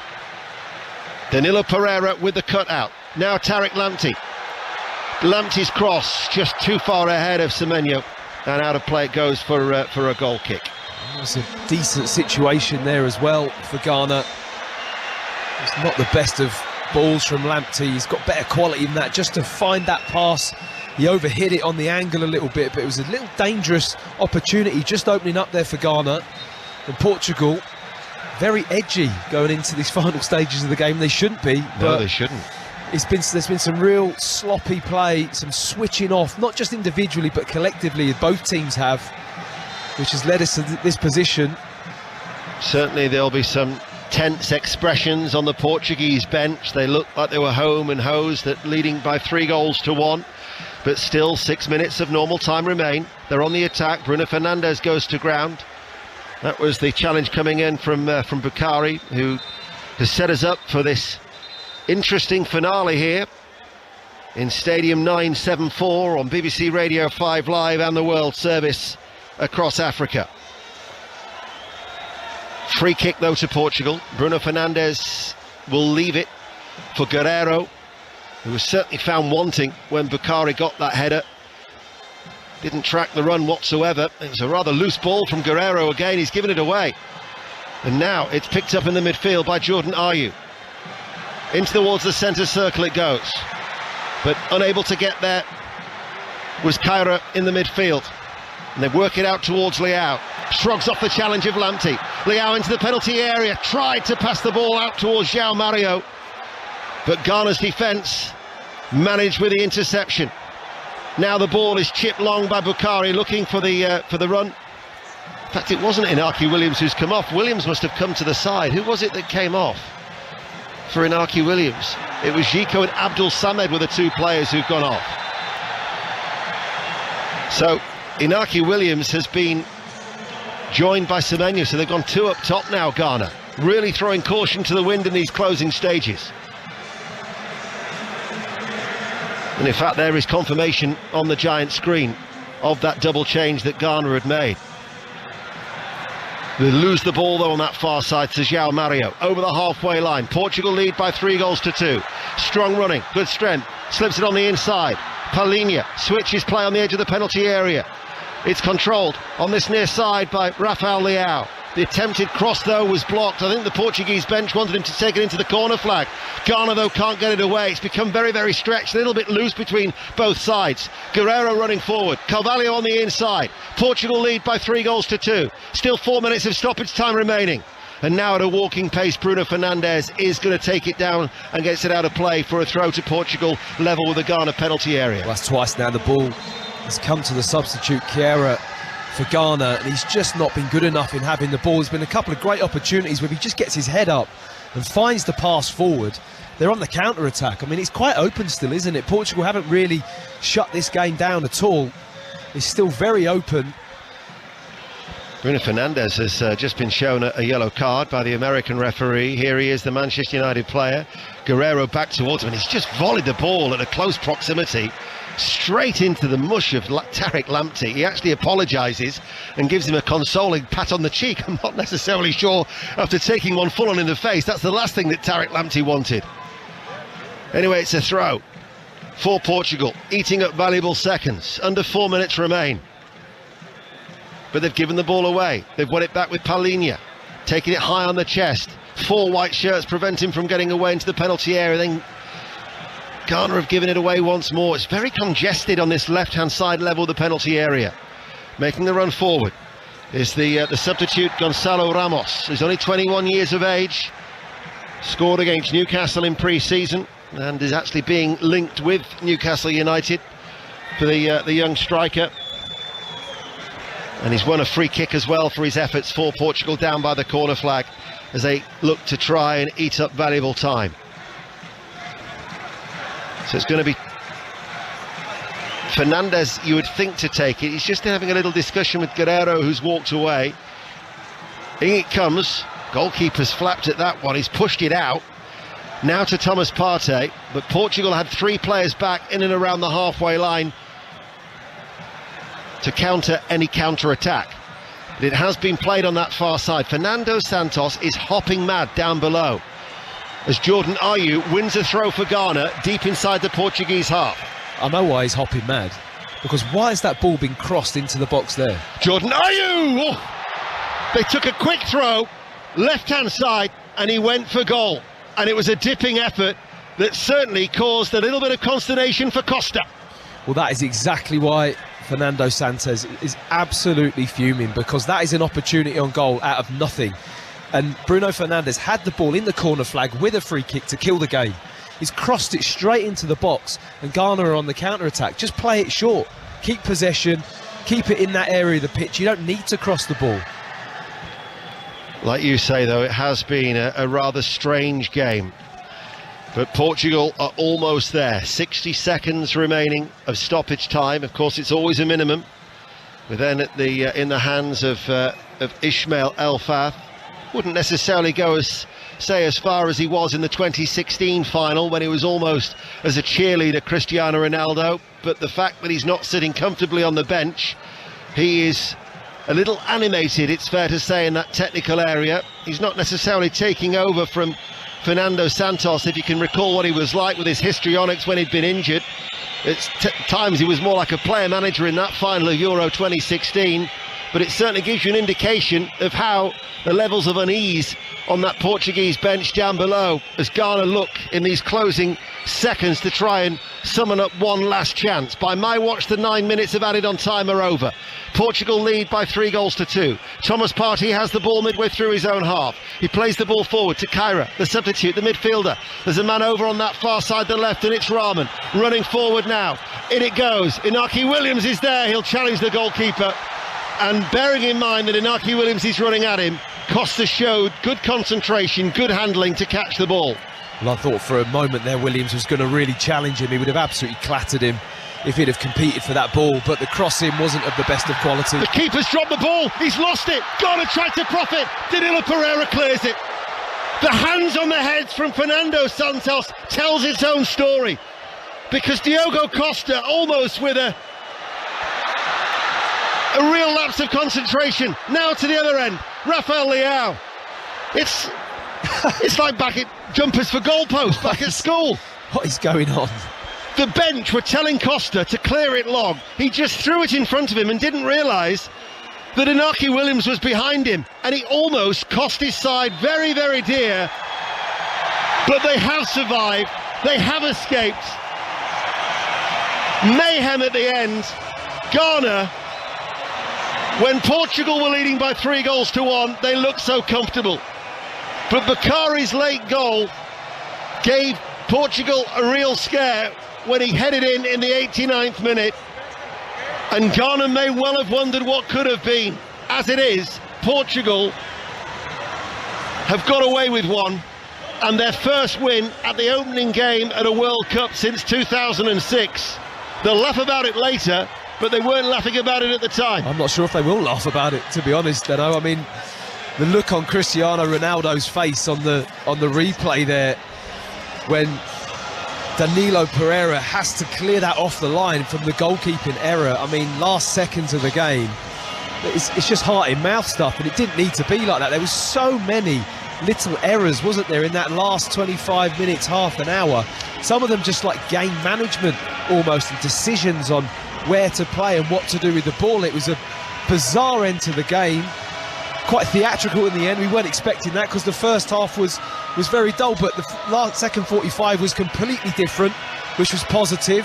Danilo Pereira with the cutout. Now Tariq Lamptey. Lamptey's cross just too far ahead of Semenyo, and out of play it goes for a goal kick. It's a decent situation there as well for Ghana. It's not the best of balls from Lamptey. He's got better quality than that. Just to find that pass, he overhit it on the angle a little bit, but it was a little dangerous opportunity just opening up there for Ghana. And Portugal, very edgy going into these final stages of the game. They shouldn't be. No, they shouldn't. There's been some real sloppy play, some switching off, not just individually but collectively, both teams have, which has led us to this position. Certainly there'll be some tense expressions on the Portuguese bench. They looked like they were home and hosed at leading by 3-1, but still 6 minutes of normal time remain. They're on the attack. Bruno Fernandes goes to ground. That was the challenge coming in from Bukhari, who has set us up for this interesting finale here in Stadium 974 on BBC Radio 5 Live and the World Service across Africa. Free kick though to Portugal. Bruno Fernandes will leave it for Guerreiro, who was certainly found wanting when Bukhari got that header. Didn't track the run whatsoever. It was a rather loose ball from Guerreiro again. He's given it away. And now it's picked up in the midfield by Jordan Ayew. Into towards the centre circle it goes. But unable to get there was Kyra in the midfield. And they work it out towards Leao. Shrugs off the challenge of Lamptey. Leao into the penalty area. Tried to pass the ball out towards João Mario. But Ghana's defence managed with the interception. Now the ball is chipped long by Bukhari, looking for the run. In fact, it wasn't Inaki Williams who's come off. Williams must have come to the side. Who was it that came off for Inaki Williams? It was Zico and Abdul Samed were the two players who've gone off. So Inaki Williams has been joined by Semenyo, so they've gone two up top now, Ghana. Really throwing caution to the wind in these closing stages. And in fact, there is confirmation on the giant screen of that double change that Ghana had made. They lose the ball though on that far side to João Mario over the halfway line. Portugal lead by 3-2. Strong running, good strength, slips it on the inside. Paulinho switches play on the edge of the penalty area. It's controlled on this near side by Rafael Leao. The attempted cross though was blocked. I think the Portuguese bench wanted him to take it into the corner flag. Ghana though can't get it away. It's become very, very stretched, a little bit loose between both sides. Guerreiro running forward, Carvalho on the inside. Portugal lead by 3-2. Still 4 minutes of stoppage time remaining. And now at a walking pace, Bruno Fernandes is going to take it down and gets it out of play for a throw to Portugal, level with the Ghana penalty area. Well, that's twice now the ball has come to the substitute Kiera for Ghana, and he's just not been good enough in having the ball. There's been a couple of great opportunities where he just gets his head up and finds the pass forward. They're on the counter-attack. I mean, it's quite open still, isn't it? Portugal haven't really shut this game down at all. It's still very open. Bruno Fernandes has just been shown a yellow card by the American referee. Here he is, the Manchester United player. Guerreiro back towards him, and he's just volleyed the ball at a close proximity straight into the mush of Tariq Lamptey. He actually apologises and gives him a consoling pat on the cheek. I'm not necessarily sure, after taking one full on in the face, that's the last thing that Tariq Lamptey wanted. Anyway, it's a throw for Portugal, eating up valuable seconds. Under 4 minutes remain. But they've given the ball away. They've won it back with Paulinho. taking it high on the chest. 4 white shirts prevent him from getting away into the penalty area. Then Ghana have given it away once more. It's very congested on this left-hand side level of the penalty area. Making the run forward is the substitute Gonzalo Ramos, who's only 21 years of age. Scored against Newcastle in pre-season and is actually being linked with Newcastle United for the young striker. And he's won a free kick as well for his efforts for Portugal down by the corner flag as they look to try and eat up valuable time. So it's going to be Fernandes, you would think, to take it. He's just having a little discussion with Guerrero, who's walked away. In it comes. Goalkeeper's flapped at that one. He's pushed it out. Now to Thomas Partey. But Portugal had 3 players back in and around the halfway line to counter any counter-attack. But it has been played on that far side. Fernando Santos is hopping mad down below as Jordan Ayew wins a throw for Ghana deep inside the Portuguese half. I know why he's hopping mad, because why has that ball been crossed into the box there? Jordan Ayew! Oh! They took a quick throw, left-hand side, and he went for goal. And it was a dipping effort that certainly caused a little bit of consternation for Costa. Well, that is exactly why Fernando Santos is absolutely fuming, because that is an opportunity on goal out of nothing. And Bruno Fernandes had the ball in the corner flag with a free kick to kill the game. He's crossed it straight into the box, and Ghana are on the counter-attack. Just play it short, keep possession, keep it in that area of the pitch. You don't need to cross the ball. Like you say, though, it has been a rather strange game. But Portugal are almost there. 60 seconds remaining of stoppage time. Of course, it's always a minimum. We're then at in the hands of Ismail El Fath. Wouldn't necessarily go as far as he was in the 2016 final, when he was almost as a cheerleader Cristiano Ronaldo. But the fact that he's not sitting comfortably on the bench, he is a little animated, it's fair to say, in that technical area. He's not necessarily taking over from Fernando Santos, if you can recall what he was like with his histrionics when he'd been injured. At times he was more like a player manager in that final of Euro 2016, but it certainly gives you an indication of how the levels of unease on that Portuguese bench down below, as Ghana look in these closing seconds to try and summon up one last chance. By my watch, the 9 minutes of added on time are over. Portugal lead by 3-2. Thomas Partey has the ball midway through his own half. He plays the ball forward to Kyra, the substitute, the midfielder. There's a man over on that far side, the left, and it's Rahman running forward now. In it goes. Inaki Williams is there. He'll challenge the goalkeeper. And bearing in mind that Inaki Williams is running at him, Costa showed good concentration, good handling to catch the ball. Well, I thought for a moment there Williams was going to really challenge him. He would have absolutely clattered him if he'd have competed for that ball, but the crossing wasn't of the best of quality. The keeper's dropped the ball, he's lost it. Ghana tried to profit. Danilo Pereira clears it. The hands on the heads from Fernando Santos tells its own story, because Diogo Costa, almost with a real lapse of concentration, now to the other end, Rafael Leao. It's like back at jumpers for goalposts back at school. What is going on? The bench were telling Costa to clear it long. He just threw it in front of him and didn't realise that Inaki Williams was behind him, and he almost cost his side very, very dear. But they have survived, they have escaped. Mayhem at the end. Ghana, when Portugal were leading by 3-1, they looked so comfortable. But Bakari's late goal gave Portugal a real scare when he headed in the 89th minute. And Ghana may well have wondered what could have been. As it is, Portugal have got away with one, and their first win at the opening game at a World Cup since 2006. They'll laugh about it later, but they weren't laughing about it at the time. I'm not sure if they will laugh about it, to be honest, Deno. I mean, the look on Cristiano Ronaldo's face on the replay there, when Danilo Pereira has to clear that off the line from the goalkeeping error. I mean, last seconds of the game, it's just heart in mouth stuff, and it didn't need to be like that. There was so many little errors, wasn't there, in that last 25 minutes, half an hour. Some of them just like game management almost, and decisions on where to play and what to do with the ball. It was a bizarre end to the game. quite theatrical in the end. We weren't expecting that because the first half was very dull, but the second 45 was completely different, which was positive.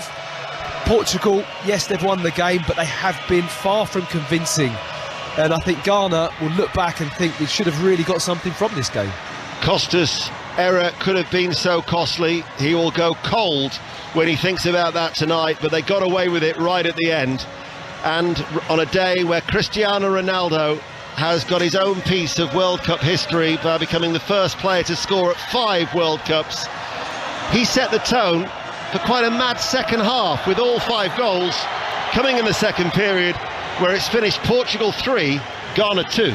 Portugal, yes, they've won the game, but they have been far from convincing. And I think Ghana will look back and think we should have really got something from this game. Costa's error could have been so costly. He will go cold when he thinks about that tonight, but they got away with it right at the end. And on a day where Cristiano Ronaldo has got his own piece of World Cup history by becoming the first player to score at 5 World Cups, he set the tone for quite a mad second half, with all 5 goals coming in the second period, where it's finished Portugal 3, Ghana 2.